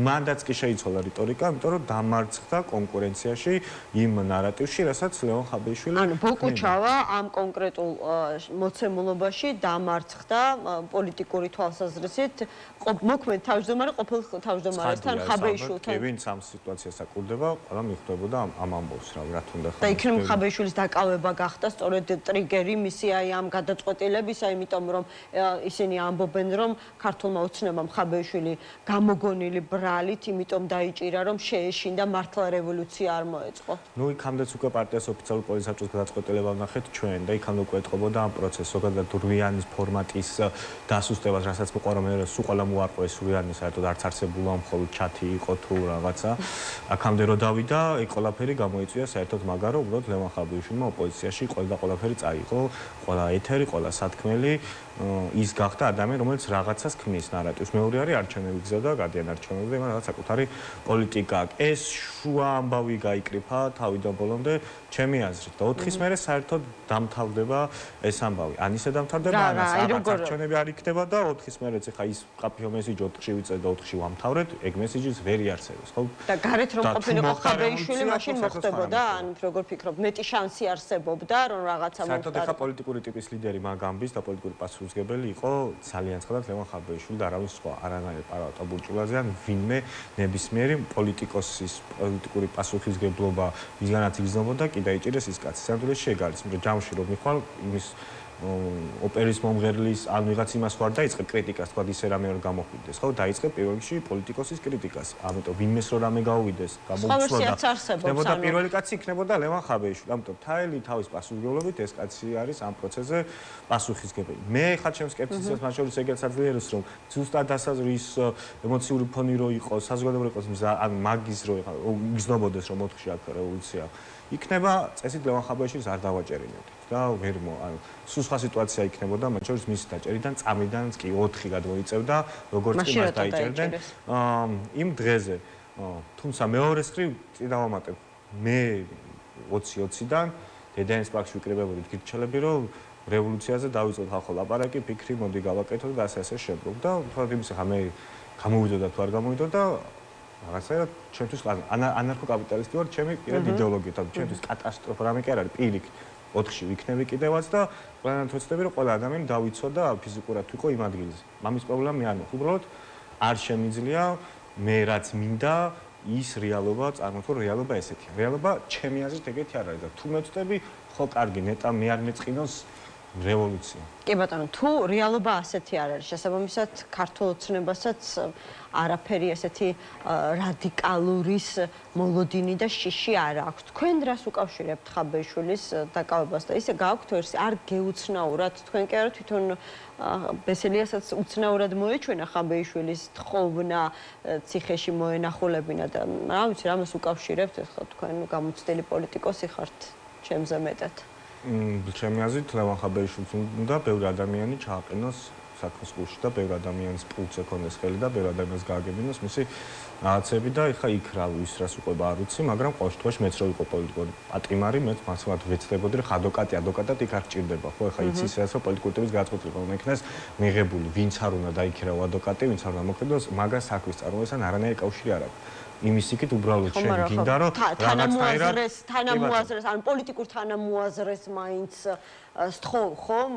მანდაც კი შეიცვალა რიტორიკა, იმიტომ რომ დამარცხდა კონკურენციაში იმ ნარატივში, რასაც ლევან ხაბეიშვილი ანუ ბოკუჩავა ამ კონკრეტულ მოცემულობაში დამარცხდა პოლიტიკური თვალსაზრისით მოქმედ თავმჯდომარე ყოფილ თავმჯდომარესთან ხაბეიშვილთან. კი, ვინც ამ სიტუაციას აკურდება, ყველა მიხვდებოდა ამ ამბავს, რა თქმა უნდა. და იქნებ ხაბეიშვილის დაკავება გახდა სწორედ ტრიგერი მისი აი ამ გადაწყვეტილებისა, იმიტომ რომ ისინი ამბობენ რომ ქართულმა მისმა ოცნებამ ხაბეიშვილი გამოგონილი ბრალით, იმიტომ დაიჭირა, რომ შეეშინდა მართლა რევოლუცია არ მოეწყო. ნუ იქამდეც უკვე პარტიას ოფიციალურ პოლიტსაბჭოს გადაწყვეტილება ვნახეთ ჩვენ და იქამდე უკვე ეთყობოდა ამ პროცესს, ზოგადად რვიანის ფორმატის დასუსტებას, რასაც მოყარა მე სულ ყველა მოარყო ეს რვიანი საერთოდ არც არსებულა, მხოლოდ ჩათი იყო თუ რაღაცა. აქამდე რო დავიდა, ეგ ყველაფერი გამოიწვია საერთოდ მაგარო, უბრალოდ ლევან ხაბეიშვილმა ოპოზიციაში ყველაფერი წაიღო, ყველა ეთერი, ყველა სათქმელი ის გახდა ადამიანი, რომელიც რაღაცას ქმნის ნარატივს. მეორე არის არჩევნები გზა და გადიან არჩევნებზე, მაგრამ რაღაც საკუთარი პოლიტიკა აქვს. ეს შუა ამბავი გაიკრიფა თავიდან ბოლომდე, ჩემი აზრით. და 4-ის მერე საერთოდ დამთავრდება ეს ამბავი. ან ისე დამთავრდება, ან რაღაც არჩევნები არ იქნება და 4-ის მერეც ხა ის კაფეო მესიჯი 4-ში ვიწევ და 4-ში ვამთავრეთ, ეგ მესიჯის ვერ იარსებებს, ხო? და გარეთ რომ ყოფილიყო ხაბეიშვილი, მაშინ მოხდებოდა, ან როგორ ფიქრობ, მეტი შანსი არსებობდა, რომ რაღაცა მოხდა. საერთოდ ხა პოლიტიკური ტიპის ლიდერი მაგ ამბის და პოლიტიკური პასუხისმგებელი იყო ძალიან ცხადად ლევან ხაბეიშვილი და არავის სხვა, არანაირი პარატა ბურჭულაძე ან ვინმე ნებისმიერი პოლიტიკოსის პოლიტიკური პასუხისმგებლობა ვისგანაც იგრძნობოდა კი დაიჭირეს ის კაცი. სამდროს შეგალის, მაგრამ ჯამში რომ მიხვალ იმის ოპერის მომღერლის ან ვიღაც იმას ვარ დაიწყე კრიტიკას, თქვა ისე რამე არ გამოხვიდეს, ხო? დაიწყე პირველ რიგში პოლიტიკოსის კრიტიკას. ამიტომ ვინმეს რო რამე გაუვიდეს, გამოუცლოდა. ხდებოდა პირველი კაცი იქნებოდა ლევან ხაბეიშვილი. ამიტომ თაელი თავის პასუხისმგებლობით ეს კაცი არის ამ პროცესზე პასუხისმგებელი. მე ხა ჩემს სკეპტიციზმს მათ შორის ეგეც აძლიერებს, რომ ზუსტად დასაზღვრის ემოციური ფონი რო იყოს, საზოგადოებრივი იყოს მზა, ან მაგის რო იგრძნობოდეს, რომ 4-ში აქ რევოლუცია იქნება, წესით ლევან ხაბეიშვილს არ დავაჭერინებდით და ვერ ანუ სულ სხვა სიტუაცია იქნებოდა, მათ შორის მისი დაჭერიდან წამიდანაც კი 4 გადმოიწევდა, როგორც კი მას დაიჭერდნენ იმ დღეზე. თუმცა მეორეს ხრივ წინავამატებ, მე 20-20-დან დედაენის პარკში ვიკრიბებოდი გირჩელები, რომ რევოლუციაზე დავიწყოთ ხალხო ლაპარაკი, ფიქრი, მოდი გავაკეთოთ და ასე შებრუნ და თქო იმის ხა მე გამოვიდოდა თუ არ გამოვიდოდა რაღაცა ჩვენთვის ანარქო-კაპიტალისტი ვარ, ჩემი პირად იდეოლოგიით, ანუ ჩვენთვის კატასტროფა რამე კი არ არის, პირიქით 4-ში ვიქნები კიდევაც და ყველანაირად ვეცდები, რომ ყველა ადამიანი დავიცვა და ფიზიკურად ვიყო იმ ადგილზე. მამის პრობლემა მე არ მაქვს, უბრალოდ არ შემიძლია მე რაც მინდა ის რეალობა წარმოვიდგინო, რეალობა ესეთია. რეალობა ჩემი აზრით ეგეთი არ არის და თუ მე ვწდები, ხო კარგი, ნეტა მე არ მეწყინოს რევოლუცია. კი ბატონო, თუ რეალობა ასეთი არ არის, შესაბამისად ქართულ ოცნებასაც არაფერი ესეთი რადიკალურის მოლოდინი და შიში არ აქვს. თქვენ რას უკავშირებთ ხაბეიშვილის დაკავებას და ისე გააქვთ ვერსი, არ გეუცნაურად, თქვენ კი არა თვითონ ბესელიასაც უცნაურად მოეჩვენა ხაბეიშვილის თხოვნა ციხეში მოენახულებინა და რა ვიცი, რამას უკავშირებთ, ხო თქვენ გამოცდილი პოლიტიკოსი ხართ, ჩემზე მეტად. ჩემი აზრით ლევან ხაბეიშვილს უნდა ბევრი ადამიანი ჩააყენოს საქმის გულში და ბევრი ადამიანის პულს ეკონდეს ხელი და ბევრი ადამიანს გააგებინოს მისი რაღაცები და ეხა იქ რა ის რას უყვება არ ვიცი, მაგრამ ყოველ შემთხვევაში მეც რო ვიყო პოლიტიკური პატიმარი, მეც მასწავლად ვეცდებოდი რომ ადვოკატად იქ არ გჭირდება, ხო ეხა იცის რა პოლიტიკური ტიპის გადაწყვეტილება უნდა იქნას მიღებული, ვინც არ უნდა დაიქირავ ადვოკატი, ვინც არ უნდა მოქმედოს, მაგას საქმის წარმოებასთან არანაირი კავშირი არ აქვს. იმის იქით უბრალოდ შენ გინდა რომ თანამოაზრეს, ან პოლიტიკურ თანამოაზრეს მაინც სთხოვ ხომ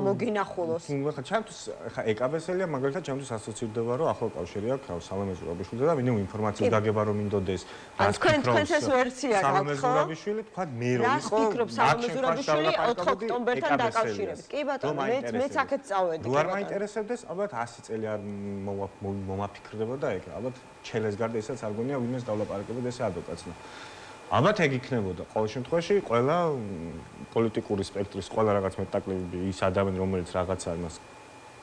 მოგინახულოს. ხა ჩემთვის ხა ეკაბესელია მაგალითად ჩემთვის ასოცირდება რომ ახალ კავშირი აქვს რა სალომე ზურაბიშვილი და მინიმუმ ინფორმაციის გაგება რომ მინდოდეს. ან თქვენს ეს ვერსია გაქვთ ხო? სალომე ზურაბიშვილი თქვა მე რომ იყო. რას ფიქრობ სალომე ზურაბიშვილი 4 ოქტომბერთან დაკავშირებით? კი ბატონო, მეც აქეთ წავედი. თუ არ მაინტერესებდეს, ალბათ 100 წელი არ მომაფიქრდებოდა ეგ. ალბათ ჩელეს გარდა ისაც არ გონია ვინმეს დავლაპარაკებოდ ესე ადვოკატს. ალბათ ეგ იქნებოდა. ყოველ შემთხვევაში ყველა პოლიტიკური სპექტრის ყველა რაღაც მეტაკლები ის ადამიანი რომელიც რაღაცა იმას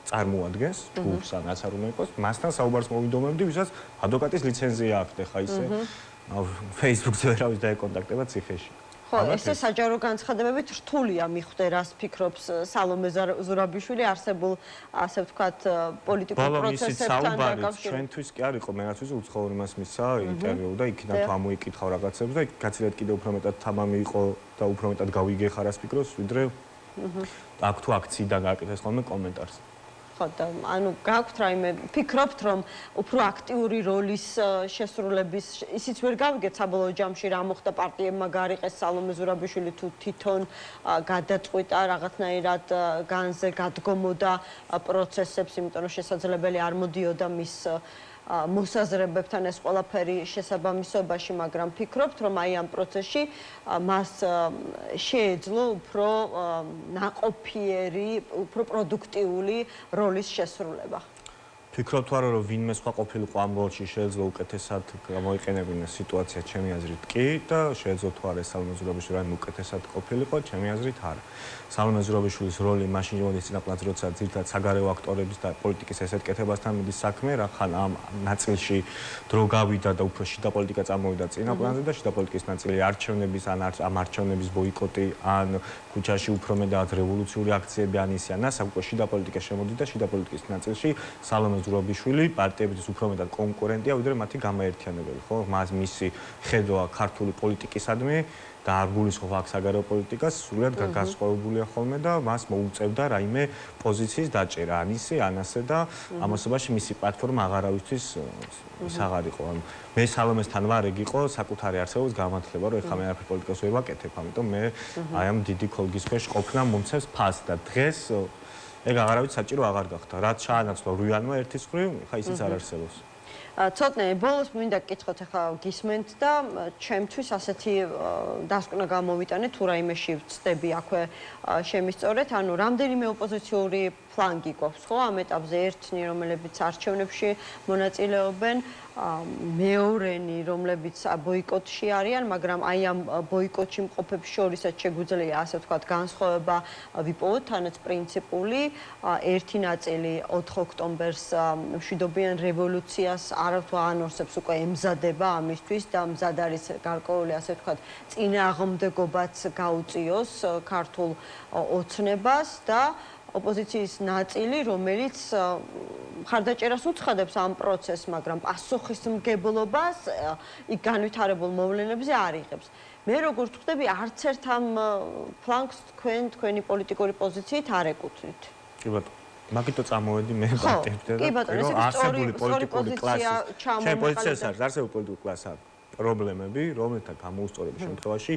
წარმოადგენს, ჯგუფს ან რაც არ უნდა იყოს, მასთან საუბარს მოვიდომებდი, ვისაც ადვოკატის ლიცენზია აქვს ხა ისე. Facebook-ზე ვერავის დაეკონტაქტება ციხეში. ხო, ესე საჯარო განცხადებებით რთულია მიხვდე რას ფიქრობს სალომე ზურაბიშვილი არსებულ ასე ვთქვათ პოლიტიკურ პროცესებთან დაკავშირებით. ჩვენთვის კი არ იყო, მე რაც ვიცი უცხოურ იმას მისცა ინტერვიუ და იქიდან თუ ამოიკითხავ რაღაცებს და გაცილებით კიდე უფრო მეტად თამამი იყო და უფრო მეტად გავიგე ხარ რას ფიქრობს, ვიდრე აქ თუ აქციიდან გააკეთეს ხოლმე კომენტარს. ხო და ანუ გაქვთ რაიმე ფიქრობთ რომ უფრო აქტიური როლის შესრულების ისიც ვერ გავიგეთ საბოლოო ჯამში რა მოხდა პარტიებმა გარიყეს სალომე ზურაბიშვილი თუ თვითონ გადაწყვიტა რაღაცნაირად განზე გადგომოდა პროცესებს, იმიტომ რომ შესაძლებელი არ მოდიოდა მის მოსაზრებებთან ეს ყველაფერი შესაბამისობაში, მაგრამ ფიქრობთ რომ აი ამ პროცესში მას შეეძლო უფრო ნაყოფიერი, უფრო პროდუქტიული როლის შესრულება. ფიქრობ თუ არა რომ ვინმე სხვა ყოფილიყო ამ როლში შეეძლო უკეთესად გამოიყენებინა სიტუაცია ჩემი აზრით კი და შეეძლო თუ არა სალომე ზურაბიშვილი რაიმე უკეთესად ყოფილიყო ჩემი აზრით არა სალომე ზურაბიშვილის როლი მაშინ მოდის წინაპრად როცა ძირითადად საგარეო აქტორების და პოლიტიკის ესეთ კეთებასთან მიდის საქმე რა ხან ამ ნაწილში დრო გავიდა და უფრო შიდა პოლიტიკა წამოვიდა წინაპრადზე და შიდა პოლიტიკის ნაწილი არჩევნების ან ამ არჩევნების ბოიკოტი ან ქუჩაში უფრო მეტად რევოლუციური აქციები ან ისე ან ასე უკვე შიდა პოლიტიკა შემოდიდა შიდა პოლიტიკის ნაწილში სალომე ზურაბიშვილი პარტიების უფრო მეტად კონკურენტია ვიდრე მათი გამაერთიანებელი ხო მას მისი ხედვა ქართული პოლიტიკისადმი და არ გულისხმობს აქ საგარეო პოლიტიკას სულად განსხვავებულია ხოლმე და მას მოუწევდა რაიმე პოზიციის დაჭერა ან ისე ან ასე და ამასობაში მისი პლატფორმა აღარავისთვის ის აღარ იყო ანუ მე სალომესთან ვარ ეგ იყო საკუთარი არსებობის გამართლება რომ ეხლა მე არაფერ პოლიტიკას ვერ ვაკეთებ ამიტომ მე აი ამ დიდი ქოლგის ქვეშ ყოფნა მომცემს ფასს და დღეს ეგ აღარავით საჭირო აღარ გახდა რაც ჩაანაცვლა რუიანმა ერთის მხრივ ხა ისიც არ არსებობს ცოტნე ბოლოს მინდა გკითხოთ ახლა გისმენთ და ჩემთვის ასეთი დასკვნა გამოვიტანეთ თუ რაიმეში ვწდები აქვე შემისწორეთ ანუ რამდენიმე ოპოზიციური ფლანგი გვაქვს ხო ამ ეტაპზე ერთნი რომლებიც არჩევნებში მონაწილეობენ მეორენი რომლებიც ბოიკოტში არიან მაგრამ აი ამ ბოიკოტში მყოფებს შორისაც შეგვიძლია ასე ვთქვათ განსხვავება ვიპოვოთ თანაც პრინციპული ერთი ნაწილი 4 ოქტომბერს მშვიდობიან რევოლუციას არავითარ ანონსებს უკვე ემზადება ამისთვის და მზად არის გარკვეული ასე ვთქვათ წინააღმდეგობაც გაუწიოს ქართულ ოცნებას და ოპოზიციის ნაწილი, რომელიც მხარდაჭერას უცხადებს ამ პროცესს, მაგრამ პასუხისმგებლობას იქ განვითარებულ მოვლენებზე არ იღებს. მე როგორ ვხვდები, არც ერთ ამ ფლანგს თქვენი პოლიტიკური პოზიციით არ ეკუთვნით. კი ბატონო. მაგითო წამოვედი მე პარტიებთან და არსებული პოლიტიკური კლასის ჩემ პოზიციას არის არსებული პოლიტიკური კლასის პრობლემები, რომელთა გამოუსწორების შემთხვევაში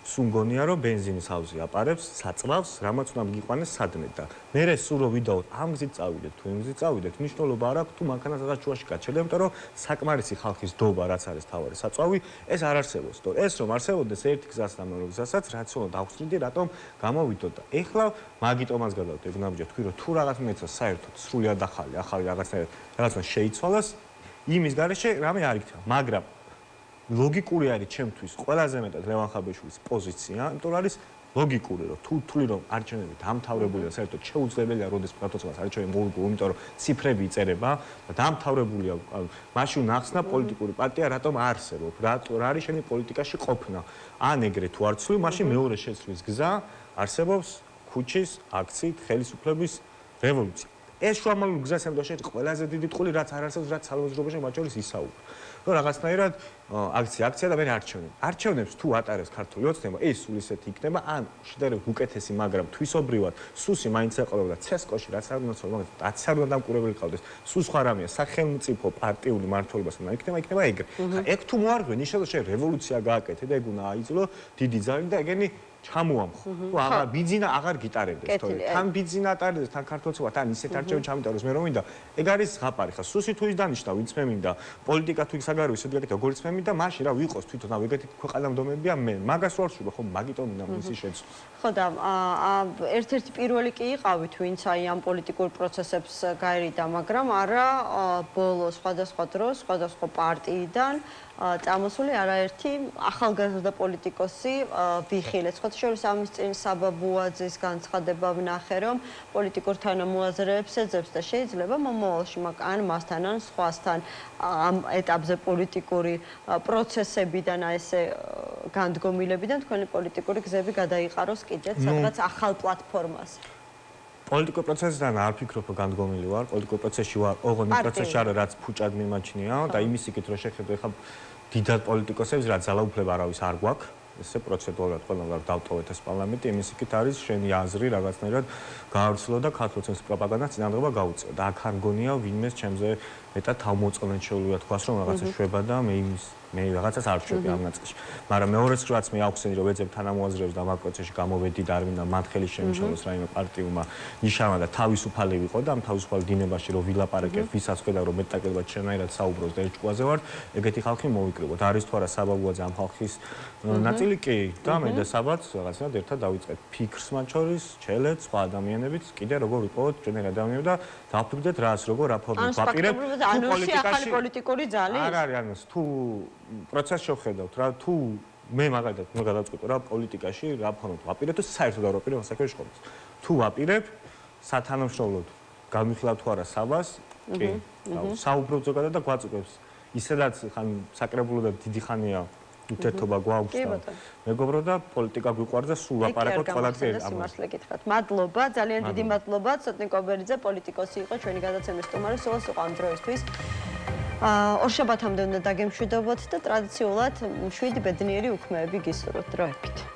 სულ მგონია რომ ბენზინის ავზი აპარებს, საწვავს, რამაც უნდა მიგიყვანეს სადმე და მე სულ რომ ვიდაოთ ამ გზით წავიდეთ, თუ იმ გზით წავიდეთ, მნიშვნელობა არ აქვს თუ მანქანა სადღაც შუაში გაჩერდება, იმიტომ რომ საკმარისი ხალხის დობა რაც არის თავარი საწვავი, ეს არ არსებობს. და ეს რომ არსებობდეს ერთი გზას და მეორე გზასაც, რაც უნდა დავხსნიდი, რატომ გამოვიდოთ და ეხლა მაგიტომაც გადავდეთ, ეგ ნაბიჯად თქვი რომ თუ რაღაც მეცას საერთოდ სრულიად ახალი რაღაცა შეიცვალოს, იმის გარეშე რამე არ იქნება, მაგრამ ლოგიკური არის ჩემთვის ყველაზე მეტად ლევან ხაბეშვილის პოზიცია, იმიტომ რომ არის ლოგიკური რომ თუ თვლი რომ არჩევნები დამთავრებულია, საერთოდ შეუძლებელია როდეს პროცესს არჩევნები მოიგო, იმიტომ რომ ციფრები იწერება და დამთავრებულია, მაშინ ნახსნა პოლიტიკური პარტია რატომ არსებობს, რა არის შენი პოლიტიკაში ყოფნა. ან ეგრე თუ არ ცვლი, მაშინ მეორე შეცვლის გზა არსებობს ქუჩის აქციით ხელისუფლების რევოლუცია. ეს შუამავლური გზა შემდგომში ყველაზე დიდი ტყული რაც არ არსებობს, რაც სალომე ზურაბიშვილი მათ შორის ისაუბრა. რომ რაღაცნაირად აქცია და მე არჩევნებს თუ ატარებს ქართული ოცნება, ეს სულ ისეთი იქნება, ან შედარებით უკეთესი, მაგრამ თვისობრივად სუსი მაინც ეყოლა და ცესკოში რაც არ უნდა ცოლო, მაგრამ რაც არ უნდა დამკვირვებელი ყავდეს, სულ სხვა რამეა, სახელმწიფო პარტიული მართლობასთან იქნება ეგრე. ეგ თუ მოარღვე, ნიშნავს შე რევოლუცია გააკეთე და ეგ უნდა აიძულო დიდი ძალით და ეგენი ჩამოამხო. თუ აღარ ბიძინა აღარ გიტარებდეს თორე. თან ბიძინა ატარდეს, თან ქართულცობა, თან ისეთ არჩევანი ჩამიტაროს მე რომ მინდა. ეგ არის ზღაპარი ხა. სუსი თუ ის დანიშნა, ვინც მე მინდა. პოლიტიკა თუ საგარეო ისეთ როგორც მე მინდა, მაშინ რა ვიყოს თვითონ რა ვეგეთი ქვეყანამდომებია მე. მაგას ვარ სულ ხო მაგიტომ მინდა მისი შეცვლა. ხო და ერთ-ერთი პირველი კი იყავით, ვინც აი ამ პოლიტიკურ პროცესებს გაერიდა, მაგრამ არა ბოლო სხვადასხვა დროს, სხვადასხვა პარტიიდან წამოსული არაერთი ახალგაზრდა პოლიტიკოსი ვიხილეთ. სხვა შორის ამის წინ საბა ბუაძის განცხადება ვნახე, რომ პოლიტიკურ თანამოაზრეებს ეძებს და შეიძლება მომავალში ან მასთან ან სხვასთან ამ ეტაპზე პოლიტიკური პროცესებიდან ესე განდგომილებიდან თქვენი პოლიტიკური გზები გადაიყაროს კიდეც სადღაც ახალ პლატფორმაზე. პოლიტიკურ პროცესიდან არ ვფიქრობ, რომ განდგომილი ვარ. პოლიტიკურ პროცესში ვარ, ოღონდ იმ პროცესში არა, რაც ფუჭად მიმაჩნია და იმის იქით რომ შეხედო ეხლა დიდად პოლიტიკოსებს, რაც ძალაუფლება არავის არ გვაქვს. ესე პროცედურულად ყველამ რა დავტოვეთ ეს პარლამენტი, იმის იქით არის შენი აზრი რაღაცნაირად გაავრცელო და ქართულოცნის პროპაგანდას წინააღმდეგობა გაუწიო. და აქ არ მგონია ვინმეს ჩემზე მეტად თავმოწონეთ შეუძლია თქვას, რომ რაღაცა შვება და მე იმის მე რაღაცას არ ვშვები ამ ნაწილში. მაგრამ მეორეც რაც მე ავხსენი რომ ეძებ თანამოაზრეებს და ამ პროცესში გამოვედი და არ მინდა მან ხელი შემიშალოს რაიმე პარტიულმა ნიშანა და თავისუფალი ვიყო და ამ თავისუფალ დინებაში რომ ვილაპარაკებ ვისაც ხედა რომ მეტაკლებად შენაირად საუბრობს და ერთჭუაზე ვარ ეგეთი ხალხი მოვიკრიბოთ არის თუ არა საბაბუაძე ამ ხალხის ნაწილი კი და მე და საბაც რაღაცნაირად ერთად დავიწყეთ ფიქრს მათ შორის ჩელეთ სხვა ადამიანებით კიდე როგორ ვიყოთ ჩვენი ადამიანები და დავფიქრდეთ რას როგორ რაფორმებს ვაპირებ ახალი პოლიტიკური ძალის არ არის ანუ თუ პროცესს შევხედავთ რა თუ მე მაგალითად მე გადავწყვიტო რა პოლიტიკაში რა ფორმებს ვაპირებ და საერთოდ არ ვაპირებ ასაკებში ხომს თუ ვაპირებ სათანამშრომლოდ გამიხილავ თუ არა საბას კი საუბრობ ზოგადად და გვაწყვეტს ისედაც ხან საკრებულო და დიდი ხანია უთერთობა გვაქვს და მეგობრო და პოლიტიკა გვიყვარდა სულ ლაპარაკობთ ყველაფერი ამასle გითხრათ მადლობა ძალიან დიდი მადლობა ცოტნი კობერიძე პოლიტიკოსი იყო ჩვენი გადაცემის სტუმარი სულას იყო ამ დროისთვის ორშაბათამდე უნდა დაგემშვიდობოთ და ტრადიციულად 7 ბედნიერი უქმეები გისურვოთ დროებით